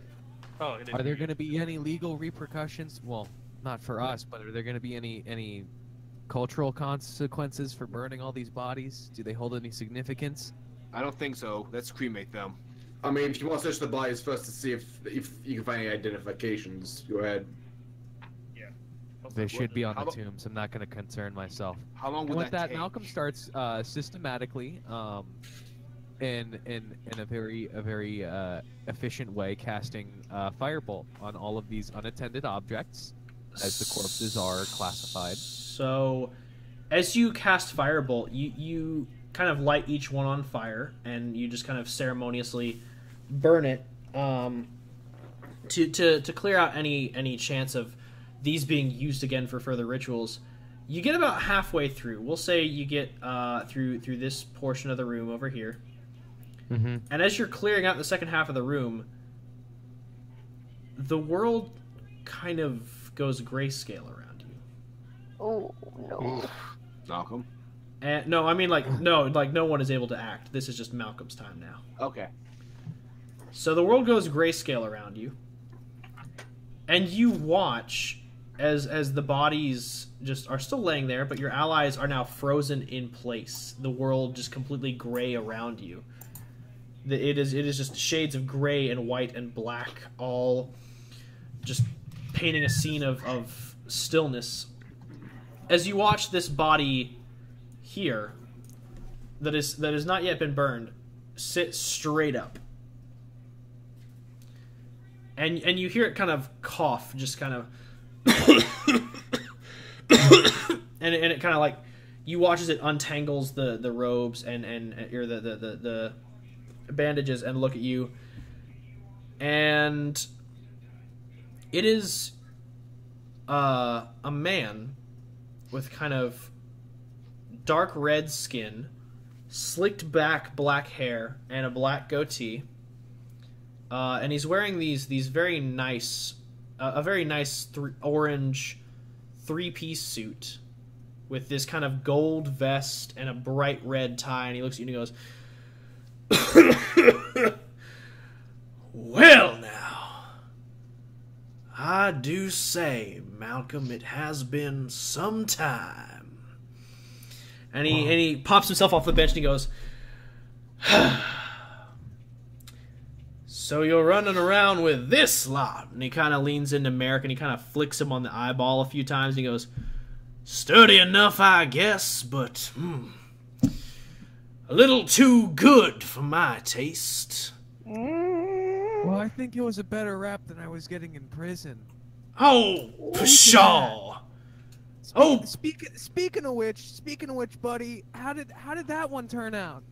Oh, it Are there going to be any legal repercussions? Well, not for us, but are there going to be any cultural consequences for burning all these bodies? Do they hold any significance? I don't think so. Let's cremate them. I mean, if you want to search the bodies first to see if you can find any identifications, go ahead. They should be on How the about- tombs. I'm not going to concern myself. How long And would with that, take? Malcolm starts systematically, in a very efficient way, casting firebolt on all of these unattended objects, as the corpses are classified. So, as you cast firebolt, you kind of light each one on fire, and you just kind of ceremoniously burn it to clear out any chance of these being used again for further rituals. You get about halfway through. We'll say you get through this portion of the room over here, Mm-hmm. and as you're clearing out the second half of the room, the world kind of goes grayscale around you. Oh no. Malcolm. And no, I mean no one is able to act. This is just Malcolm's time now. Okay. So the world goes grayscale around you, and you watch as the bodies just are still laying there, but your allies are now frozen in place. The world just completely gray around you. It is just shades of gray and white and black, all just painting a scene of stillness. as you watch this body here, that is not yet been burned, sit straight up, and you hear it kind of cough, just kind of, and it kind of like, you watch as it untangles the robes and or the bandages and look at you, and it is a man with kind of dark red skin, slicked back black hair, and a black goatee. And he's wearing these very nice, a very nice orange three-piece suit with this kind of gold vest and a bright red tie. And he looks at you and he goes, "Well now, I do say, Malcolm, it has been some time." And he pops himself off the bench and he goes, "So you're running around with this lot?" And he kind of leans into Merrick and he kind of flicks him on the eyeball a few times. And he goes, "Sturdy enough, I guess, but a little too good for my taste." Well, I think it was a better rap than I was getting in prison. "Oh, pshaw!" Oh, speaking of which, buddy, how did that one turn out?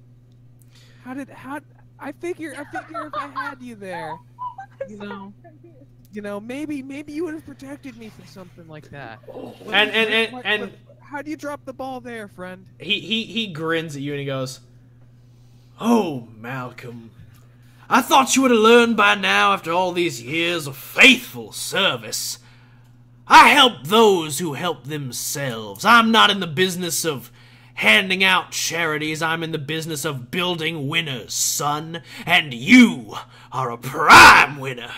I figure if I had you there, maybe you would have protected me from something like that. And how do you drop the ball there, friend? He grins at you and he goes, "Oh, Malcolm, I thought you would have learned by now after all these years of faithful service. I help those who help themselves. I'm not in the business of handing out charities. I'm in the business of building winners, son. And you are a prime winner.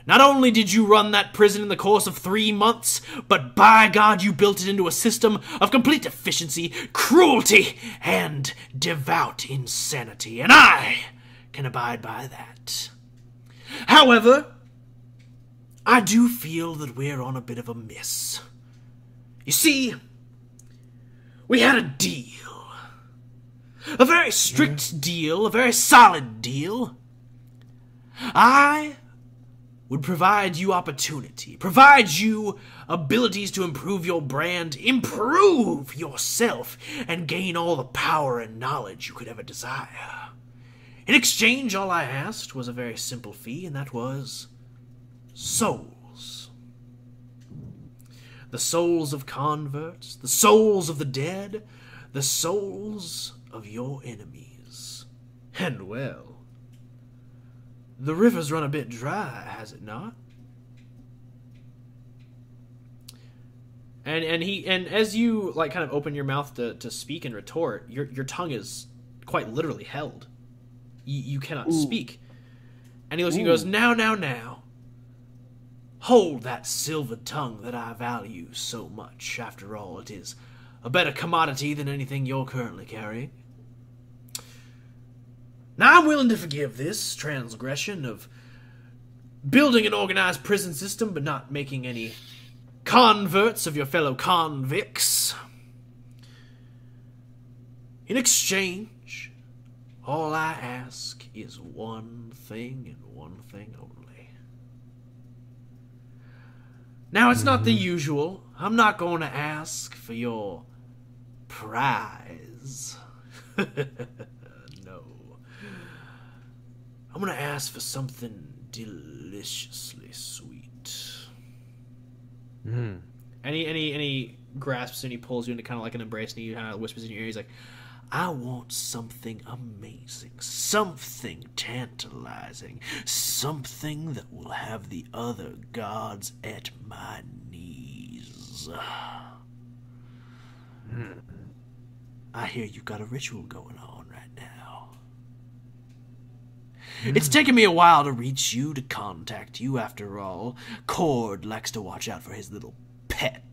Not only did you run that prison in the course of 3 months, but by God, you built it into a system of complete efficiency, cruelty, and devout insanity. And I can abide by that. However, I do feel that we're on a bit of a miss. You see, we had a deal. A very strict deal, a very solid deal. I would provide you opportunity, provide you abilities to improve your brand, improve yourself, and gain all the power and knowledge you could ever desire. In exchange, all I asked was a very simple fee, and that was souls. The souls of converts, the souls of the dead, the souls of your enemies. And well, the river's run a bit dry, has it not? And as you like kind of open your mouth to speak and retort, your tongue is quite literally held. You cannot speak. And he looks and goes, Now. Hold that silver tongue that I value so much. After all, it is a better commodity than anything you're currently carrying. Now, I'm willing to forgive this transgression of building an organized prison system but not making any converts of your fellow convicts. In exchange, all I ask is one thing and one thing only. Now, it's not the usual. I'm not going to ask for your prize. No. I'm going to ask for something deliciously sweet. And he grasps and he pulls you into kind of like an embrace, and he kind of whispers in your ear. He's like, I want something amazing, something tantalizing, something that will have the other gods at my knees. I hear you got a ritual going on right now. It's taken me a while to reach you, to contact you. After all, Cord likes to watch out for his little pet.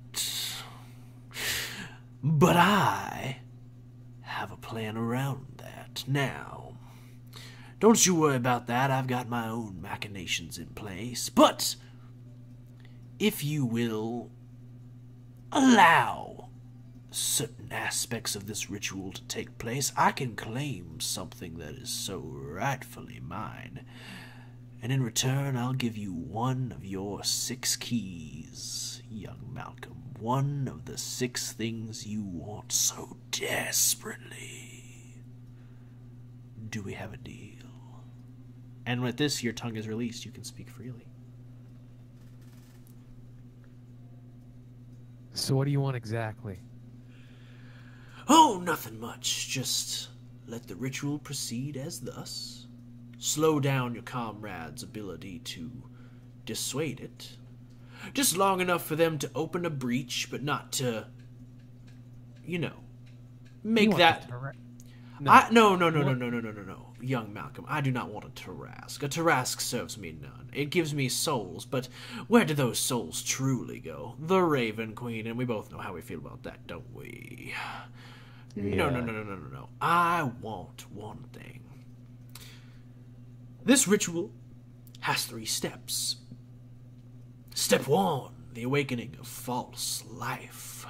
But I have a plan around that. Now, don't you worry about that. I've got my own machinations in place. But if you will allow certain aspects of this ritual to take place, I can claim something that is so rightfully mine. And in return, I'll give you one of your 6 keys, young Malcolm. One of the 6 things you want so desperately. Do we have a deal? And with this, your tongue is released. You can speak freely. So what do you want exactly? Oh, nothing much. Just let the ritual proceed as thus. Slow down your comrade's ability to dissuade it. Just long enough for them to open a breach, but not to, make that... No. Young Malcolm, I do not want a terrasque. A terrasque serves me none. It gives me souls, but where do those souls truly go? The Raven Queen, and we both know how we feel about that, don't we? Yeah. No. I want one thing. This ritual has 3 steps. Step 1, the awakening of false life.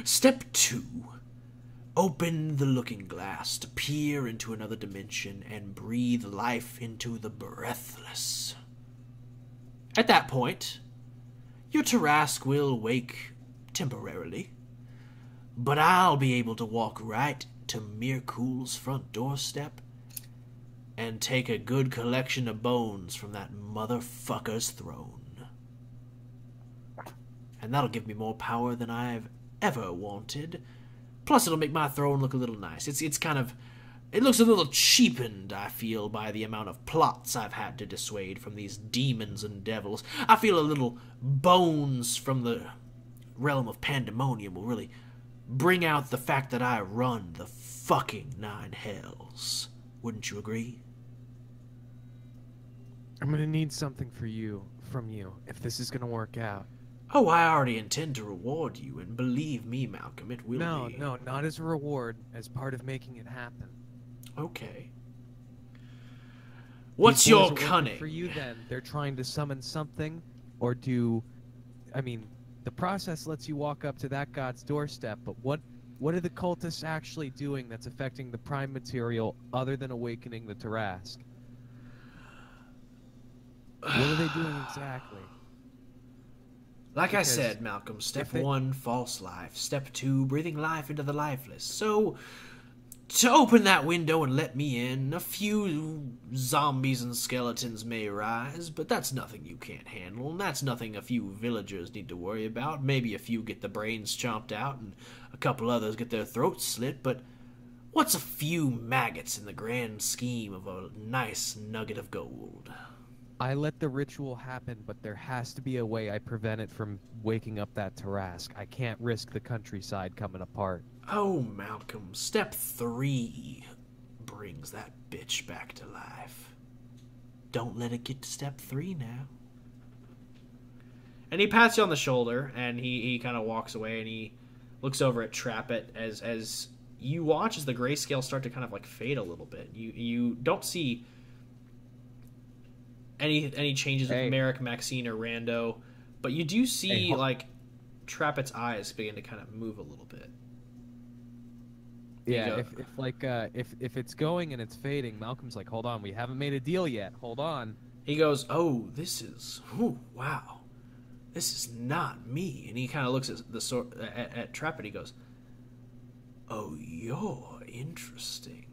Step 2, open the looking glass to peer into another dimension and breathe life into the breathless. At that point, your terrasque will wake temporarily, but I'll be able to walk right to Myrkul's front doorstep and take a good collection of bones from that motherfucker's throne. And that'll give me more power than I've ever wanted. Plus, it'll make my throne look a little nice. It's kind of... It looks a little cheapened, I feel, by the amount of plots I've had to dissuade from these demons and devils. I feel a little bones from the realm of pandemonium will really bring out the fact that I run the fucking 9 hells. Wouldn't you agree? I'm gonna need something from you, if this is gonna work out. Oh, I already intend to reward you, and believe me, Malcolm, it will be. No, not as a reward, as part of making it happen. Okay. What's These boys your are working cunning? for you then? They're trying to summon something, or the process lets you walk up to that god's doorstep, but what are the cultists actually doing that's affecting the prime material other than awakening the terrasque? What are they doing exactly? Like I said, Malcolm, step 1, false life. Step 2, breathing life into the lifeless. So, to open that window and let me in, a few zombies and skeletons may rise, but that's nothing you can't handle, and that's nothing a few villagers need to worry about. Maybe a few get the brains chomped out, and a couple others get their throats slit, but what's a few maggots in the grand scheme of a nice nugget of gold? I let the ritual happen, but there has to be a way I prevent it from waking up that terrasque. I can't risk the countryside coming apart. Oh, Malcolm, step 3 brings that bitch back to life. Don't let it get to step 3 now. And he pats you on the shoulder, and he kind of walks away, and he looks over at Trappet as you watch as the grayscale start to kind of like fade a little bit. You don't see any changes with Merrick, Maxine, or Rando, but you do see like Trappet's eyes begin to kind of move a little bit. Yeah, if it's going and it's fading, Malcolm's like, hold on, we haven't made a deal yet. Hold on. He goes, oh, wow. This is not me. And he kind of looks at Trappet. He goes, oh, you're interesting.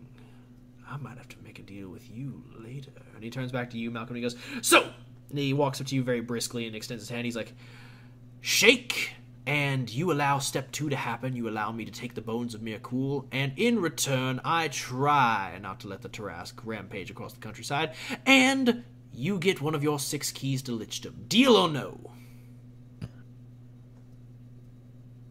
I might have to make a deal with you later. And he turns back to you, Malcolm, and he goes, so! And he walks up to you very briskly and extends his hand. He's like, shake! And you allow step 2 to happen. You allow me to take the bones of Myrkul. And in return, I try not to let the terrasque rampage across the countryside. And you get one of your 6 keys to lichdom. Deal or no?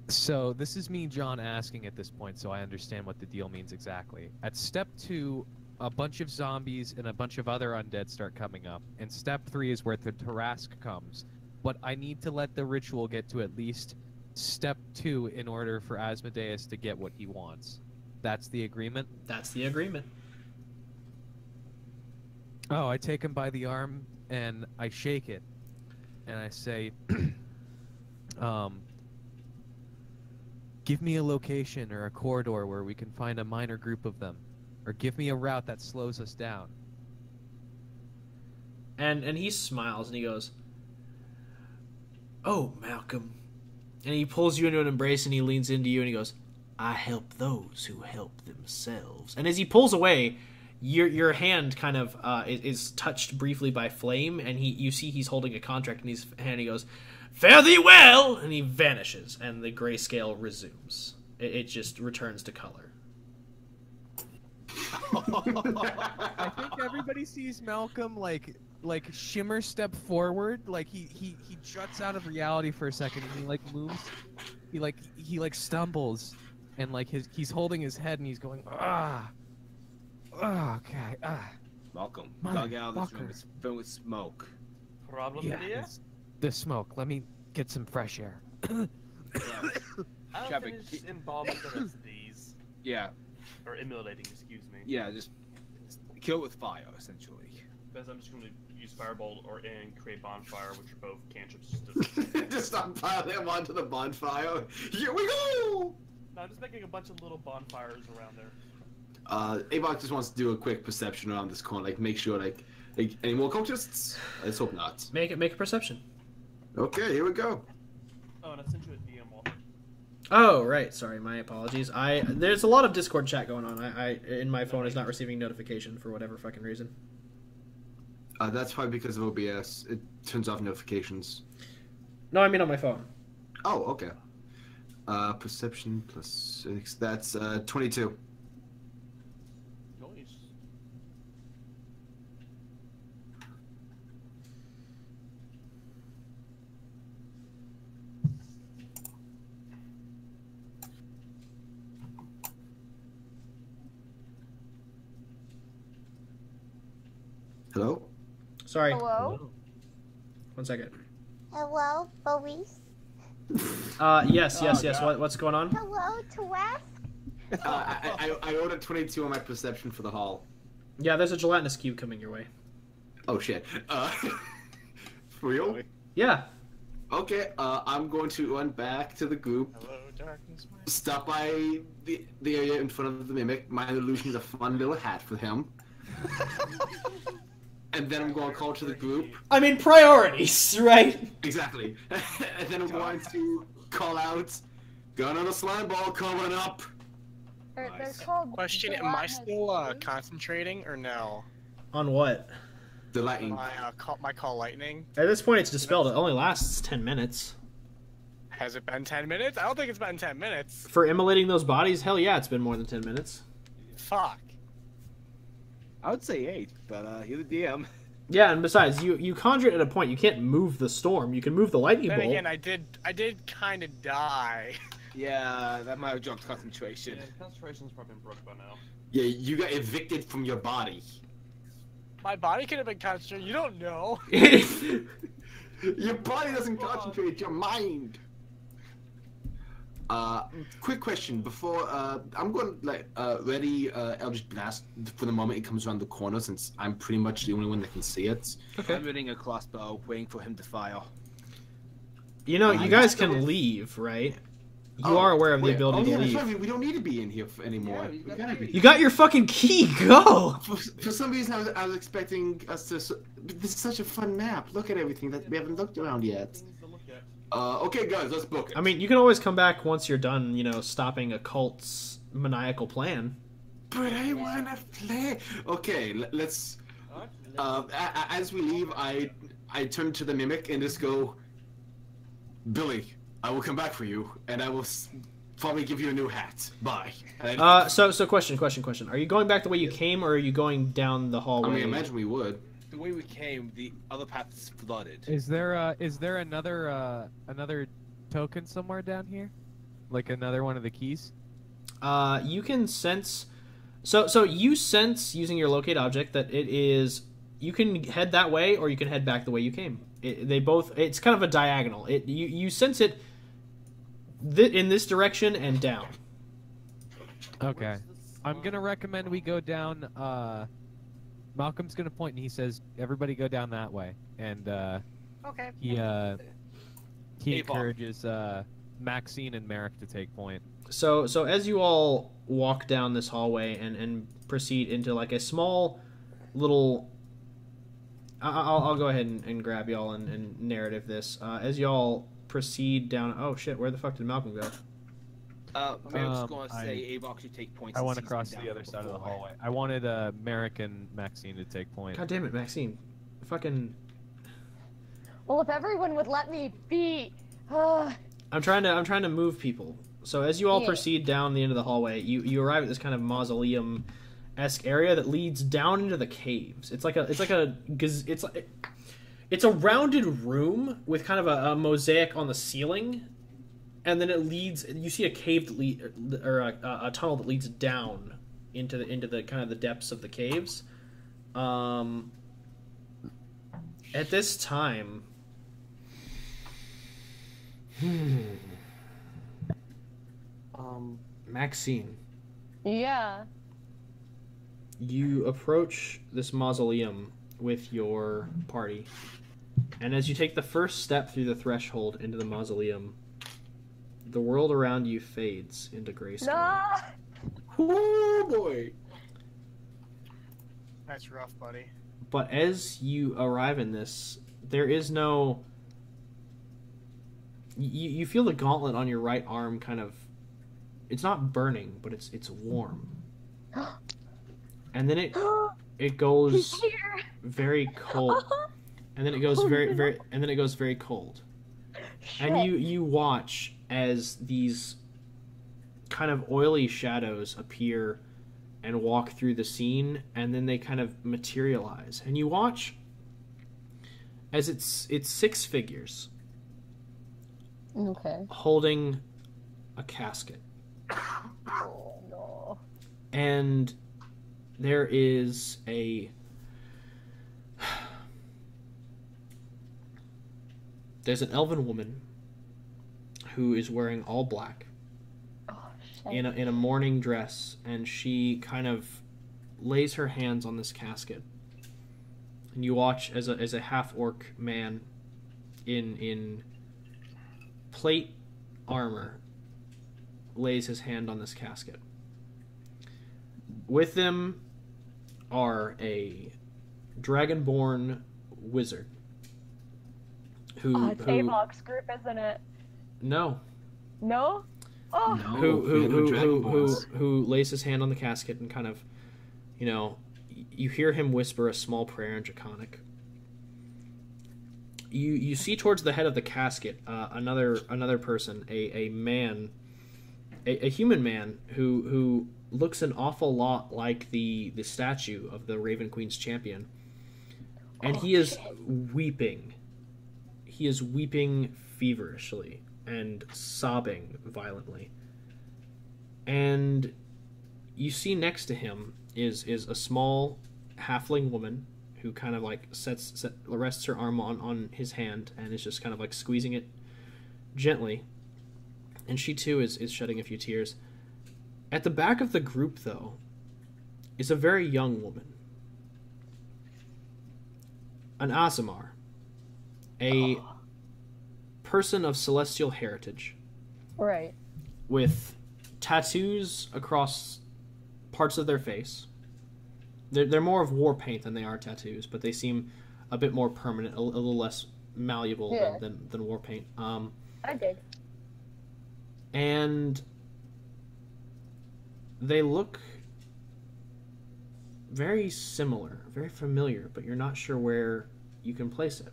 So this is me, John, asking at this point, so I understand what the deal means exactly. At step 2, a bunch of zombies and a bunch of other undead start coming up. And step 3 is where the terrasque comes. But I need to let the ritual get to at least step 2 in order for Asmodeus to get what he wants. That's the agreement? That's the agreement. Oh, I take him by the arm and I shake it. And I say, give me a location or a corridor where we can find a minor group of them, or give me a route that slows us down. And he smiles and he goes, "Oh, Malcolm." And he pulls you into an embrace and he leans into you and he goes, "I help those who help themselves." And as he pulls away, your hand kind of is touched briefly by flame, and you see he's holding a contract in his hand. He goes, "Fare thee well!" And he vanishes, and the grayscale resumes. It just returns to color. I think everybody sees Malcolm like shimmer step forward, like he juts out of reality for a second, and he like moves, he stumbles, and like he's holding his head and he's going okay. Malcolm, Mother dug out of this room. fucker. It's filled with smoke. Problem Yeah, here? it's the smoke. Let me get some fresh air. I'll Traffic. finish embalming the rest of these. Yeah, Or immolating, excuse me. yeah, just kill it with fire, essentially. Because I'm just going to use Firebolt and create Bonfire, which are both cantrips. Just stockpile them onto the bonfire. Here we go! No, I'm just making a bunch of little bonfires around there. Avok just wants to do a quick perception around this corner, like make sure, like any more cultists? Let's hope not. Make a perception. Okay, here we go. Oh, and I sent you a DM wall. Oh, right. Sorry, my apologies. There's a lot of Discord chat going on. In my phone is not receiving notification for whatever fucking reason. That's probably because of OBS. It turns off notifications. No, I mean on my phone. Oh, okay. Perception plus 6. That's 22. Noise. Hello? Sorry. Hello? One second. Hello, Boris? Yes. God. What's going on? Hello, Terrasque? I rolled a 22 on my perception for the hall. Yeah, there's a gelatinous cube coming your way. Oh shit. For real? Yeah. Okay, I'm going to run back to the group, Hello, darkness. stop by the area in front of the mimic. My illusion is a fun little hat for him. And then I'm going to call to the group. I mean priorities, right? Exactly. And then I'm going to call out, "Gun on a slime ball coming up." They're Nice. called Question, am I gelatinous still cubes. concentrating or no? On what? The lightning. My call lightning? At this point, it's dispelled. It only lasts 10 minutes. Has it been 10 minutes? I don't think it's been 10 minutes. For immolating those bodies, hell yeah, it's been more than 10 minutes. Fuck. I would say 8, but you're the DM. Yeah, and besides, you conjure it at a point. You can't move the storm. You can move the lightning Then bolt. again, I did kind of die. Yeah, that might have dropped concentration. concentration's probably broke by now. Yeah, you got evicted from your body. My body could have been concentrated. You don't know. Your body doesn't concentrate, your mind. Quick question before I'm going to ready Eldritch Blast for the moment it comes around the corner, since I'm pretty much the only one that can see it. I'm reading a crossbow, waiting for him to fire. You know, you guys can leave, right? You are aware of the ability to that's leave. right, we don't need to be in here anymore. Yeah, we gotta be. You got your fucking key. Go. For some reason, I was expecting us to. This is such a fun map. Look at everything that we haven't looked around yet. Things to look at. Okay, guys, let's book it. I mean, you can always come back once you're done, stopping a cult's maniacal plan. But I wanna play. Okay, let's. As we leave, I turn to the mimic and just go, "Billy, I will come back for you, and I will probably give you a new hat. Bye." So question. Are you going back the way you came, or are you going down the I hallway? mean, imagine we would. The way we came, the other path is flooded. Is there another token somewhere down here? Like another one of the keys? You can sense. So you sense using your locate object that it is. You can head that way, or you can head back the way you came. It's kind of a diagonal. You sense it in this direction and down. Okay. I'm gonna recommend we go down. Malcolm's gonna point and he says, "Everybody go down that way." And Okay. he Avok. encourages Maxine and Merrick to take point. So as you all walk down this hallway and proceed into like a small little. I'll go ahead and grab y'all and narrative this. As y'all proceed down. Oh shit! Where the fuck did Malcolm go? I'm just going to say Avok should take points. I since want to he's cross been to down the other here side of the before. hallway. I wanted Merrick and Maxine to take point. God damn it, Maxine! Fucking. Well, if everyone would let me be. I'm trying to move people. So as you all Yeah. proceed down the end of the hallway, you arrive at this kind of mausoleum-esque area that leads down into the caves. It's a rounded room with kind of a mosaic on the ceiling, and then it leads. You see a cave a tunnel that leads down into the kind of the depths of the caves. At this time. Maxine, Yeah. you approach this mausoleum with your party, and as you take the first step through the threshold into the mausoleum, the world around you fades into grayscale. No. Oh boy. That's rough, buddy. But as you arrive in this, there is no. You feel the gauntlet on your right arm kind of. It's not burning, but it's warm. And then it goes He's here. very cold. And then it goes very cold. And you watch as these kind of oily shadows appear and walk through the scene, and then they kind of materialize. And you watch as it's 6 figures Okay. holding a casket. Oh no. And there is there's an elven woman who is wearing all black Oh shit. in a mourning dress, and she kind of lays her hands on this casket. And you watch as a half orc man in plate armor lays his hand on this casket. With them are a dragonborn wizard who It's Avok's group, isn't it? no No? Oh. No, we had no dragonborns. who lays his hand on the casket and kind of, you hear him whisper a small prayer in Draconic. You see towards the head of the casket another person, a man, a human man who looks an awful lot like the statue of the Raven Queen's champion, and he is weeping. He is weeping feverishly and sobbing violently. And you see next to him is a small halfling woman who kind of like rests her arm on his hand and is just kind of like squeezing it gently. And she too is shedding a few tears. At the back of the group, though, is a very young woman. An Aasimar. A person of celestial heritage. Right. With tattoos across parts of their face. They're more of war paint than they are tattoos, but they seem a bit more permanent, a little less malleable Yeah. than war paint. I did. And they look very similar, very familiar, but you're not sure where you can place it.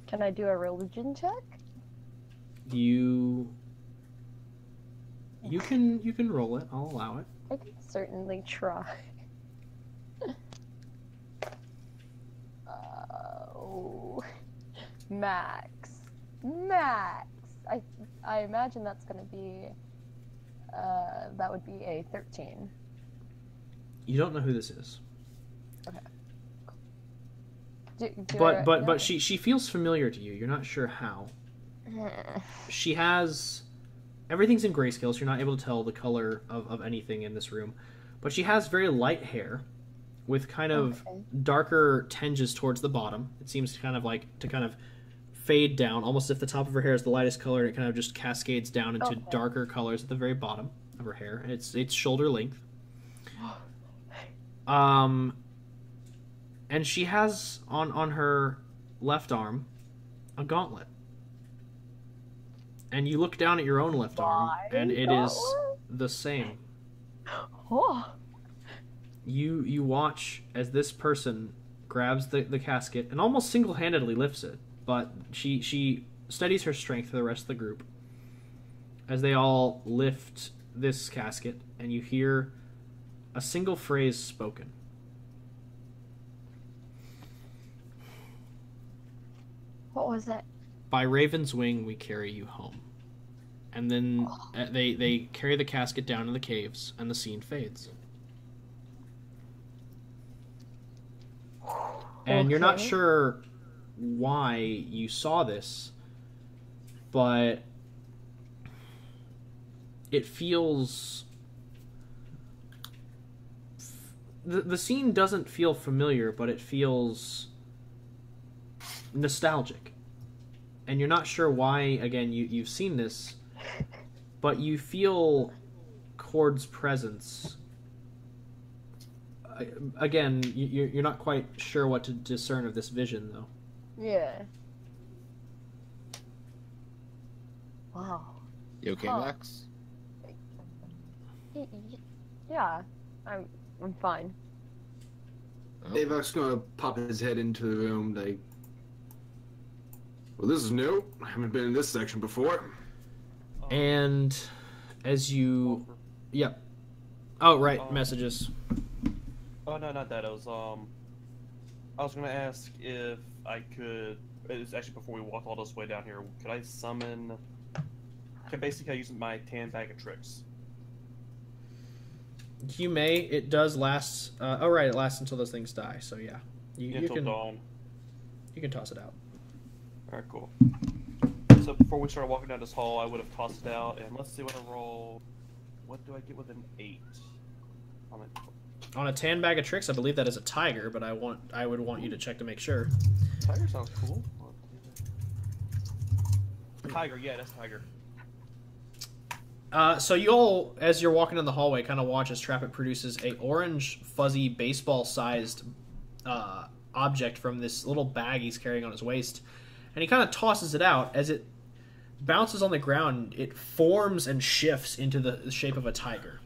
Can I do a religion check? You can roll it. I'll allow it. I can certainly try. Oh, Max. I imagine that's gonna be. That would be a 13. You don't know who this is, Do but she feels familiar to you. You're not sure how. She has everything's in grayscale, so you're not able to tell the color of anything in this room. But she has very light hair with kind of Okay. darker tinges towards the bottom. It seems kind of like to kind of fade down, almost if the top of her hair is the lightest color, and it kind of just cascades down into Okay. darker colors at the very bottom of her hair. It's shoulder length. And she has on her left arm a gauntlet. And you look down at your own left arm, and it is the same. Oh. You watch as this person grabs the casket and almost single-handedly lifts it, but she steadies her strength for the rest of the group as they all lift this casket, and you hear a single phrase spoken. What was it? By Raven's wing we carry you home. And then they carry the casket down in the caves, and the scene fades. And you're not Okay. sure why you saw this, but it feels... The scene doesn't feel familiar, but it feels nostalgic. And you're not sure why, again, you've seen this, but you feel Cord's presence. Again, you're not quite sure what to discern of this vision, though. Yeah. Wow. You okay, Huh. Max? Yeah, I'm fine. Avok's gonna pop his head into the room, like, well, this is new. I haven't been in this section before. And as you... Yep. Oh, right, messages. Oh no, not that. I was gonna ask if I could. It's actually before we walk all this way down here. Could I summon? Can basically I use my tan bag of tricks. You may. It does last... oh, right, it lasts until those things die, so yeah. You Until can dawn. You can toss it out. All right, cool. So before we started walking down this hall, I would have tossed it out, and let's see what I roll. What do I get with an 8? On a tan bag of tricks, I believe that is a tiger, but I would want you to check to make sure. Tiger sounds cool. Tiger, yeah, that's tiger. So you all, as you're walking in the hallway, kind of watch as Trappet produces a orange, fuzzy, baseball-sized object from this little bag he's carrying on his waist, and he kind of tosses it out. As it bounces on the ground, it forms and shifts into the shape of a tiger.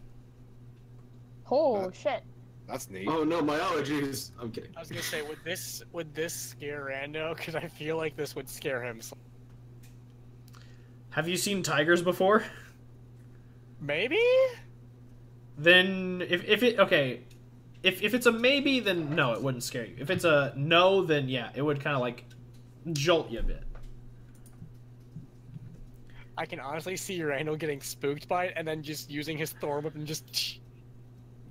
Oh shit. That's neat. Oh no, my allergies. I'm kidding. I was gonna say, would this scare Rando? Because I feel like this would scare him. Have you seen tigers before? Maybe. Then if it's a maybe, then no, it wouldn't scare you. If it's a no, then yeah, it would kind of like jolt you a bit. I can honestly see Rando getting spooked by it, and then just using his thorn whip and just.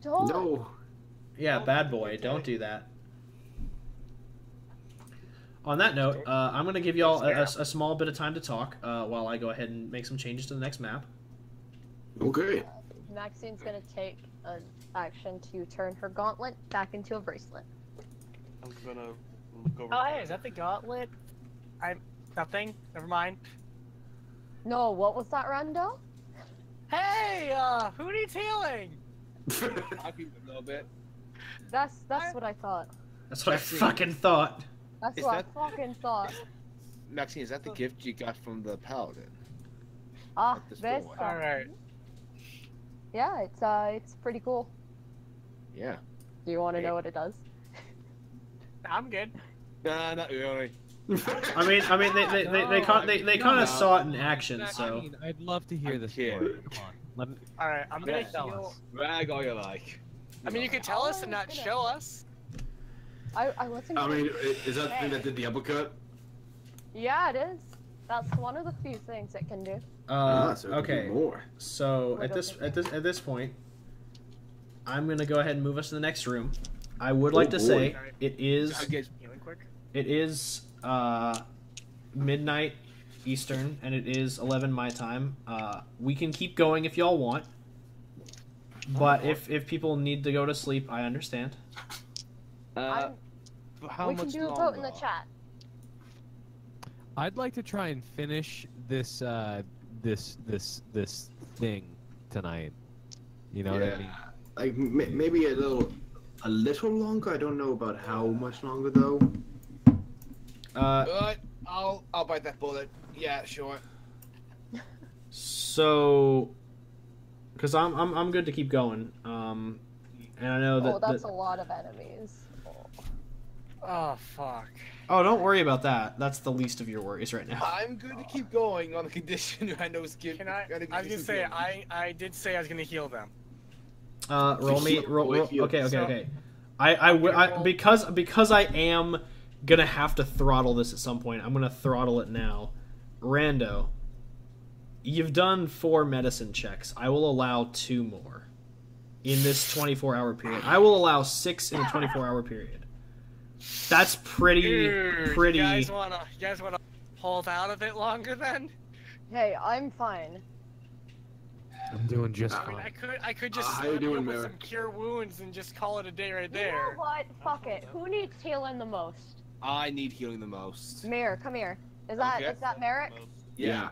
Don't. No. Yeah, bad boy, don't do that. On that note, I'm going to give you all a small bit of time to talk while I go ahead and make some changes to the next map. Okay. Maxine's gonna take an action to turn her gauntlet back into a bracelet. I'm gonna look over. Oh, hey, is that the gauntlet? Nothing. Never mind. No, what was that, Rando? Hey, who needs healing? I'll keep it a little bit. That's what I thought. That's what I Maxine. fucking thought. That's Is what that- I fucking thought. Maxine, is that the gift you got from the paladin? Ah, At this this. point. All right. Yeah, it's pretty cool. Yeah. Do you want to know what it does? I'm good. Nah, not really. I mean, they kind of saw it in action, I so. mean, I'd love to hear I'm this kidding. story. Come on. Let me, All right, I'm gonna tell heal. us. Brag all you like. I mean, you can tell us and not show us. I wasn't. I gonna- mean, is that the thing that did the uppercut? Yeah, it is. That's one of the few things it can do. So it could do Okay. More. So at this point, I'm gonna go ahead and move us to the next room. I would like to boy. say it is I guess Healing quick. midnight Eastern, and it is 11 my time. We can keep going if y'all want, but if people need to go to sleep, I understand. how we can much do a longer? vote in the chat. I'd like to try and finish this this thing tonight. You know what I mean? Like maybe a little longer. I don't know about how much longer though. But I'll bite that bullet. Yeah, sure. So, because I'm good to keep going. And I know that. Oh, that's a lot of enemies. Oh fuck. Oh, don't worry about that. That's the least of your worries right now. I'm good to keep going on the condition I know skip. Can I was gonna say I did say I was gonna heal them. Roll me. Roll. Okay. So- Okay. I because I am gonna have to throttle this at some point. I'm gonna throttle it now. Rando, you've done 4 medicine checks. I will allow 2 more in this 24-hour period. I will allow 6 in a 24-hour period. That's pretty. You guys wanna hold out a bit longer then? Hey, I'm fine. I'm doing just I mean, fine. I could just how you slap you doing, up with Mary? some cure wounds and just call it a day right You there. know what? Fuck it. Who needs healing the most? I need healing the most. Mirror, come here. Is that Okay. Merrick? Yeah.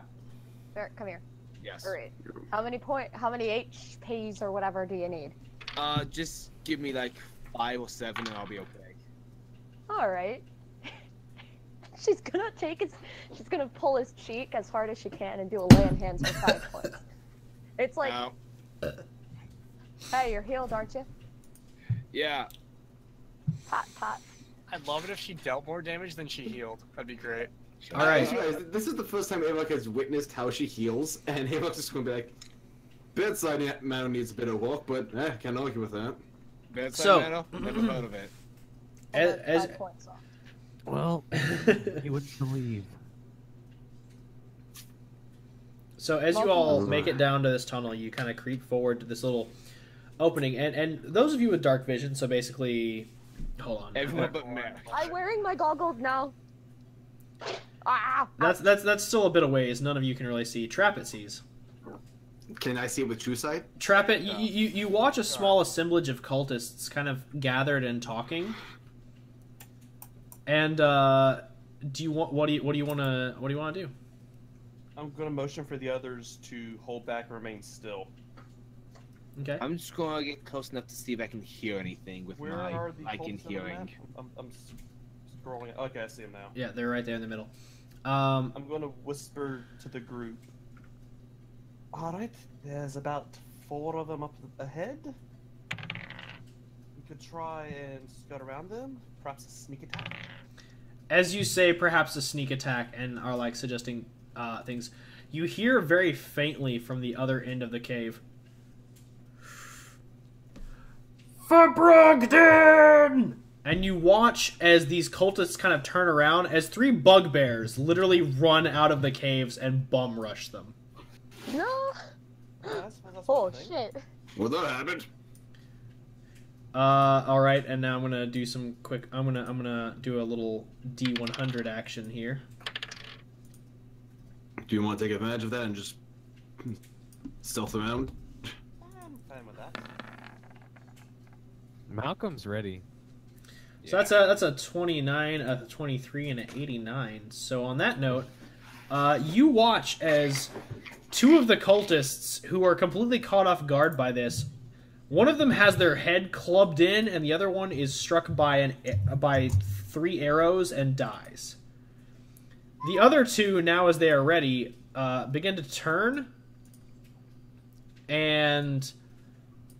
Merrick, come here. Yes. Alright. How many HPs or whatever do you need? Just give me like 5 or 7 and I'll be okay. Alright. She's gonna pull his cheek as hard as she can and do a lay on hands for 5 points. It's like, Ow. hey, you're healed, aren't you? Yeah. Pat, pat. I'd love it if she dealt more damage than she healed. That'd be great. All right. Guys, this is the first time Avok has witnessed how she heals, and Avok's just gonna be like, bedside manner needs a bit of work, but can't argue with that. Bedside So- manner? Never heard of it. As 5 points off. Well, you wouldn't believe. So as you all make it down to this tunnel, you kind of creep forward to this little opening, and those of you with dark vision, so basically, hold on. Everyone but Matt. I'm wearing my goggles now. Ah! That's still a bit of ways. None of you can really see. Trappet sees. Can I see it with true sight? Trappet, you watch a small assemblage of cultists kind of gathered and talking. And do you want what do you want to do? I'm gonna motion for the others to hold back and remain still. Okay. I'm just gonna get close enough to see if I can hear anything with Where my are the like in cultists on the map? hearing. I'm scrolling. Okay, I see them now. Yeah, they're right there in the middle. I'm gonna whisper to the group. Alright, there's about 4 of them up ahead. We could try and scout around them. Perhaps a sneak attack. As you say, perhaps a sneak attack, and are like suggesting things, you hear very faintly from the other end of the cave. For Brogden! And you watch as these cultists kind of turn around as 3 bugbears literally run out of the caves and bum rush them. No! That's Oh one thing. shit. Well, that happened. All right, and now I'm gonna do some quick. I'm gonna do a little D100 action here. Do you want to take advantage of that and just stealth around? I'm fine with that. Malcolm's ready. So that's a 29, a 23, and an 89. So on that note, you watch as 2 of the cultists who are completely caught off guard by this. One of them has their head clubbed in, and the other one is struck by 3 arrows and dies. The other 2, now as they are ready, begin to turn and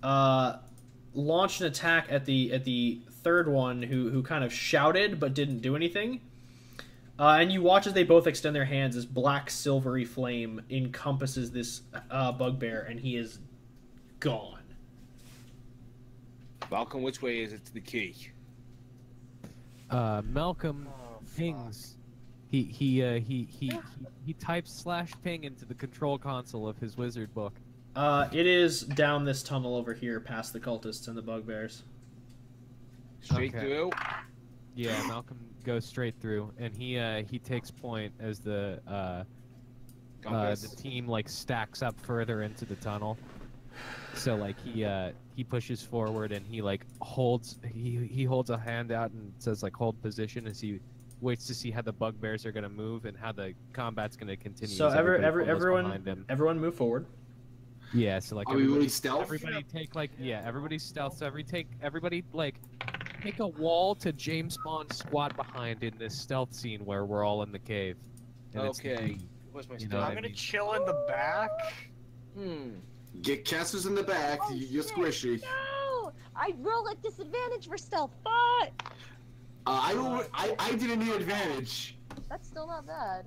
launch an attack at the third one who kind of shouted but didn't do anything. And you watch as they both extend their hands as black silvery flame encompasses this bugbear, and he is gone. Malcolm, which way is it to the key? Malcolm pings. He types /ping into the control console of his wizard book. It is down this tunnel over here, past the cultists and the bugbears. Straight Okay. through? Yeah, Malcolm goes straight through, and he takes point as the team like stacks up further into the tunnel. So like he pushes forward and he like holds he holds a hand out and says like hold position as he waits to see how the bugbears are gonna move and how the combat's gonna continue. So as everybody follows everyone, behind him. everyone move forward. Yeah, so like Are we everybody, really stealth? everybody take like everybody's stealth. So everybody like take a wall to James Bond squat behind in this stealth scene where we're all in the cave. And it's the Okay. key, What's my you know stealth? what I'm I gonna mean? chill in the back. Get casters in the back. You're squishy. No! I roll at disadvantage for stealth. Fuck! I didn't need advantage. That's still not bad.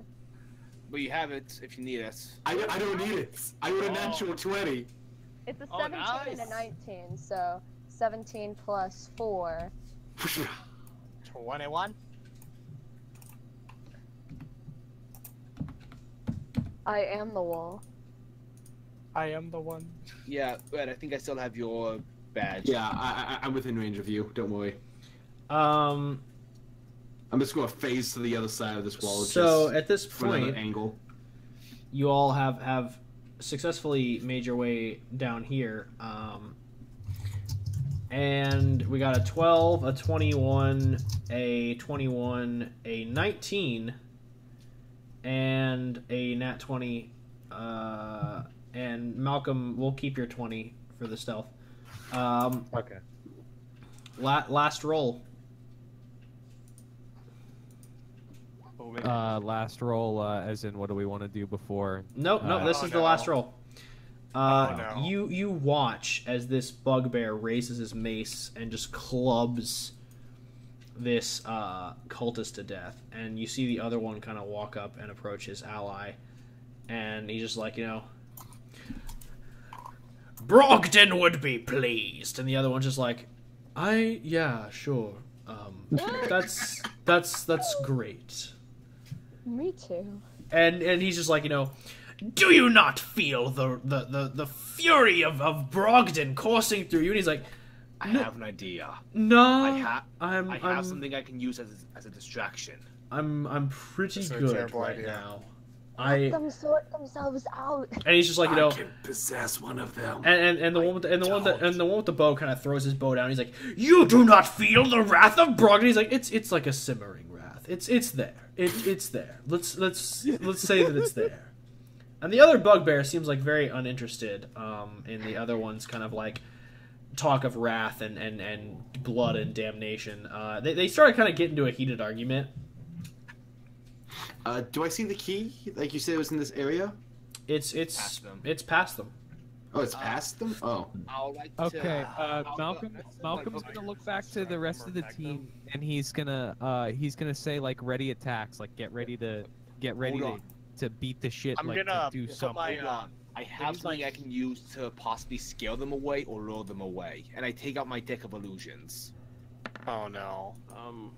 But you have it if you need it. I don't need it. I would a natural 20. It's a Oh, 17 and a nice. 19, so 17 plus 4. 21. I am the wall. I am the one. Yeah, but I think I still have your badge. Yeah, I'm within range of you. Don't worry. I'm just going to phase to the other side of this wall. So just at this from another point, angle. you all have successfully made your way down here. And we got a 12, a 21, a 21, a 19, and a nat 20. And Malcolm, we'll keep your 20 for the stealth. Okay. Last roll. Last roll, as in what do we want to do before? Nope, this Oh, is the last no. roll. no. You watch as this bugbear raises his mace and just clubs this cultist to death, and you see the other one kind of walk up and approach his ally, and he's just like, Brogden would be pleased, and the other one's just like, yeah, sure, that's great. Me too. And he's just like, do you not feel the fury of Brogden coursing through you? And he's like, I have an idea. no, I I'm have something I can use as a distraction. I'm pretty That's a good terrible right idea. now. Let them sort themselves out. And he's just like, I can possess one of them. and the one with the one with the bow kind of throws his bow down. He's like, you do not feel the wrath of Brogden. He's like, it's like a simmering wrath. It's there. It's there. Let's say that it's there. And the other bugbear seems like very uninterested in the other one's kind of like talk of wrath and blood and damnation. They started kind of getting into a heated argument. Do I see the key? Like you said, it was in this area. It's Past them. past them. Oh, it's past them. Oh, I'll like Okay, to. Malcolm's gonna look back to the rest of the team, and he's gonna say like ready attacks, like get ready to on. to beat the shit, I'm like gonna to do put something. my, Hold on. I have use something my- I can use to possibly scare them away or lure them away, and I take out my deck of illusions. Oh no.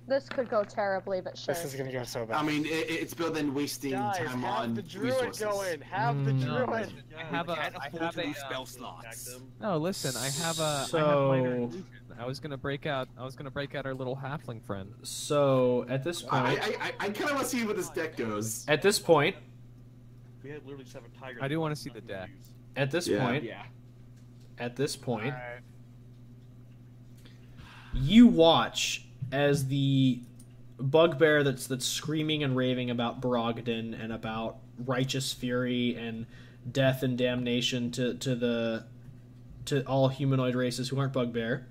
This could go terribly, but sure. This is gonna go so bad. I mean, it's better than wasting Guys, time have on the druid resources. go in. Have the No. druid. I have a Can't I afford have to a lose spell slots. no. Listen, I have minor So illusion. I was gonna break out our little halfling friend. so at this point, I kind of want to see where this deck goes. at this point, We had literally 7 tigers. I do want to see the deck. at this Yeah. point, Yeah. at this point, Alright. you watch as the bugbear that's screaming and raving about Brogden and about righteous fury and death and damnation to all humanoid races who aren't bugbear.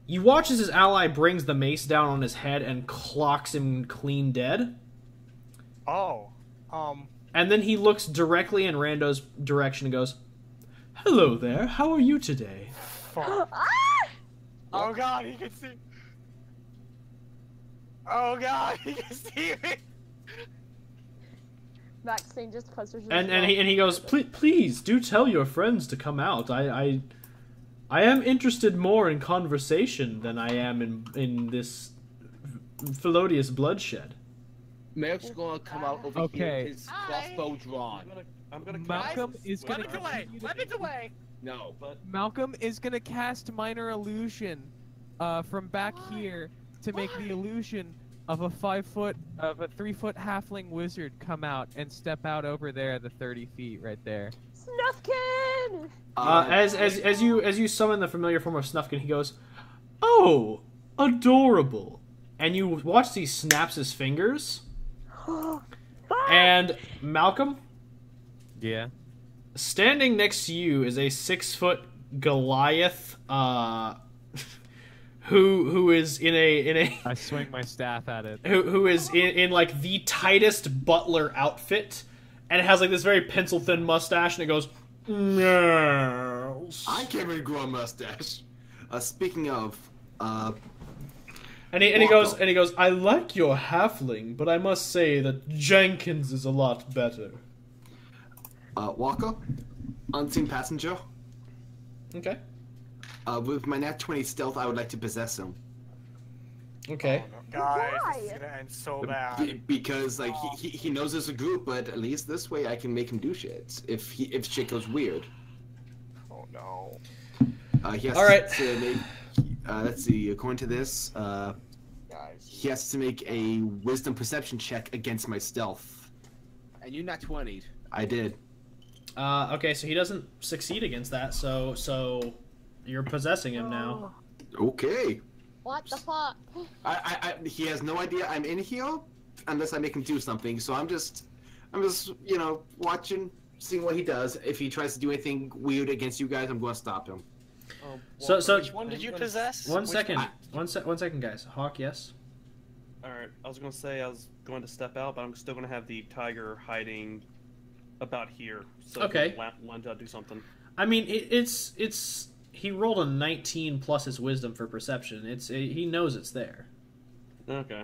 You watch as his ally brings the mace down on his head and clocks him clean dead. Oh. And then he looks directly in Rando's direction and goes, "Hello there, how are you today?" Fuck. Oh god, he can see. Oh god, he can see me. Maxine just clusters. And he goes, please do tell your friends to come out. I am interested more in conversation than I am in this felonious bloodshed. Merrick's gonna come out over Okay. here with his crossbow drawn. I'm gonna Malcolm cast is gonna Weapons away. continue to- Weapons away. No. Malcolm is gonna cast minor illusion from back here to make the illusion of a 3-foot halfling wizard come out and step out over there, the 30 feet right there. Snuffkin! As you summon the familiar form of Snufkin, he goes, "Oh, adorable," and you watch as he snaps his fingers. And Malcolm, Yeah. standing next to you is a 6-foot Goliath, who is in a I swing my staff at it. who is in like the tightest butler outfit, and it has like this very pencil thin mustache, and it goes. Yes. I can't really grow a mustache. Speaking of, And he goes. I like your halfling, but I must say that Jenkins is a lot better. Walker, unseen passenger. Okay. With my nat 20 stealth, I would like to possess him. Okay. Oh, no. Guys, Why? this is gonna end so bad. Because like he knows there's a group, but at least this way I can make him do shit. If shit goes weird. Oh no. He has All right. to make. Let's see. According to this, Guys. he has to make a wisdom perception check against my stealth. And you not 20'd. I did. Okay, so he doesn't succeed against that. So you're possessing him now. Okay. What the fuck? He has no idea I'm in here unless I make him do something. So I'm just watching, seeing what he does. If he tries to do anything weird against you guys, I'm going to stop him. So Which one did you possess? One Which second. one? One second, guys. Hawk, yes. Alright, I was gonna say I was going to step out, but I'm still gonna have the tiger hiding about here. So Okay. Lunge out, do something. I mean, it's he rolled a 19 plus his wisdom for perception. He knows it's there. Okay.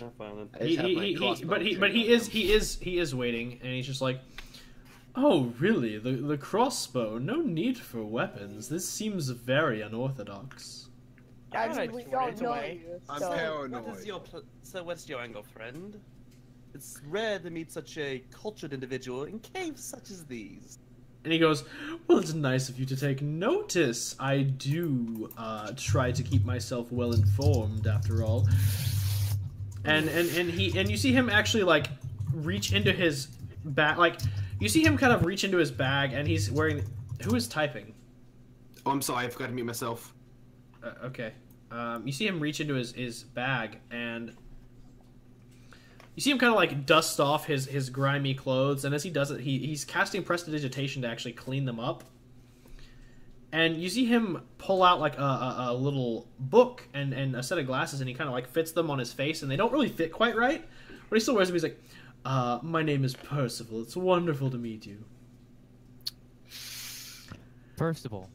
Not fine then. But he is waiting, and he's just like, oh really? The crossbow? No need for weapons. This seems very unorthodox. I Guys, mean, we threw don't it know away. you, I'm so... paranoid. What's your angle, friend? It's rare to meet such a cultured individual in caves such as these. And he goes, well, it's nice of you to take notice. I do try to keep myself well informed, after all. And you see him actually like reach into his bag, like you see him kind of reach into his bag, and he's wearing. Who is typing? Oh, I'm sorry, I forgot to mute myself. Okay. You see him reach into his bag, and you see him kind of like dust off his grimy clothes, and as he does it, he's casting prestidigitation to actually clean them up. And you see him pull out like a little book and a set of glasses, and he kind of like fits them on his face, and they don't really fit quite right, but he still wears them. He's like, my name is Percival. It's wonderful to meet you. Percival.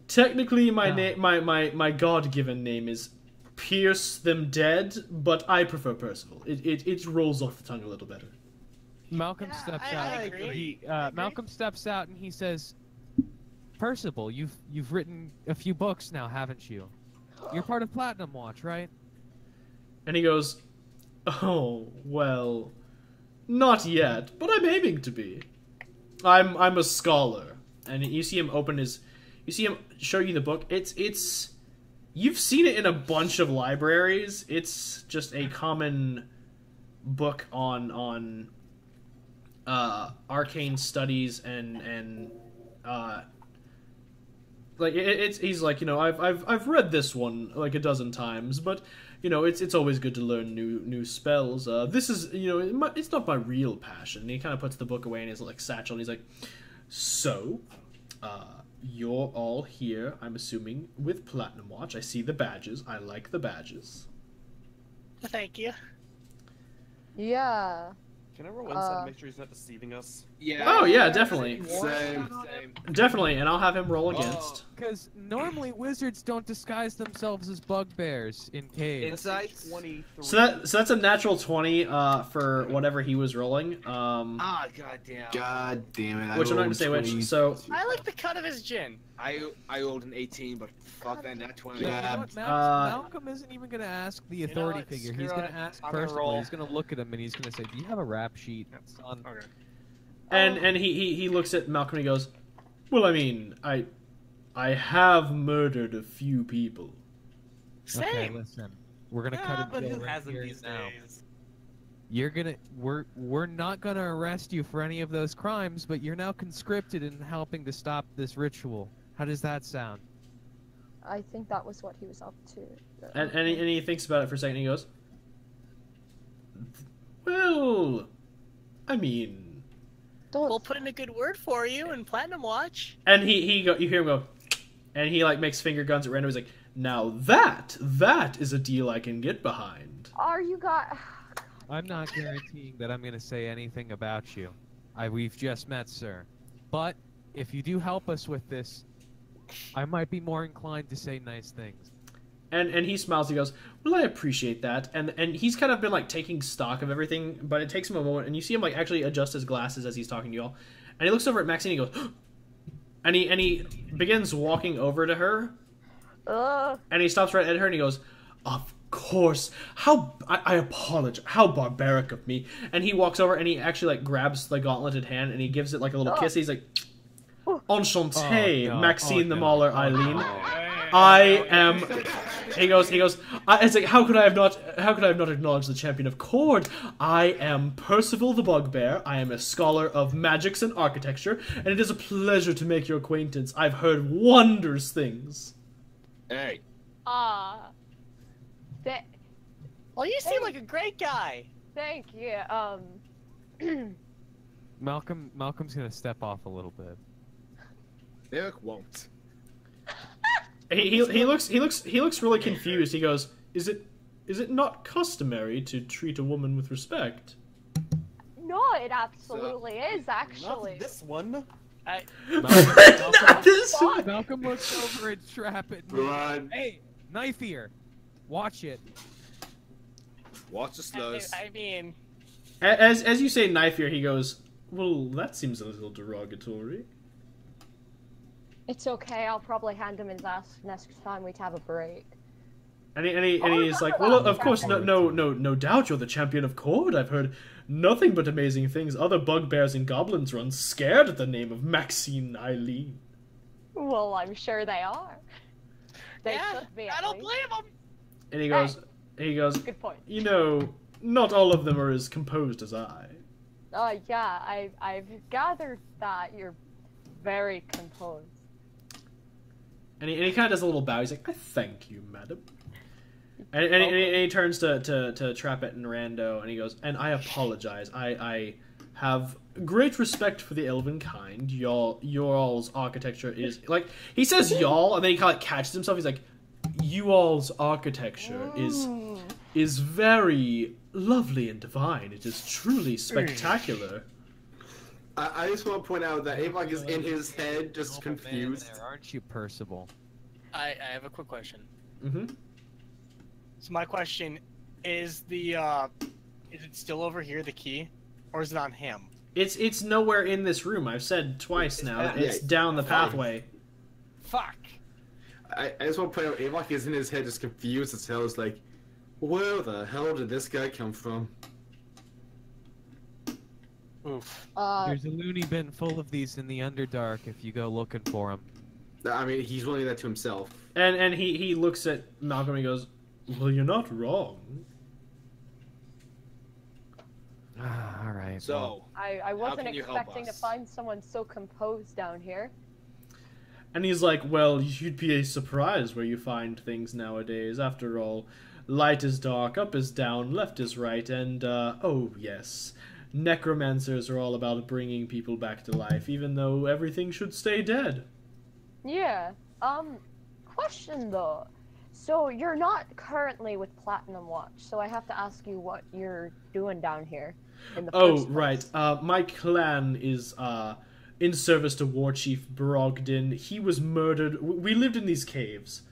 Technically, my God-given name is Pierce Them Dead, but I prefer Percival. It rolls off the tongue a little better. Malcolm steps out. I agree. Malcolm steps out and he says, "Percival, you've written a few books now, haven't you? You're part of Platinum Watch, right?" And he goes, oh, well, not yet, but I'm aiming to be. I'm a scholar. And you see him you see him show you the book. It's you've seen it in a bunch of libraries. It's just a common book on arcane studies and like he's like, I've read this one like a dozen times, but it's always good to learn new spells. This is it's not my real passion. And he kind of puts the book away in his like satchel, and he's like, so you're all here, I'm assuming, with Platinum Watch. I see the badges. I like the badges. Thank you. Yeah. Can I roll inside and make sure he's not deceiving us? Yeah. Oh yeah, definitely. Same. Definitely, and I'll have him roll against. Because normally wizards don't disguise themselves as bugbears in caves. Insight. 23. So that's a natural 20 for whatever he was rolling. Ah, goddamn. God damn it. Which I'm not gonna say which. So I like the cut of his gin. I rolled an 18, but fuck that, not 20. You know Yeah, what, Malcolm isn't even going to ask the know authority what? figure. Screw He's going it. to ask I'm gonna Percival. roll. He's going to look at him and he's going to say, "Do you have a rap sheet, son?" Okay. and he looks at Malcolm and he goes, well, I mean, I have murdered a few people. Same. Okay, listen. We're gonna cut but it who right hasn't here these now. days? We're not gonna arrest you for any of those crimes, but you're now conscripted in helping to stop this ritual. How does that sound? I think that was what he was up to. And he thinks about it for a second. And he goes, "Well, I mean," We'll put in a good word for you in Platinum Watch. and you hear him go, and he like makes finger guns at random. He's like, "Now that is a deal I can get behind." Are you got? I'm not guaranteeing that I'm going to say anything about you. We've just met, sir. But if you do help us with this, I might be more inclined to say nice things. And he smiles. He goes, "Well, I appreciate that." And he's kind of been like taking stock of everything, but it takes him a moment. And you see him like actually adjust his glasses as he's talking to y'all. And he looks over at Maxine. And he goes, and he begins walking over to her. And he stops right at her. And he goes, "Of course. I apologize. How barbaric of me." And he walks over and he actually like grabs the gauntleted hand and he gives it like a little kiss. He's like, "Enchanté, Maxine the Mauler, Eileen. I am." He goes. It's like, how could I have not acknowledged the champion of Cord? I am Percival the Bugbear. I am a scholar of magics and architecture, and it is a pleasure to make your acquaintance. I've heard wondrous things. Hey. Well, you seem like a great guy. Thank you. Malcolm's gonna step off a little bit. Eric won't. He looks really confused. He goes, "Is it not customary to treat a woman with respect?" No, it absolutely is, actually. Not this one. Not this one. Malcolm looks over and trap it. Run. Hey, knife here. Watch it. Watch the slows. I mean, As you say knife here, he goes, "Well, that seems a little derogatory." It's okay. I'll probably hand him his ass next time we have a break. And he's like, "Well, of course, no doubt you're the champion of Cord. I've heard nothing but amazing things. Other bugbears and goblins run scared at the name of Maxine Eileen." Well, I'm sure they are. They yeah, should be. I don't blame them. And he goes, Good point. "You know, not all of them are as composed as I." Yeah, I've gathered that you're very composed. And he kind of does a little bow. He's like, "I thank you, madam." And he turns to Trappet and Rando, and he goes, "And I apologize. I have great respect for the elven kind. Y'all's architecture is..." Like, he says y'all, and then he kind of catches himself. He's like, "You all's architecture is very lovely and divine. It is truly spectacular." I just want to point out that Avok is in his head, just confused. There, aren't you, Percival? I have a quick question. Mm-hmm. So my question is is it still over here, the key, or is it on him? It's nowhere in this room. I've said twice now. It's down the pathway. Fuck. I just want to point out Avok is in his head, just confused as hell. It's like, where the hell did this guy come from? Oof. There's a loony bin full of these in the Underdark if you go looking for them. I mean, he's willing that to himself. And he looks at Malcolm and he goes, "Well, you're not wrong." All right. So, I wasn't can you help expecting to us? find someone so composed down here. And he's like, "Well, you'd be surprised where you find things nowadays. After all, light is dark, up is down, left is right, and, oh yes, necromancers are all about bringing people back to life, even though everything should stay dead." Yeah. Question though. So you're not currently with Platinum Watch, so I have to ask you what you're doing down here in the first place. Right. My clan is, in service to War Chief Brogden. He was murdered. We lived in these caves,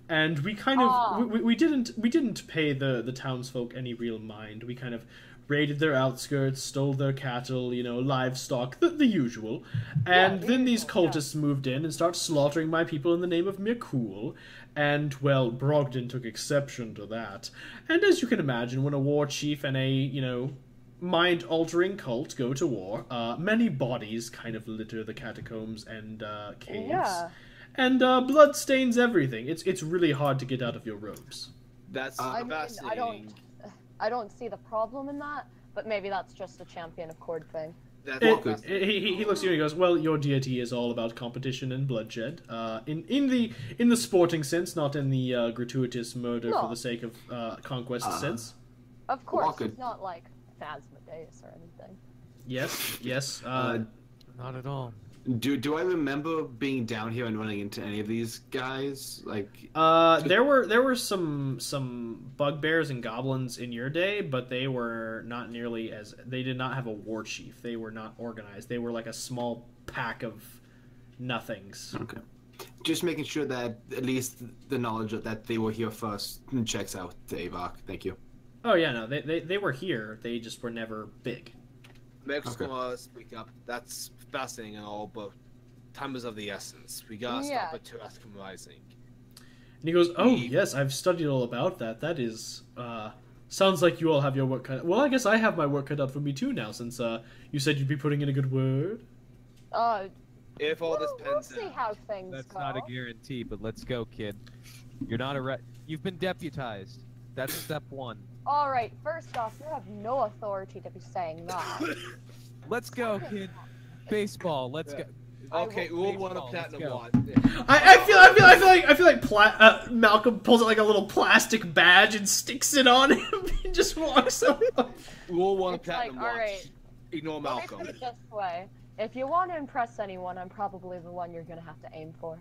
and we kind of we didn't pay the townsfolk any real mind. We kind of raided their outskirts, stole their cattle, livestock, the usual. And then these cultists moved in and started slaughtering my people in the name of Myrkul. And, well, Brogden took exception to that. And as you can imagine, when a war chief and a, mind-altering cult go to war, many bodies kind of litter the catacombs and caves. Yeah. And blood stains everything. It's really hard to get out of your robes. that's I mean, fascinating. I don't see the problem in that, but maybe that's just a champion of Cord thing. He looks at you and he goes, "Well, your deity is all about competition and bloodshed. In the sporting sense, not in the gratuitous murder for the sake of conquest sense." Of course, it's not like Phasmodeus or anything. Yes. Not at all. Do I remember being down here and running into any of these guys? Like, there were some bugbears and goblins in your day, but they were not nearly as. They did not have a war chief. They were not organized. They were like a small pack of nothings. Okay. Just making sure that at least the knowledge that they were here first checks out, Avok. Thank you. Oh yeah, no, they were here. They just were never big. Meg's gonna speak up. That's fascinating and all, but time is of the essence. We gotta stop a terrasque from rising. And he goes, "Oh yes, I've studied all about that. That is, sounds like you all have your work cut. Well, I guess I have my work cut out for me too now, since you said you'd be putting in a good word." If all this we'll pans see out. how things That's go. not a guarantee, but let's go, kid. You're not You've been deputized. That's step one. All right. First off, you have no authority to be saying that. Let's go, kid. Baseball. Let's go. Okay, rule 1 of platinum go. 1. I feel like Malcolm pulls out like a little plastic badge and sticks it on him and just walks up. Rule 1 of It's like, platinum 1. alright. Ignore Let me Malcolm. put it this way. If you want to impress anyone, I'm probably the one you're gonna have to aim for.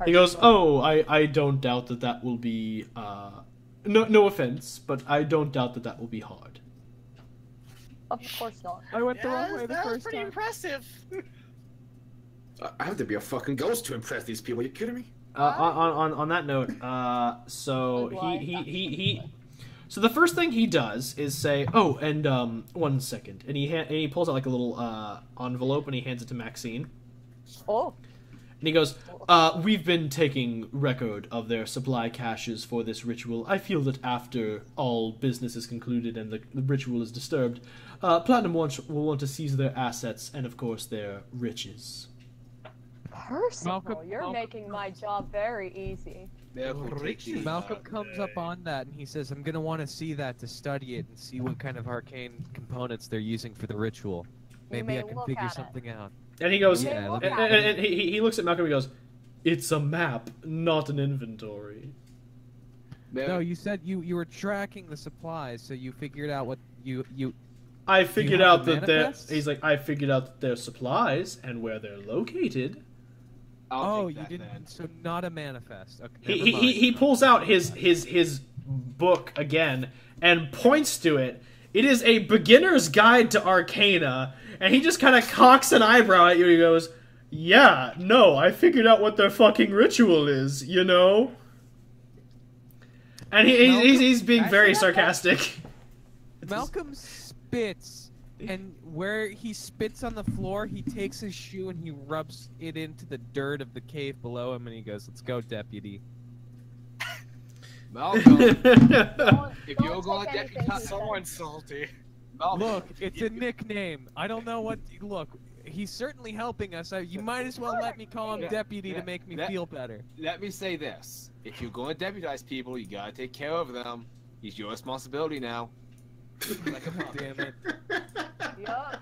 He goes, "Oh, I don't doubt that will be no offense, but I don't doubt that will be hard." Of course not. I went the wrong way the That was first pretty time. impressive. I have to be a fucking ghost to impress these people. Are you kidding me? On that note, so so the first thing he does is say, "Oh, and 1 second," and he pulls out like a little envelope and he hands it to Maxine. Oh. And he goes, "We've been taking record of their supply caches for this ritual. I feel that after all business is concluded and the ritual is disturbed, Platinum will want to seize their assets and, of course, their riches." Percival, you're making my job very easy. Malcolm comes up on that and he says, "I'm gonna want to see that to study it and see what kind of arcane components they're using for the ritual. Maybe I can figure something out." And he goes, Yeah, and he looks at Malcolm and he goes, "It's a map, not an inventory." No, you said you were tracking the supplies, so you figured out what you. I figured out that manifests? he's like, I figured out that they're supplies and where they're located. Oh, you didn't. So not a manifest. Okay, He pulls out his book again and points to it. It is a beginner's guide to Arcana, and he just kind of cocks an eyebrow at you. He goes, "Yeah, no, I figured out what their fucking ritual is, you know." And he's being very sarcastic. Malcolm spits, and where he spits on the floor, he takes his shoe and he rubs it into the dirt of the cave below him, and he goes, "Let's go, deputy." Malcolm, if you're going to deputize Someone salty. Look, it's a nickname. I don't know what. Look, he's certainly helping us. You might as well let me call him deputy to make me feel better. Let me say this: if you're going to deputize people, you gotta take care of them. He's your responsibility now. Damn it! Yup.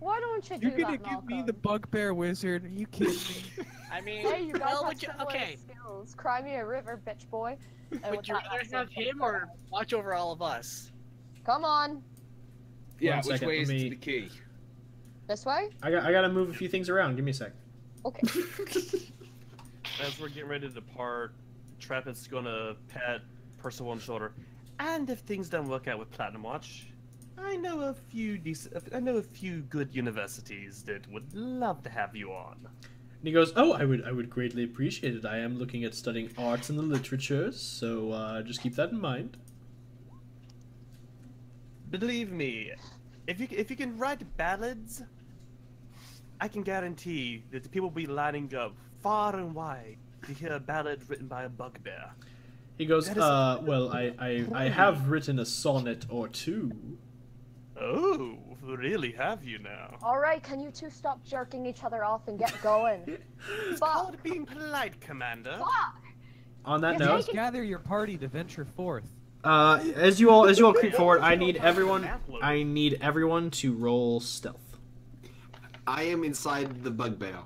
Why don't you do You're that, gonna Malcolm? give me the bugbear wizard? Are you kidding me? I mean, Hey, you guys well, have similar skills. Cry me a river, bitch boy. And with would you that rather accent, have him or watch over all of us? Come on. Yeah, One which second, way is let me- the key? This way? I gotta move a few things around. Give me a sec. Okay. As we're getting ready to depart, Trappist's gonna pat Percival on the shoulder. And if things don't work out with Platinum Watch, I know a few good universities that would love to have you on. And he goes, "Oh, I would greatly appreciate it. I am looking at studying arts and the literatures, so just keep that in mind." Believe me, if you can write ballads, I can guarantee that the people will be lining up far and wide to hear a ballad written by a bugbear. He goes, "Well, I have written a sonnet or two." Oh, really have you now? Alright, can you two stop jerking each other off and get going? It's Fuck. called being polite, Commander. Fuck! On that You're note, Let's gather your party to venture forth. As you all creep forward, I need everyone to roll stealth. I am inside the bugbear.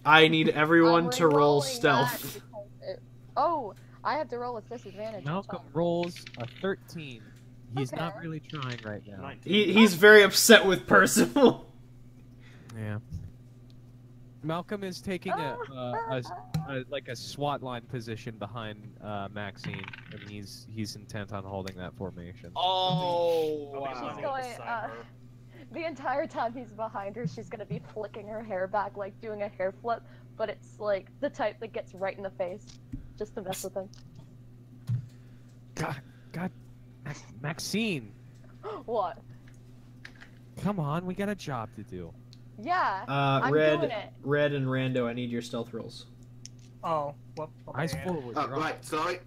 I need everyone I'm to roll re-rolling stealth. that because oh, I have to roll with disadvantage. Malcolm rolls a 13. He's not Okay. really trying right now. 19. He's very upset with Percival. Yeah. Malcolm is taking like a SWAT line position behind Maxine, and he's intent on holding that formation. Oh, I'll be wow. running Going, beside her. The entire time he's behind her, she's gonna be flicking her hair back, like doing a hair flip, but it's like the type that gets right in the face, just to mess with him. God, Maxine, What? come on, we got a job to do. Yeah, I'm doing it. Red and Rando, I need your stealth rolls. Oh, what? Eyes forward. Oh, you're up. right, sorry.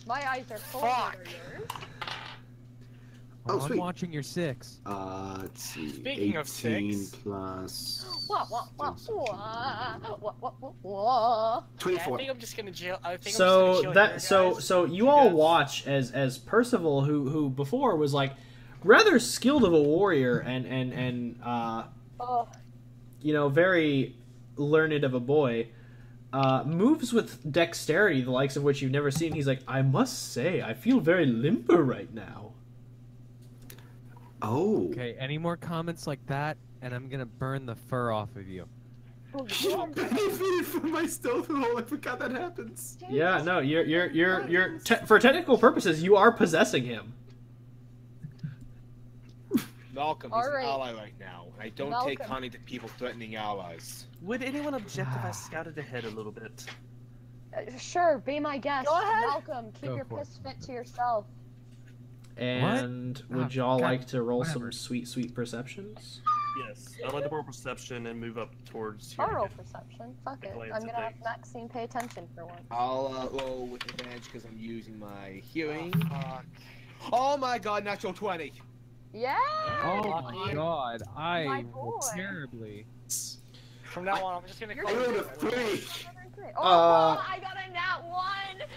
My eyes are full. Fuck. What are yours? Oh, I'm sweet. watching your 6. Let's see. Speaking of 18 six. plus... What? Yeah, I 24. think I'm just gonna chill. I think I'm So just gonna chill that here, so guys. so you all watch as Percival, who before was like rather skilled of a warrior and Oh, you know, very learned of a boy, moves with dexterity, the likes of which you've never seen. He's like, I must say, I feel very limber right now. Oh. Okay, any more comments like that, and I'm gonna burn the fur off of you. You benefited from my stealth roll. I forgot that happens. Yeah, no, you're for technical purposes, you are possessing him. Malcolm, All he's right. an ally right now. I don't take Malcolm. honey to people threatening allies. Would anyone object if I scouted ahead a little bit? Sure, be my guest. Go ahead. Malcolm, keep Go your for it. piss fit to yourself. And would Ah, y'all God, like to roll whatever. some sweet perceptions? Yes. I'd like to roll perception and move up towards here. I'll roll perception. Fuck it. Glance I'm at gonna have things. Maxine pay attention for once. I'll roll with advantage because I'm using my hearing. Oh, fuck. Oh my god, natural 20. Yeah. Oh Lucky. my god, I My rolled boy. terribly. From now on, I'm just gonna You're call I rolled you. a 3. Oh, I got a nat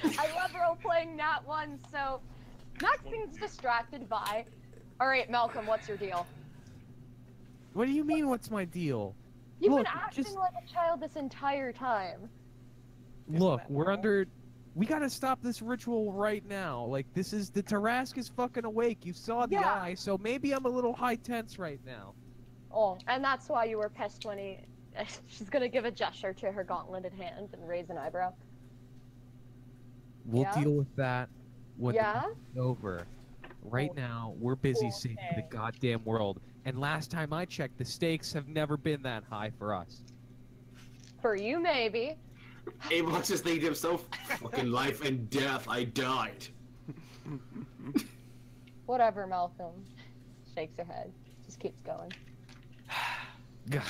1. I love role playing nat 1. So Maxine's distracted by. All right, Malcolm, what's your deal? What do you mean, what's my deal? You've Look, been acting just- like a child this entire time. Look, we're under... We gotta stop this ritual right now. Like, this is... The terrasque is fucking awake. You saw the Yeah. eye, so maybe I'm a little high tense right now. Oh, and that's why you were pissed when he. She's gonna give a gesture to her gauntleted hand and raise an eyebrow. We'll Yeah? deal with that when Yeah? it's over. Right Oh, now, we're busy saving the okay. goddamn world. And last time I checked, the stakes have never been that high for us. For you, maybe. Avok just thinking to himself, fucking life and death, I died. Whatever, Malcolm. Shakes her head. Just keeps going. God.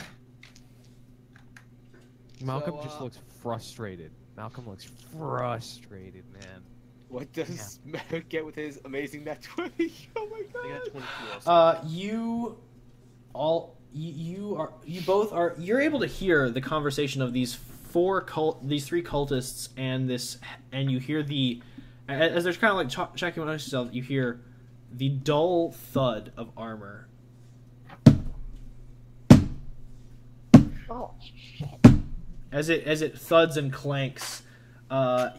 Malcolm So, just looks frustrated. Malcolm looks frustrated, man. What does Merrick get with his amazing net 20? Oh my I got god. 22 also. You're able to hear the conversation of these three cultists and you hear as they're kind of like checking on yourself, you hear the dull thud of armor. Oh, shit. As it thuds and clanks,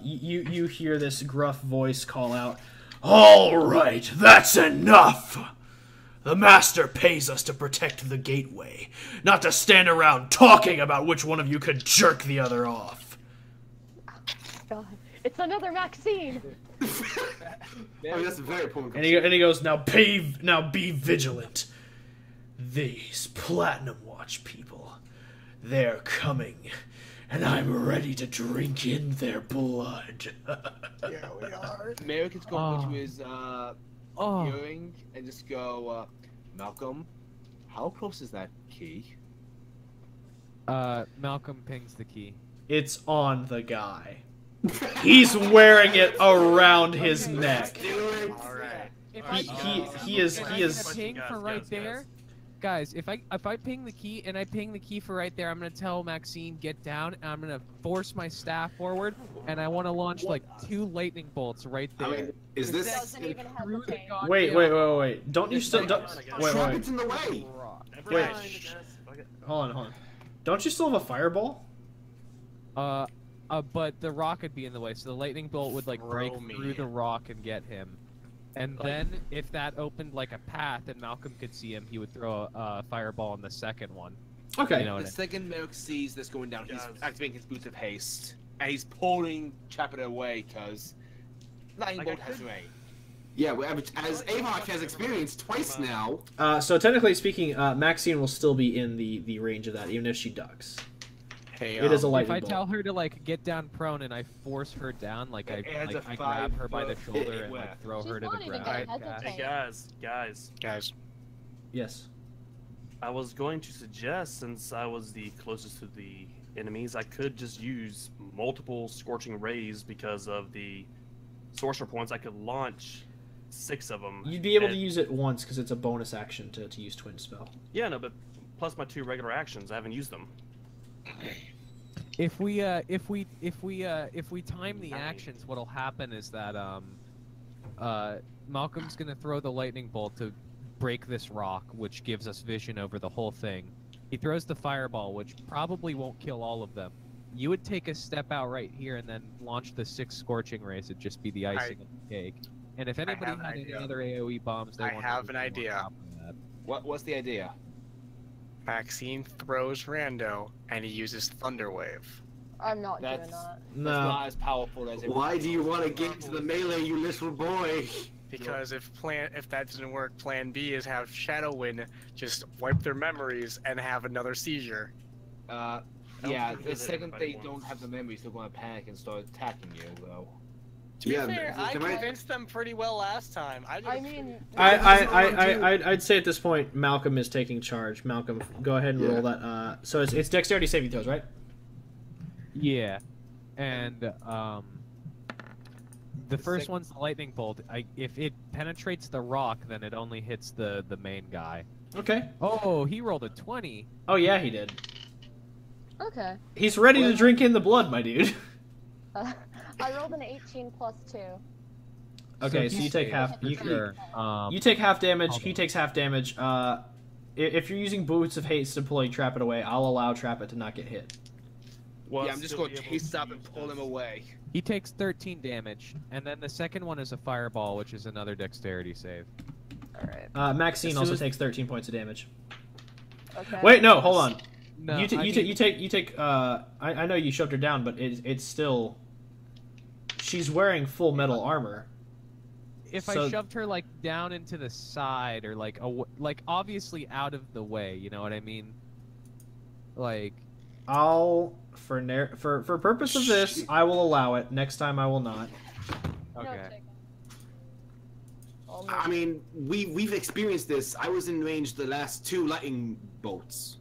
you hear this gruff voice call out, All right, that's enough. The master pays us to protect the gateway, not to stand around talking about which one of you could jerk the other off. God. It's another Maxine! I mean, that's a very important and he goes, now be vigilant. These Platinum Watch people, they're coming, and I'm ready to drink in their blood. Yeah, we are. Merrick is going Oh. into his Oh, hearing and just go, Malcolm, how close is that key? Malcolm pings the key. It's on the guy. He's wearing it around his neck. Do it. Alright. If He is Can I get a ping for right there? guys, if I ping the key and I ping the key for right there, I'm gonna tell Maxine get down, and I'm gonna force my staff forward, and I want to launch like 2 lightning bolts right there. I mean, is this? Doesn't even hesitate. Wait. Don't you still? Wait. It's in the way. Wait. Hold on. Don't you still have a fireball? But the rock would be in the way, so the lightning bolt would like break through the rock and get him. And then, if that opened like a path and Malcolm could see him, he would throw a fireball on the second one. Okay. You know The second Merc sees this going down, he's activating his boots of haste, and he's pulling Chapter away because lightning bolt has range. Yeah, as Avok has experienced twice now. So technically speaking, Maxine will still be in the range of that, even if she ducks. Hey, It is a If lightning I bolt. tell her to like get down prone and I force her down, like I grab her by the shoulder and like throw her to the She's not ground. even gonna Hey, hesitate. guys. Yes. I was going to suggest, since I was the closest to the enemies, I could just use multiple scorching rays because of the sorcerer points. I could launch 6 of them. You'd be able to use it once because it's a bonus action to use Twin Spell. Yeah, no, but plus my 2 regular actions, I haven't used them. If we time the actions, what'll happen is that Malcolm's gonna throw the lightning bolt to break this rock, which gives us vision over the whole thing. He throws the fireball, which probably won't kill all of them. You would take a step out right here and then launch the 6 scorching rays. It'd just be the icing on the cake. And if anybody have an had any idea. other AOE bombs, they I want have to an use idea. on top of that. What's the idea? Maxine throws Rando, and he uses Thunder Wave. I'm not doing That's that. That's not as powerful as it. Why do you want to get into the melee, you little boy? Because if that doesn't work, Plan B is have Shadowwind just wipe their memories and have another seizure. Yeah, think the that second they anybody don't wants. have the memories, they're going to panic and start attacking you, though. To be Yeah, fair, but- I am I- convinced them pretty well last time. I mean, I'd say at this point Malcolm is taking charge. Malcolm, go ahead and roll that. So it's dexterity saving throws, right? Yeah, and the first one's the lightning bolt. If it penetrates the rock, then it only hits the main guy. Okay. Oh, he rolled a 20. Oh yeah, he did. okay. He's ready to drink in the blood, my dude. I rolled an 18 plus 2. Okay, so you he's take safe half. for sure. You take half damage. Hold He on. takes half damage. If you're using boots of haste to deploy Trap It away, I'll allow Trap It to not get hit. Yeah, I'm just going to chase up and pull him away. He takes 13 damage, and then the second one is a fireball, which is another dexterity save. Alright. Maxine As soon also as- takes 13 points of damage. Okay. Wait, no, hold on. No, you I take. I know you shoved her down, but it's still. She's wearing full metal armor. if so- I shoved her like down into the side or like obviously out of the way, you know what I mean? Like, I'll for purpose of this, I will allow it. Next time, I will not. okay. I mean, we've experienced this. I was in range the last 2 lightning bolts.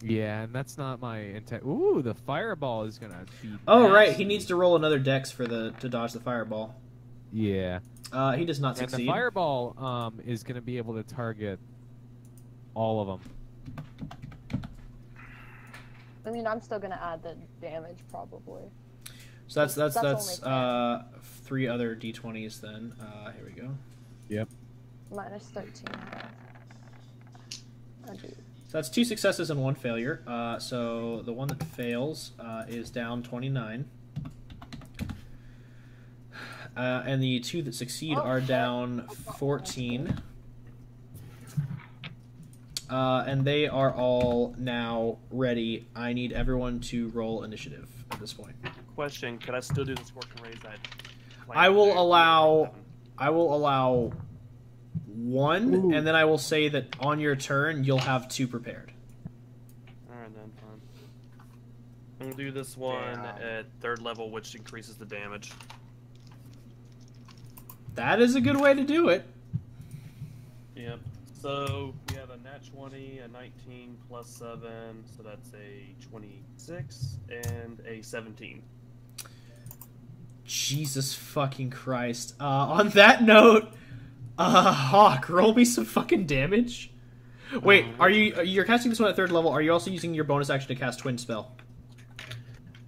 Yeah, and that's not my intent. Ooh, the fireball is gonna be. Oh right, he nasty. needs to roll another dex for to dodge the fireball. Yeah. He does not And succeed. the fireball is gonna be able to target all of them. I mean, I'm still gonna add the damage probably. So that's That's only 3 other d20s then. Here we go. Yep. Minus 13. Oh, geez. So that's 2 successes and 1 failure. So the one that fails is down 29. And the 2 that succeed are down 14. And they are all now ready. I need everyone to roll initiative at this point. Question: could I still do the scorching rays? I will allow 1, and then I will say that on your turn you'll have 2 prepared. Alright then, fine. I'm gonna do this one at 3rd level, which increases the damage. That is a good way to do it. Yep. So we have a nat 20, a 19 plus 7, so that's a 26, and a 17. Jesus fucking Christ. On that note, Hawk, roll me some fucking damage. Wait, you're casting this one at 3rd level? Are you also using your bonus action to cast Twin Spell?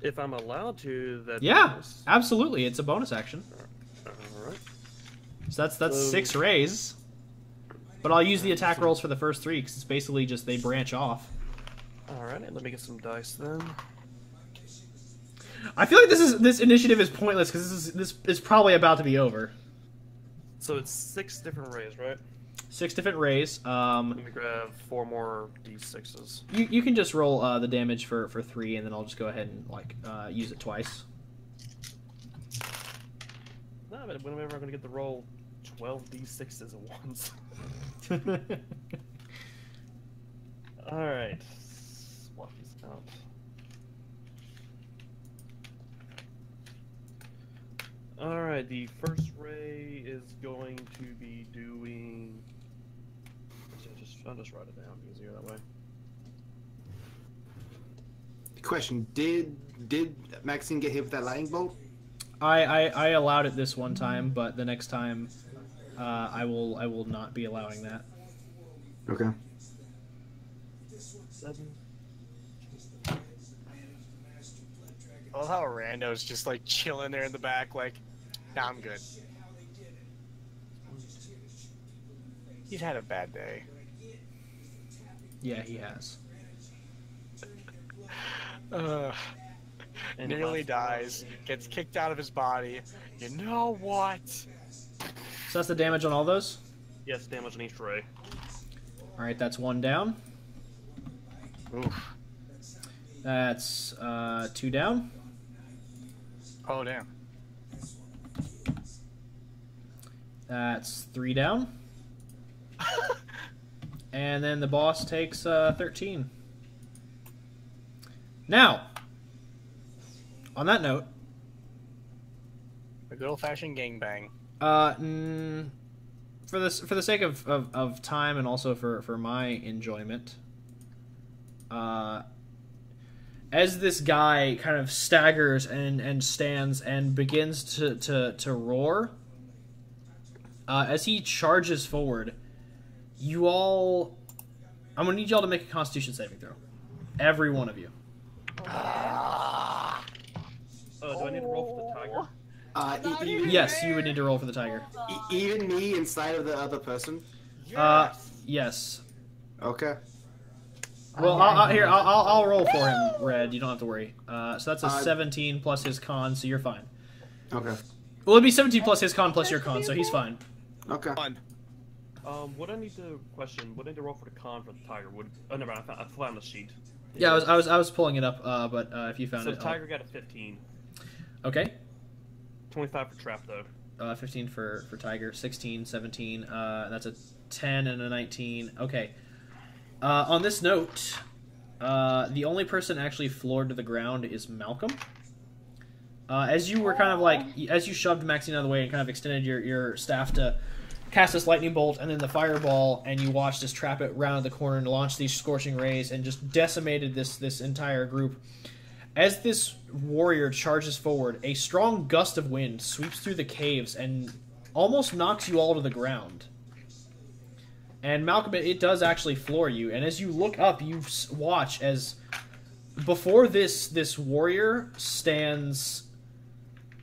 If I'm allowed to, that. Yeah, absolutely. It's a bonus action. Alright. So that's 6 rays. But I'll use the attack rolls for the first 3 because it's basically just they branch off. Alright, let me get some dice then. I feel like this initiative is pointless because this is probably about to be over. So it's 6 different rays, right? 6 different rays. Let me grab 4 more d6s. You can just roll the damage for 3, and then I'll just go ahead and use it twice. No, but whenever I'm gonna get the roll 12 d6s at once. Alright. Swap these out. Alright, the first ray is going to be doing... I'll just write it down, easier that way. Question: Did Maxine get hit with that lightning bolt? I allowed it this one time, but the next time I will not be allowing that. Okay. 7. I love how Rando's just like chilling there in the back, like, nah, I'm good. He's had a bad day. Yeah, he has. Nearly dies, gets kicked out of his body. You know what? So that's the damage on all those? Yes, damage on each ray. Alright, that's 1 down. Oof. That's 2 down. Oh, damn. That's 3 down. And then the boss takes 13. Now, on that note, A good old-fashioned gangbang. for the sake of time and also for my enjoyment, as this guy kind of staggers and stands and begins to roar, as he charges forward, you all... I'm going to need y'all to make a Constitution saving throw. Every one of you. Do I need to roll for the tiger? Yes, you would need to roll for the tiger. Even me inside of the other person? Yes. Okay. Well, I'll roll for him, Red. You don't have to worry. So that's a 17 plus his con, so you're fine. Okay. Well, it'd be 17 plus his con plus your con, so he's fine. Okay. What I need to question? What I need to roll for the con for the tiger? Never mind. I found the sheet. Yeah, I was pulling it up, but if you found so it, the tiger got a 15. Okay. 25 for trap though. 15 for tiger, 16, 17. That's a 10 and a 19. Okay. On this note, the only person actually floored to the ground is Malcolm. As you were kind of as you shoved Maxine out of the way and kind of extended your staff to cast this lightning bolt and then the fireball, and you watched us trap it round the corner and launch these scorching rays and just decimated this entire group. As this warrior charges forward, a strong gust of wind sweeps through the caves and almost knocks you all to the ground. And Malcolm, it does actually floor you. And as you look up, you watch as before this warrior stands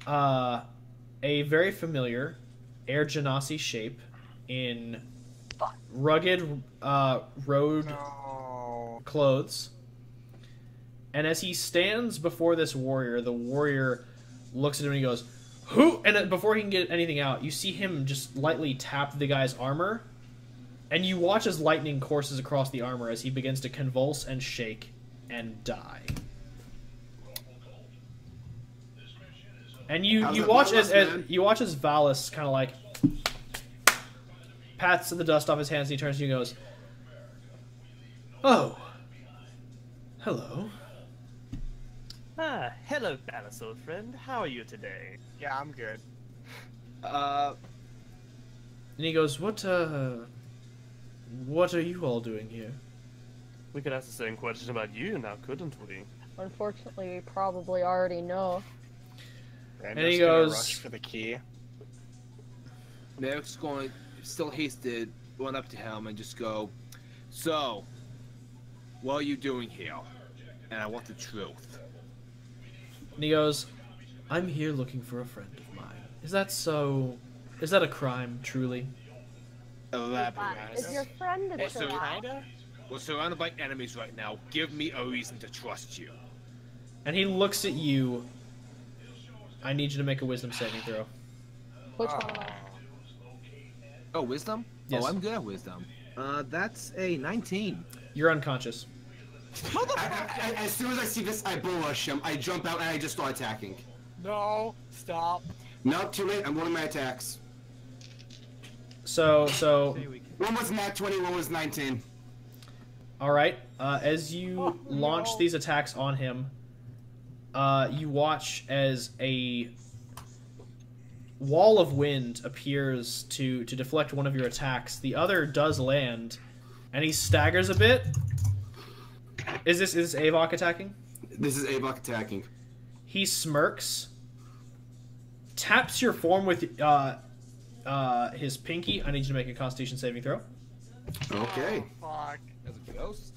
a very familiar Air Genasi shape in rugged road clothes. And as he stands before this warrior, the warrior looks at him and he goes, "Who?" And before he can get anything out, you see him just lightly tap the guy's armor. And you watch as lightning courses across the armor as he begins to convulse and shake and die. And you watch as Valus kind of pats the dust off his hands and he turns to you and goes, "Oh, hello." Hello, Valus, old friend. How are you today? Yeah, I'm good. And he goes, What are you all doing here?" We could ask the same question about you now, couldn't we? Unfortunately, we probably already know. Rando's And he gonna goes- rush for the key. Nick's going to still hasted, run up to him and just go, "So, what are you doing here?" And I want the truth. And he goes, I'm here looking for a friend of mine. Is that so? Is that a crime, truly? Elaborate. Is your friend a terrasque? Kinda? We're surrounded by enemies right now. Give me a reason to trust you. And he looks at you. I need you to make a wisdom saving throw. Which one am I? Oh, wisdom? Yes. Oh, I'm good at wisdom. That's a 19. You're unconscious. As soon as I see this, I bull rush him. I jump out and I just start attacking. No, stop. No, too late. I'm rolling my attacks. So, One was nat 20, one was 19. all right. As you launch these attacks on him, you watch as a wall of wind appears to deflect one of your attacks. The other does land, and he staggers a bit. Is this Avok attacking? This is Avok attacking. He smirks, taps your form with his pinky. I need you to make a Constitution saving throw. Okay. Fuck. As a ghost?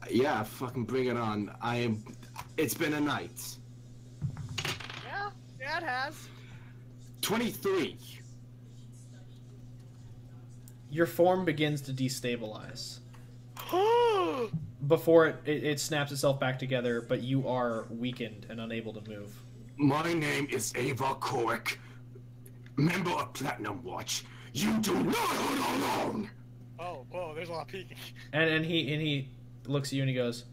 Yeah, fucking bring it on. It's been a night. Yeah, it has. 23. Your form begins to destabilize. Before it snaps itself back together, but you are weakened and unable to move. My name is Avok Korik, member of Platinum Watch. You do not hunt alone. Oh, whoa, there's a lot of peeking. And he looks at you and he goes,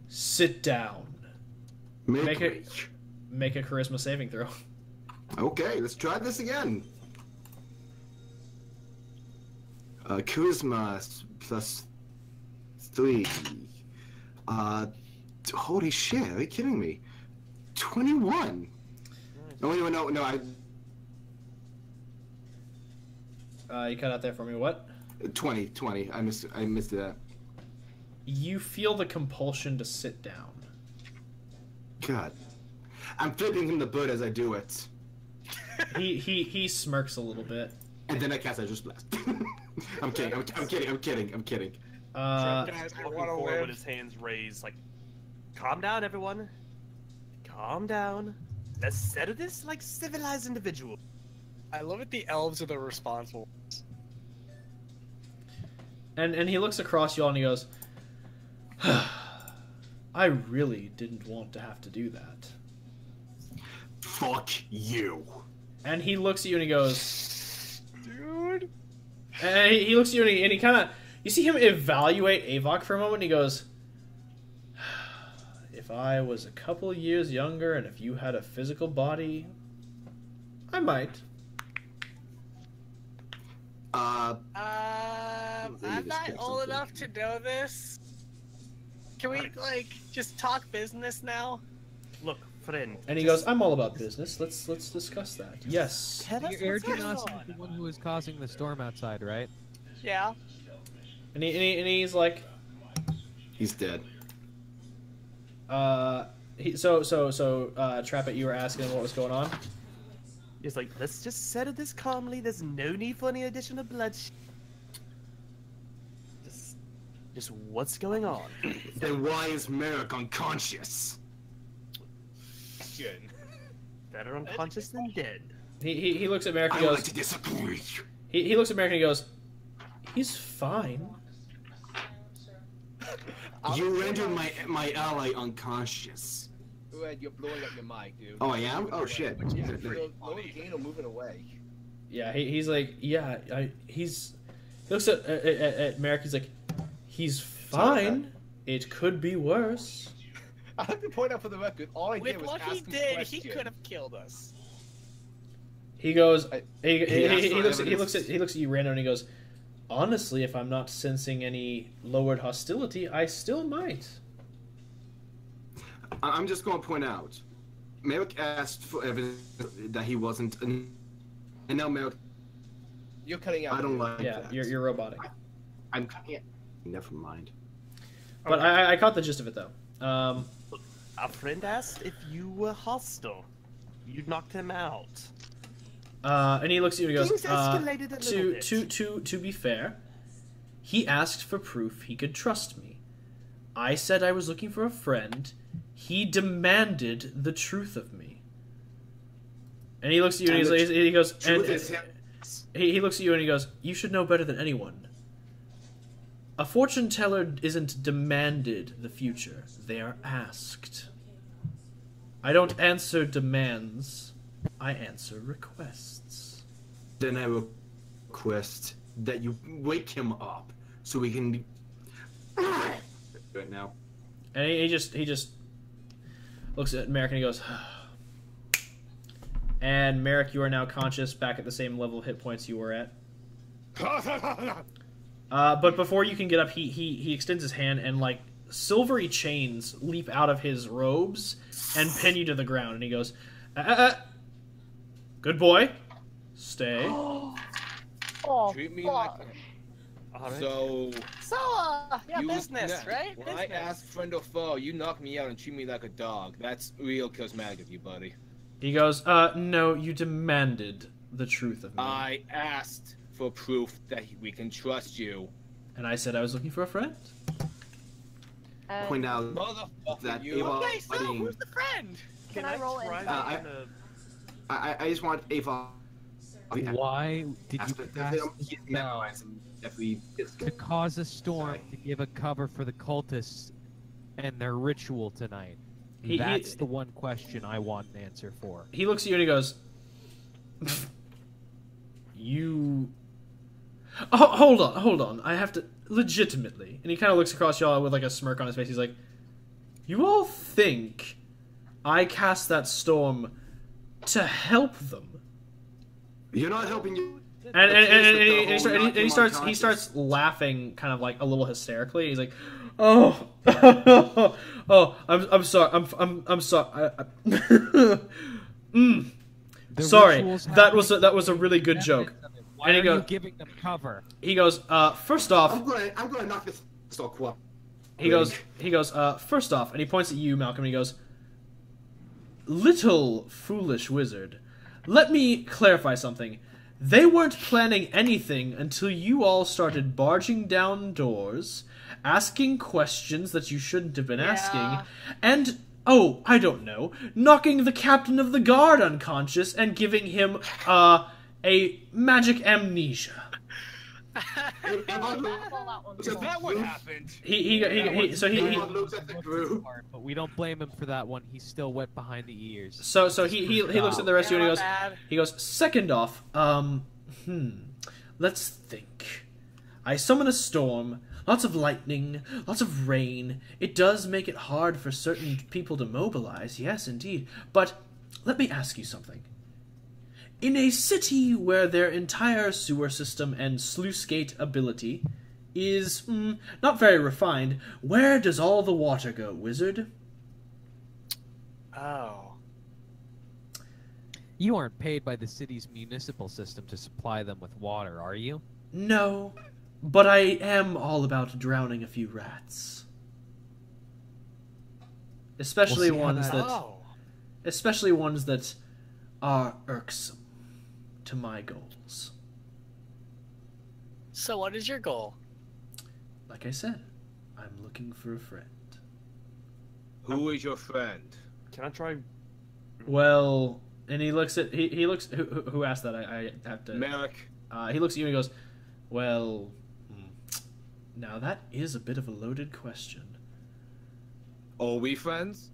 "Sit down. Make a charisma saving throw." Okay, let's try this again. Charisma plus 3. Holy shit, are you kidding me? 21. No, You cut out there for me. What? 20. I missed that. You feel the compulsion to sit down. God. I'm flipping him the bird as I do it. He smirks a little bit. And then I cast Edge Blast. I'm kidding. Guys, Uh, walking forward with his hands raised, like, calm down, everyone. Calm down. Let's settle this like civilized individuals. I love it. The elves are the responsible. and he looks across you all and he goes, I really didn't want to have to do that. Fuck you. And he looks at you and he goes, Dude. and he looks at you and he kind of, you see him evaluate Avok for a moment and he goes, if I was a couple years younger and if you had a physical body, I might. I'm not old enough to know this. Can we, like, just talk business now? Look, friend. And he goes, I'm all about business. Let's discuss that. Yes. Tell us Your what's going Ergenos is on. the one who was causing the storm outside, right? Yeah. And he's like, He's dead. Trappet, you were asking what was going on? He's like, let's just settle this calmly. There's no need for any additional bloodshed. Just what's going on? Then why is Merrick unconscious? Good. Better unconscious than dead. He looks at Merrick and I goes, like to disagree. he looks at Merrick and he goes, he's fine. You rendered my ally unconscious. Red, you're blowing up your mic, dude. Oh, I am? Oh, shit. Yeah, you're blowing gain or moving away. Yeah, he's like, yeah, he looks at Merrick, he's like, he's fine. It could be worse. I have to point out for the record, all I With did was what ask he him a did, question. he could have killed us. He goes, he asked for looks at you random and he goes, honestly, if I'm not sensing any lowered hostility, I still might. I'm just going to point out, Merrick asked for evidence that he wasn't, and now Merrick, You're cutting out. I don't like Yeah, that. you're robotic. I'm cutting it. Never mind. But I caught the gist of it though. Our friend asked if you were hostile. You knocked him out. And he looks at you and he Things goes, escalated a little bit. to be fair, he asked for proof he could trust me. I said I was looking for a friend. He demanded the truth of me. And he looks at you and he goes, and he looks at you and he goes, you should know better than anyone. A fortune teller isn't demanded the future. They are asked. I don't answer demands. I answer requests. Then I request that you wake him up so we can right now. And he just looks at Merrick and he goes, and Merrick, you are now conscious, back at the same level of hit points you were at. But before you can get up, he extends his hand and like silvery chains leap out of his robes and pin you to the ground. And he goes, good boy, stay. Oh, Treat me fuck. like so. Yeah, You- business, right? When I ask friend or foe, you knock me out and treat me like a dog. That's real charismatic of you, buddy. He goes, no, you demanded the truth of me. I asked for proof that we can trust you. And I said I was looking for a friend. Point out Motherfucker, that you. Ava Okay, so fighting. who's the friend? Can I roll try insight? to- I just want Ava. Why did you Aspect of cast him, he's the spell memorized and definitely gets to cause a storm to give a cover for the cultists and their ritual tonight? That's the one question I want an answer for. He looks at you and he goes, you... Oh, hold on. I have to... Legitimately. And he kind of looks across y'all with like a smirk on his face. He's like, you all think I cast that storm to help them? You're not helping you. And he starts laughing kind of like a little hysterically. He's like, oh, I'm sorry. I'm sorry. The Sorry. rituals That have was a really good joke. Why And he are goes- you giving them cover? He goes, first off, I'm gonna knock this stock up. he goes, first off, and he points at you, Malcolm, and he goes, little foolish wizard, let me clarify something. They weren't planning anything until you all started barging down doors, asking questions that you shouldn't have been asking, and, oh, I don't know, knocking the captain of the guard unconscious and giving him, a magic amnesia. So that what happened? He looks at the group. But we don't blame him for that one. He's still wet behind the ears. So he looks at the rest of you and he goes, second off, let's think. I summon a storm, lots of lightning, lots of rain. It does make it hard for certain people to mobilize, yes indeed. But let me ask you something. In a city where their entire sewer system and sluice gate ability is not very refined, where does all the water go, wizard? Oh. You aren't paid by the city's municipal system to supply them with water, are you? No, but I am all about drowning a few rats. Especially We'll see how ones that- that Oh. especially ones that are irksome to my goals. So what is your goal? Like I said, I'm looking for a friend. Who is your friend? Can I try? Well, and he looks at he looks who asked that? I have to. Merrick. He looks at you and he goes, "Well, now that is a bit of a loaded question." Are we friends?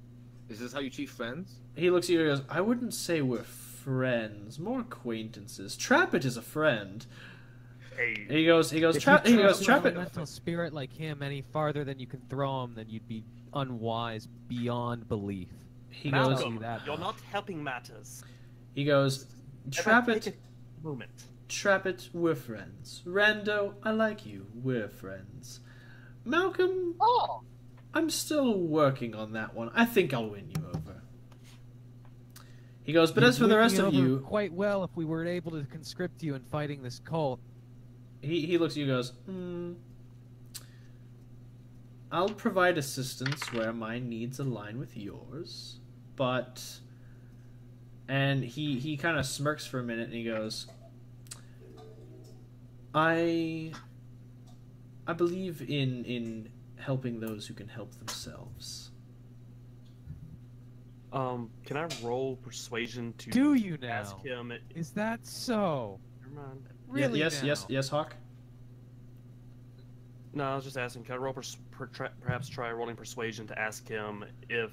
Is this how you treat friends? He looks at you and he goes, "I wouldn't say we're friends, more acquaintances. Trappet is a friend." Hey. He goes, If you Trappet. an elemental spirit like him any farther than you can throw him, then you'd be unwise beyond belief. He I'll goes, tell you that You're much. not helping matters. he goes, If I take Trappet, a moment. Trappet, we're friends. Rando, I like you, we're friends. Malcolm, Oh, I'm still working on that one. I think I'll win you over. He goes, but You'd as for the win rest me of over you, quite well if we were able to conscript you in fighting this cult. he looks at you and goes, I'll provide assistance where my needs align with yours, but And he kind of smirks for a minute, and he goes, I believe in helping those who can help themselves. Can I roll persuasion to Do you now? ask him? Is that so? Never mind. Really? Yes, now? yes, Hawk. No, I was just asking. Can I roll perhaps try rolling persuasion to ask him if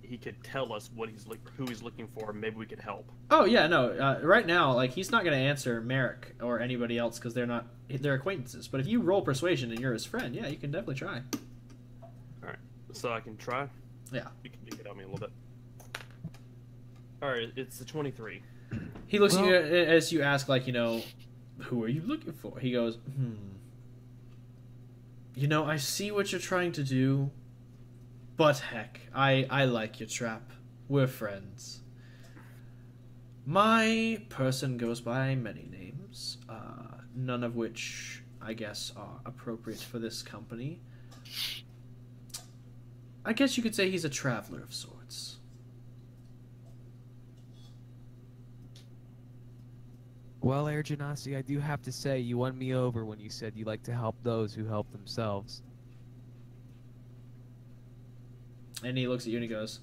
he could tell us what who he's looking for? Maybe we could help. Oh yeah, no. Right now, like he's not going to answer Merrick or anybody else because they're acquaintances. But if you roll persuasion and you're his friend, yeah, you can definitely try. All right, so I can try. Yeah. You can help me a little bit. All right, it's a 23. He looks at you as you ask, like, who are you looking for? He goes, I see what you're trying to do, but heck, I like your trap. We're friends. My person goes by many names, none of which, I guess, are appropriate for this company. I guess you could say he's a traveler of sorts. Well, Air Genasi, I do have to say you won me over when you said you like to help those who help themselves. And he looks at you and he goes,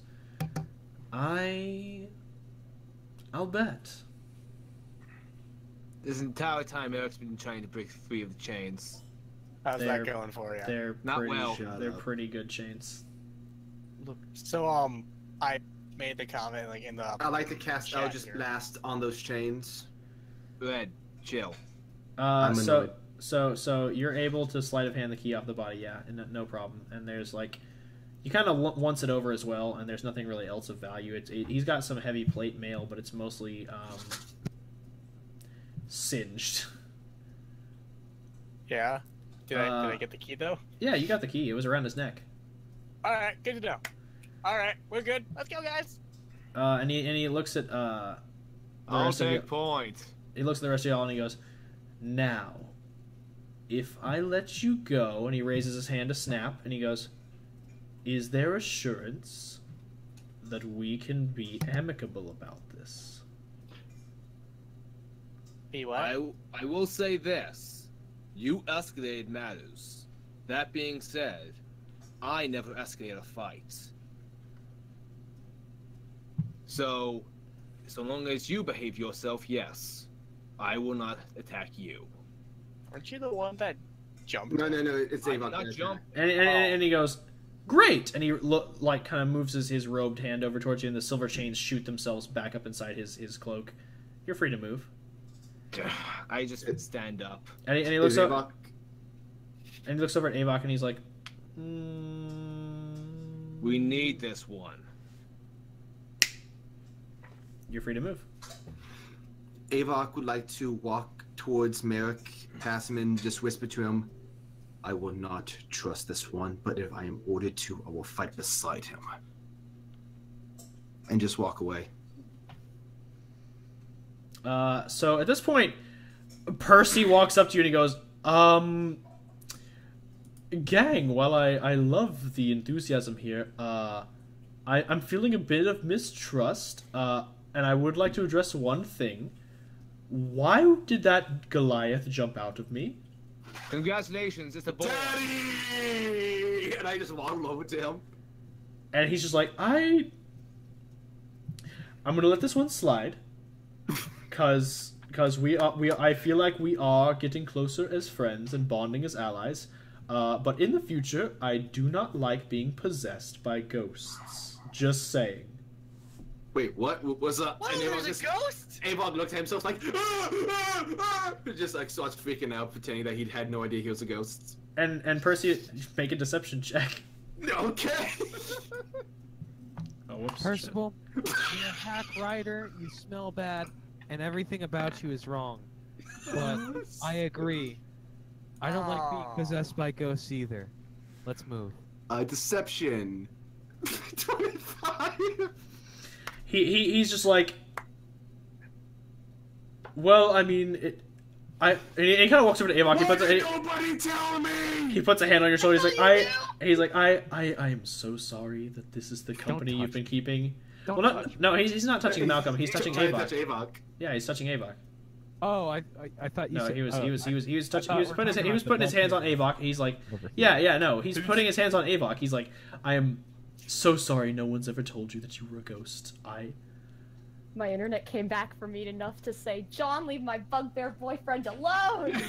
I'll bet. This entire time, Eric's been trying to break free of the chains. How's that going for you? They're Not pretty, well. They're pretty good chains. Look, so I made the comment like in the. I like to cast chat Eldritch here. Blast on those chains. Red, chill. I'm annoyed. So you're able to sleight of hand the key off the body, yeah, and no problem. And there's like, you kind of once it over as well, and there's nothing really else of value. He's got some heavy plate mail, but it's mostly singed. Yeah. Did I get the key though? Yeah, you got the key. It was around his neck. All right, good to know. All right, we're good. Let's go, guys. And he looks at I'll take point. He looks at the rest of y'all and he goes, now, if I let you go, and he raises his hand to snap, and he goes, is there assurance that we can be amicable about this? Be what? I will say this. You escalated matters. That being said, I never escalate a fight. So long as you behave yourself, yes. I will not attack you. Aren't you the one that jumped? No, it's I'm Avok. not jump. And he goes, great! And he kind of moves his robed hand over towards you, and the silver chains shoot themselves back up inside his cloak. You're free to move. I just stand up. And he looks over, Avok. and he looks over at Avok, and he's like, We need this one. you're free to move. Avok would like to walk towards Merrick, pass him, and just whisper to him, I will not trust this one, but if I am ordered to, I will fight beside him. And just walk away. So at this point, Percy walks up to you and he goes, gang, while I love the enthusiasm here, I'm feeling a bit of mistrust, and I would like to address one thing. Why did that Goliath jump out of me? Congratulations, it's a boy. Daddy! And I just walk over to him. And he's just like, I'm gonna let this one slide, cause I feel like we are getting closer as friends and bonding as allies. But in the future, I do not like being possessed by ghosts. Just saying. Wait, what? What's up? What? And There's a ghost? Avok looked at himself like, just like starts freaking out, pretending that he had no idea he was a ghost. And Percy, make a deception check. Okay. Oh, whoops. Percival, you're a hack rider, you smell bad, and everything about you is wrong. But I agree. I don't like being possessed by ghosts either. Let's move. Deception. 25. He's just like, well, I mean, and he kind of walks over to Avok. Nobody tell me. He puts a hand on your shoulder. He's like, I am so sorry that this is the company you've been keeping. Don't Well, touch. no, he's not touching Malcolm. He's touching trying to Avok. touch Avok. Yeah, he's touching Avok. Oh, I thought you No, said. he was touching. thought He was we're putting his talking he was about putting his the hands on dead Avok. He's like, over yeah, no. He's putting his hands on Avok. He's like, I am so sorry. No one's ever told you that you were a ghost. My internet came back for me enough to say, John, leave my bugbear boyfriend alone!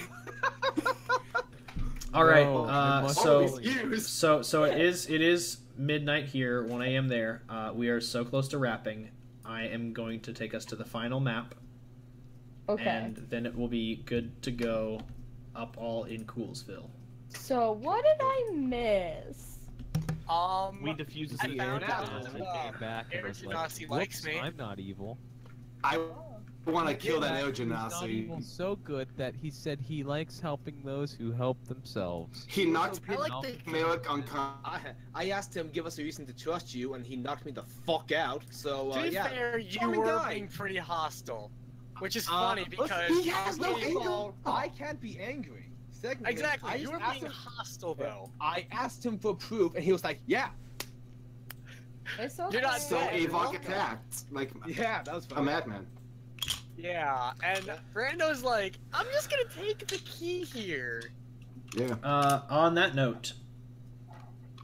All right. No, So it is midnight here, 1 a.m. there. We are so close to wrapping. I am going to take us to the final map, Okay. and then it will be good to go up all in Coolsville. So, what did I miss? We diffused I the found air out. genasi. Came back and was like, Genasi likes "Whoops, me." I'm not evil. I want to kill that air He's not evil genasi. so good that he said he likes helping those who help themselves. He knocked I like the. Merrick unconscious. I asked him give us a reason to trust you, and he knocked me the fuck out. So To be yeah. fair, you Charming were guy. being pretty hostile, which is funny because he has no First of anger. all, I can't be angry. Second, exactly I you just were asked being him- hostile though. I asked him for proof, and he was like, "Yeah, It's okay. You're not So dead. Avok attacked like yeah, that was a fun." madman. Yeah, and Brando's like, I'm just gonna take the key here. Yeah. On that note,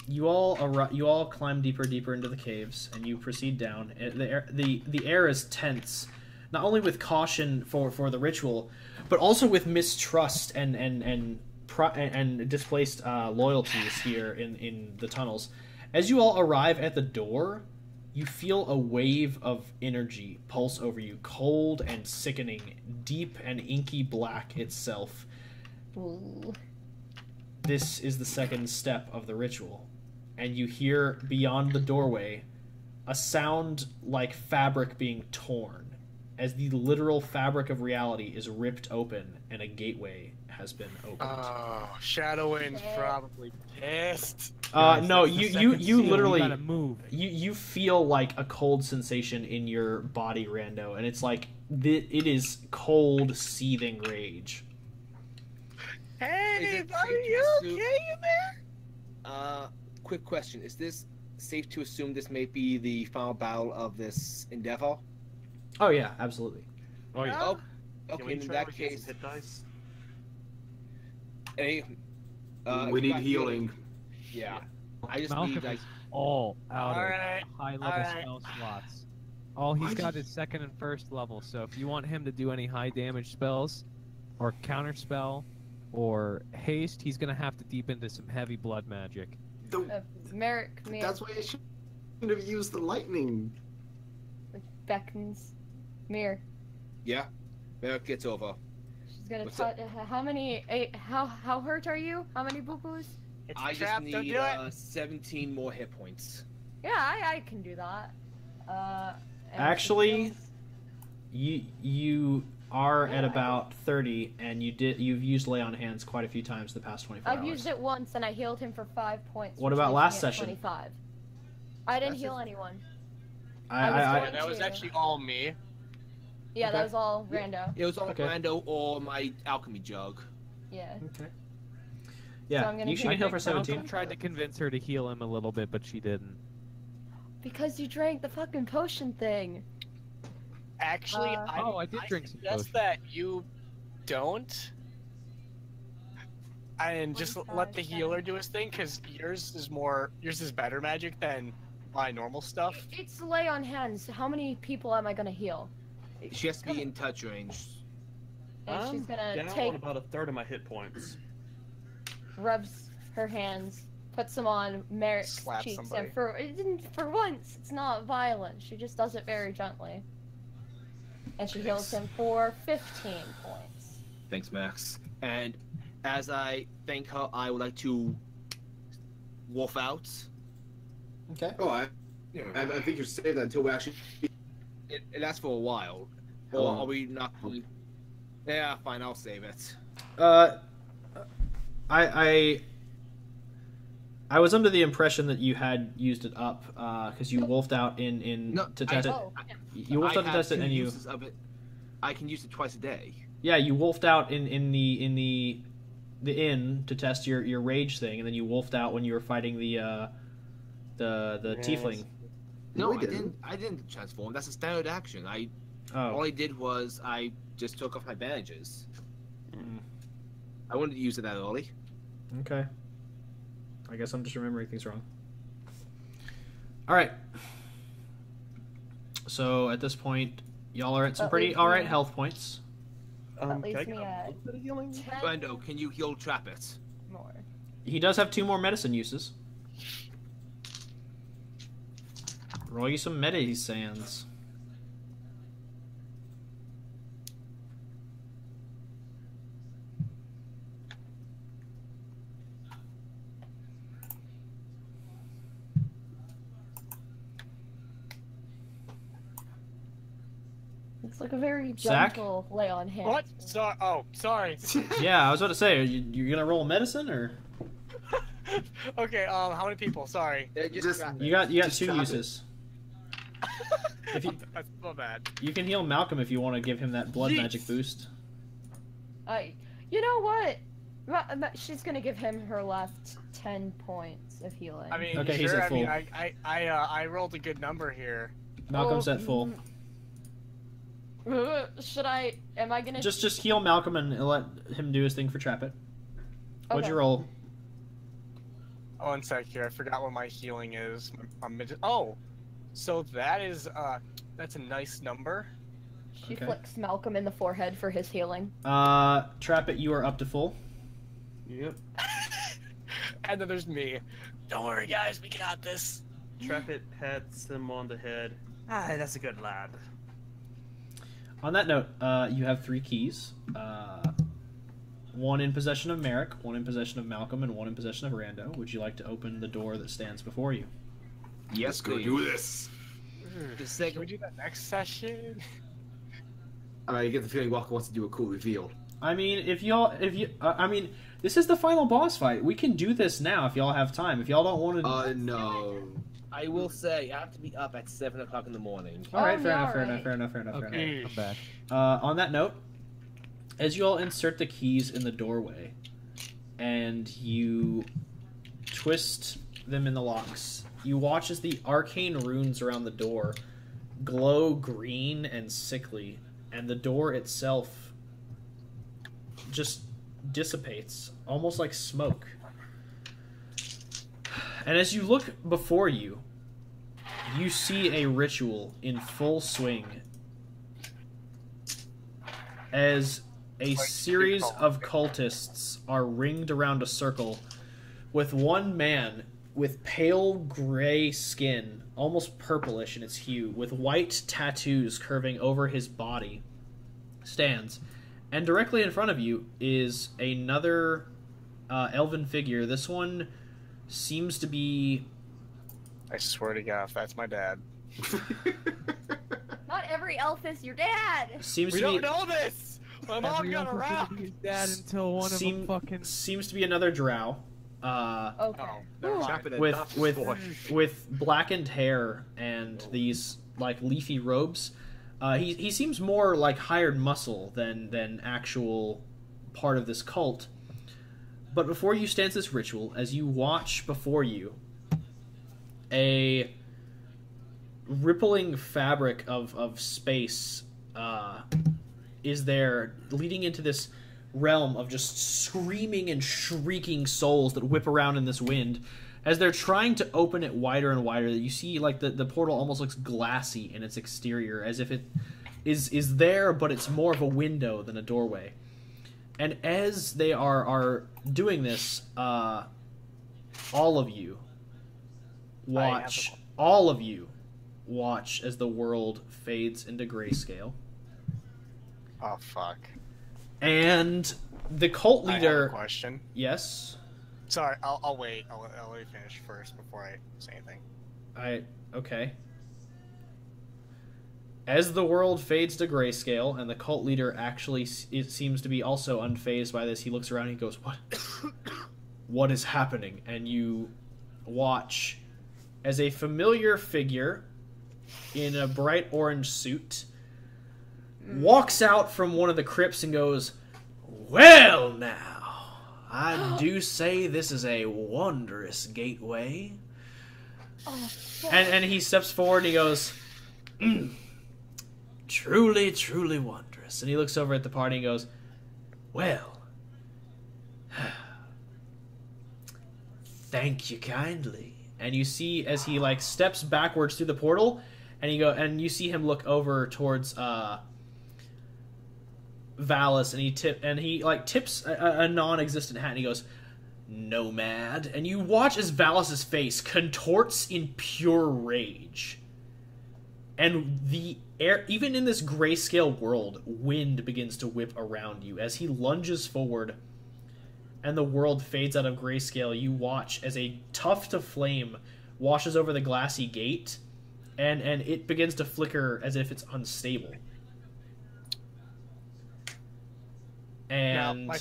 you all climb deeper into the caves, and you proceed down. The air is tense, not only with caution for the ritual, but also with mistrust and displaced loyalties here in the tunnels. As you all arrive at the door, you feel a wave of energy pulse over you, cold and sickening, deep and inky black itself. Ooh. This is the second step of the ritual, and you hear beyond the doorway a sound like fabric being torn, as the literal fabric of reality is ripped open and a gateway has been opened. Oh, Shadowwind's probably pissed. No, That's the you second seal, literally gotta move. you feel like a cold sensation in your body, Rando, and it's like it is cold, seething rage. Hey, Is it are safe you to okay assume- in there? Quick question: is this safe to assume this may be the final battle of this endeavor? Oh yeah, absolutely. Oh yeah. Oh, Can okay. we In try that to get case, some hit dice? any, We if you need got healing. Yeah, I just Malcolm need like. is all out Alright, of high-level alright. spell slots. All he's got is second and first level, so if you want him to do any high damage spells, or counter spell, or haste, he's gonna have to deep into some heavy blood magic. Merrick, me That's why I should have used the lightning. beckons. Mir. Yeah, Merrick gets over. She's gonna What's touch. How many? How hurt are you? How many boo-boos? It's I a just trap, don't need do it. 17 more hit points. Yeah, I can do that. And Actually, she you are at about 30, and you've used lay on hands quite a few times the past 24 I've hours. used it once, and I healed him for 5 points. What which about leaves last me at session? 25. I didn't That's heal just- anyone. I I was Yeah, that was to. actually all me. Yeah, Okay. that was all rando. It was on Okay. Rando or my alchemy jug. Yeah. okay. So Yeah, I'm gonna you do- should I heal for Malcolm 17. tried to convince her to heal him a little bit, but she didn't. Because you drank the fucking potion thing. Actually, I did drink some suggest potion. that you don't. And just let the healer do his thing, because yours is better magic than my normal stuff. It's lay on hands. How many people am I gonna heal? She has to be in touch range. And she's I'm gonna down take on about a third of my hit points. rubs her hands, puts them on Merrick's Slap cheeks, somebody. and for once, it's not violent. She just does it very gently. And she heals him for 15 points. Thanks, Max. And as I thank her, I would like to wolf out. Okay. Oh, I think you're saving that until we actually. It lasts for a while. How Or long? are we not? Yeah, fine. I'll save it. I was under the impression that you had used it up because you wolfed out in No, to test it. Oh, yeah. You wolfed out to have test it, 2 and you uses of it. I can use it twice a day. yeah you wolfed out in the inn to test your rage thing, and then you wolfed out when you were fighting the Yes. tiefling. No, we I didn't. didn't. I didn't transform. That's a standard action. Oh. All I did was I just took off my bandages. I wanted to use it that early. Okay. I guess I'm just remembering things wrong. Alright. So, at this point, y'all are at some That pretty leaves alright me- health points. That Can I leaves get me a at little bit of healing? 10 Brando, can you heal trap it? more. He does have 2 more medicine uses. Roll you some sands. It's like a very Zach? gentle lay on hands. What? Sorry. Yeah, I was about to say, you're gonna roll medicine, or? Okay, how many people? Sorry. Just- trap it. You got Just 2 trap it. uses. If you, That's so bad. you can heal Malcolm if you want to give him that blood Yeet. magic boost. You know what? She's gonna give him her last 10 points of healing. I mean, Okay, sure, he's at I mean, full. I rolled a good number here. Malcolm's at full. Should I? Am I gonna? Just heal Malcolm and let him do his thing for Trap It. What'd you roll? Oh, one sec here. I forgot what my healing is. Oh, so that is that's a nice number. She Okay. flicks Malcolm in the forehead for his healing. Trap It, you are up to full. Yep. And then there's me. Don't worry, guys. We got this. Trap it, hits him on the head. Ah, that's a good lad. On that note, you have 3 keys. 1 in possession of Merrick, 1 in possession of Malcolm, and 1 in possession of Rando. Would you like to open the door that stands before you? Yes, Let's go please. do this. The Can second. we do that next session? I get the feeling Walker wants to do a cool reveal. I mean, this is the final boss fight. We can do this now if y'all have time. If y'all don't want to... No. I will say I have to be up at 7 o'clock in the morning. Alright, Oh, fair yeah, enough, fair alright. enough, fair enough. Okay, I'm back. On that note, as you all insert the keys in the doorway, and you twist them in the locks, you watch as the arcane runes around the door glow green and sickly, and the door itself just dissipates, almost like smoke. And as you look before you, you see a ritual in full swing as a series of cultists are ringed around a circle with one man with pale gray skin, almost purplish in its hue, with white tattoos curving over his body, stands. And directly in front of you is another elven figure. This one seems to be... I swear to God, if that's my dad. Not every elf is your dad. Seems We to be... don't know this. My mom Every got uncle around. could be his dad until one of them fucking. Seems to be another drow. Okay. Oh, never mind. Trap it at with Duff's with boy. with blackened hair and these like leafy robes. He seems more like hired muscle than actual part of this cult. But before you stands this ritual, as you watch before you, a rippling fabric of space is there, leading into this realm of just screaming and shrieking souls that whip around in this wind. As they're trying to open it wider and wider, you see like the portal almost looks glassy in its exterior, as if it is there, but it's more of a window than a doorway. And as they are doing this, all of you watch as the world fades into grayscale. Oh fuck. And the cult I have leader... a question. Yes? Sorry, I'll wait. I'll let you finish first before I say anything. Okay. As the world fades to grayscale, and the cult leader actually it seems to be also unfazed by this, he looks around and he goes, "What? What is happening?" And you watch as a familiar figure in a bright orange suit walks out from one of the crypts and goes, "Well now, I do say this is a wondrous gateway. And he steps forward and he goes, truly, truly wondrous. And he looks over at the party and goes, well, thank you kindly. And you see as he like steps backwards through the portal, and you see him look over towards Valus, and he tips a non-existent hat, and he goes, nomad. And you watch as Valus's face contorts in pure rage, and the air, even in this grayscale world, wind begins to whip around you as he lunges forward, and the world fades out of grayscale. You watch as a tuft of flame washes over the glassy gate, and it begins to flicker as if it's unstable. And Now,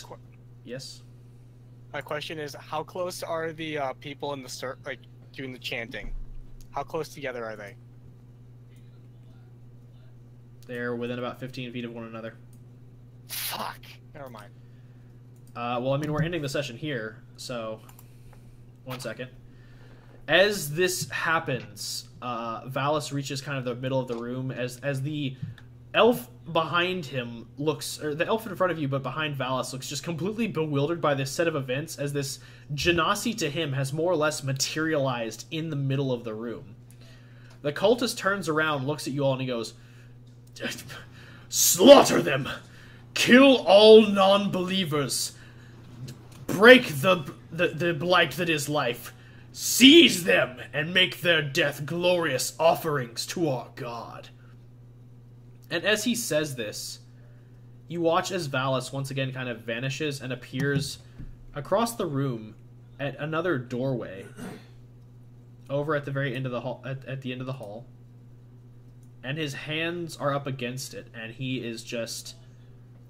yes, my question is, how close are the people in the doing the chanting? How close together are they? they're within about 15 feet of one another. Fuck. Never mind. Well, I mean, we're ending the session here, so 1 second. As this happens, Valus reaches kind of the middle of the room as the elf behind him looks, or the elf in front of you but behind Valus looks just completely bewildered by this set of events, as this genasi to him has more or less materialized in the middle of the room. The cultist turns around, looks at you all, and he goes, slaughter them! Kill all non-believers! Break the blight that is life! Seize them and make their death glorious offerings to our God. And as he says this, you watch as Valus once again kind of vanishes and appears across the room at another doorway over at the very end of the hall, at the end of the hall. And his hands are up against it, and he is just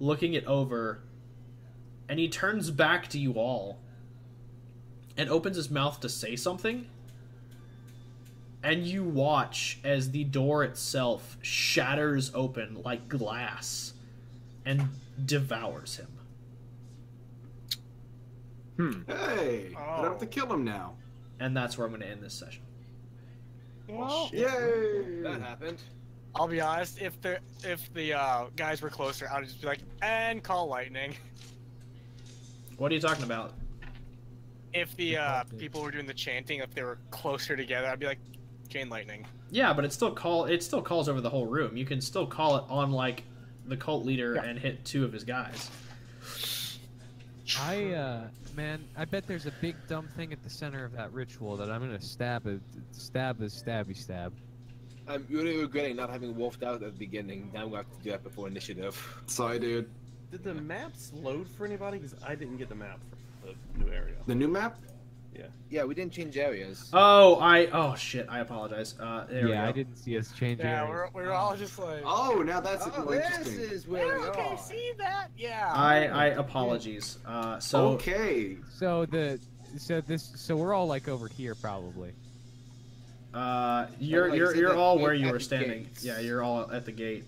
looking it over, and he turns back to you all and opens his mouth to say something, and you watch as the door itself shatters open like glass and devours him. Hey, I don't have to kill him now. And that's where I'm going to end this session. Well, Yay! That happened. I'll be honest. If the guys were closer, I would just be like, and call lightning. What are you talking about? If the people were doing the chanting, if they were closer together, I'd be like, chain lightning. Yeah, but it still calls over the whole room. You can still call it on like the cult leader and hit 2 of his guys. Man, I bet there's a big dumb thing at the center of that ritual that I'm gonna stab a stabby stab. I'm really regretting not having wolfed out at the beginning. Now I'm going to have to do that before initiative. Sorry, dude. Did the maps load for anybody? Because I didn't get the map for the new area. The new map? Yeah. Yeah, we didn't change areas. Oh shit, I apologize. There we go. I didn't see us change Yeah, areas. we're all just like, Oh, now that's Oh, more this interesting. is where we okay, are. see that? Yeah. I apologies. So Okay. So we're all like over here probably. you're all where you at were the standing. gates. Yeah, you're all at the gate.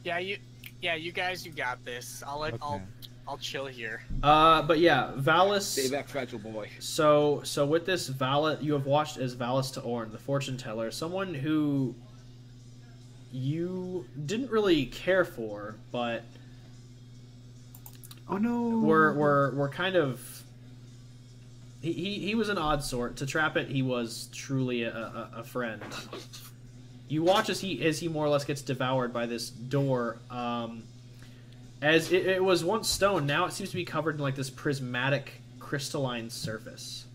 Yeah, you guys, you got this. Okay. I'll chill here. But yeah, Valus. Stay back, fragile boy. So with this Valus, you have watched as Valus Taorn, the Fortuneteller, someone who you didn't really care for, but Oh no. were kind of. He was an odd sort. To trap it, he was truly a friend. You watch as he more or less gets devoured by this door. As it was once stone, now it seems to be covered in like this prismatic crystalline surface.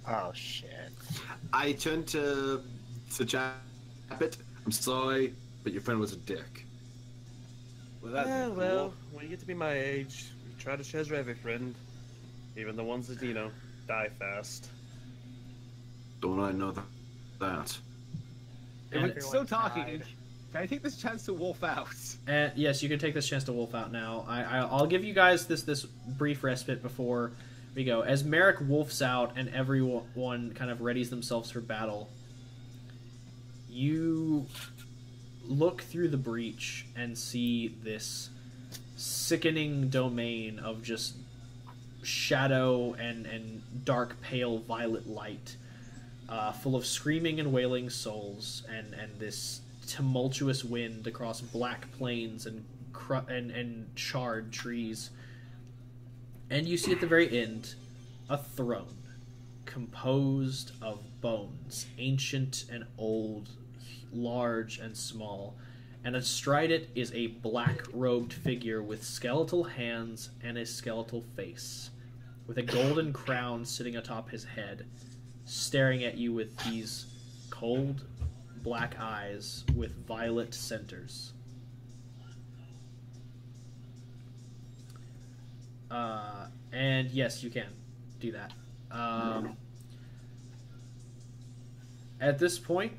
Oh shit. I turned to Chapit. I'm sorry, but your friend was a dick. Well, that's Yeah, cool. well, when you get to be my age, you try to treasure every friend, even the ones that, die fast. Don't I know that? If And- we're still talking, died. can I take this chance to wolf out? And yes, you can take this chance to wolf out now. I'll give you guys this brief respite before we go. As Merrick wolfs out and everyone kind of readies themselves for battle, you look through the breach and see this sickening domain of just shadow and dark pale violet light full of screaming and wailing souls, and this tumultuous wind across black plains and charred trees. And you see at the very end a throne composed of bones, ancient and old, large and small, and astride it is a black-robed figure with skeletal hands and a skeletal face, with a golden crown sitting atop his head, staring at you with these cold, black eyes with violet centers. And yes, you can do that. At this point,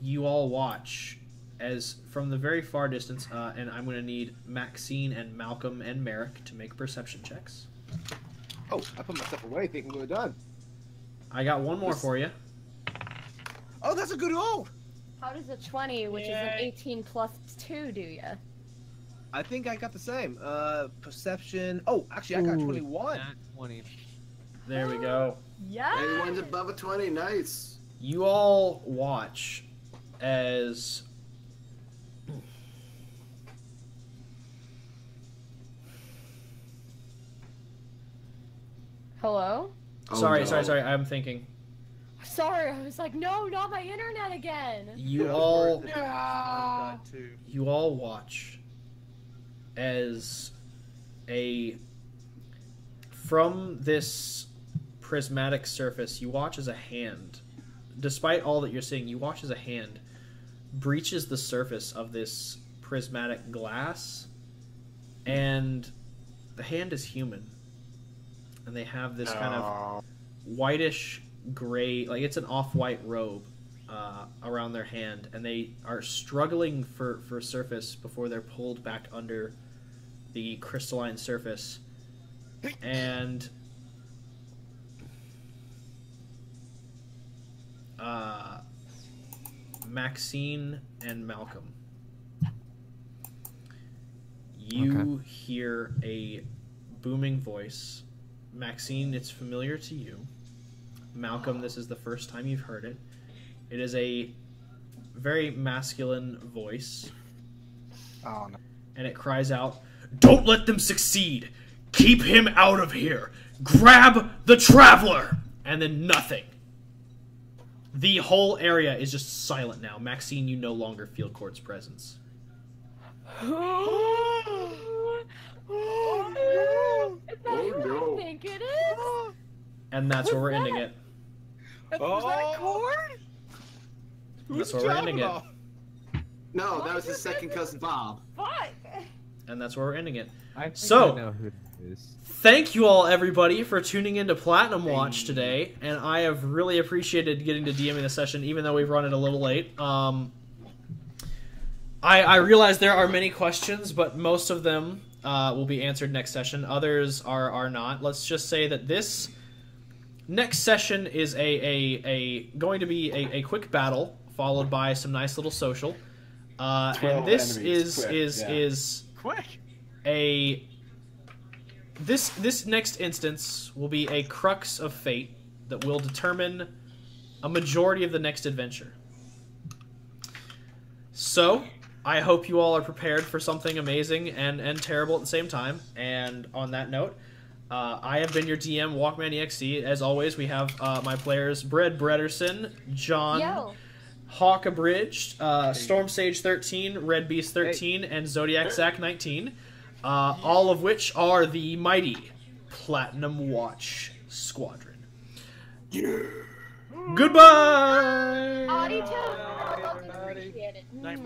you all watch as from the very far distance, and I'm going to need Maxine and Malcolm and Merrick to make perception checks. Oh, I put myself away thinking we were done. I got one more for you. Oh, that's a good roll! How does a 20, which is an 18 plus 2, do ya? I think I got the same. Perception. Oh, actually, I got 21. Nat 20. There we go. Yeah. Everyone's above a 20. Nice. You all watch as Hello? Oh, sorry, no. sorry. I'm thinking. Sorry, I was like, no, not my internet again. You all watch as from this prismatic surface, you watch as a hand, despite all that you're seeing, you watch as a hand breaches the surface of this prismatic glass, and the hand is human, and they have this kind of whitish gray, like it's an off-white robe around their hand, and they are struggling for surface before they're pulled back under the crystalline surface. And Maxine and Malcolm, you hear a booming voice. Maxine, it's familiar to you. Malcolm, this is the first time you've heard it. It is a very masculine voice. Oh, no. And it cries out, "Don't let them succeed! Keep him out of here! Grab the Traveler!" And then nothing. The whole area is just silent now. Maxine, you no longer feel Court's presence. Is that who I think it is? And that's where we're ending it. Was that a cord? That's where we're ending it. No, that was his second cousin Bob. Fuck. And that's where we're ending it. I think So- I know who it is. Thank you all, everybody, for tuning into Platinum Watch today, and I have really appreciated getting to DM in this session, even though we've run it a little late. I realize there are many questions, but most of them will be answered next session. Others are not. Let's just say that this next session is going to be a quick battle, followed by some nice little social. And this is Quick. This next instance will be a crux of fate that will determine a majority of the next adventure. So, I hope you all are prepared for something amazing and terrible at the same time. And on that note, I have been your DM, Walkman EXE. As always, we have my players, Brett Brederson, John, Yo. Hawk Abridged, Storm Sage 13, Red Beast 13, and Zodiac Zack 19. All of which are the mighty Platinum Watch Squadron. Yeah. Goodbye! Audie, appreciate it. Night,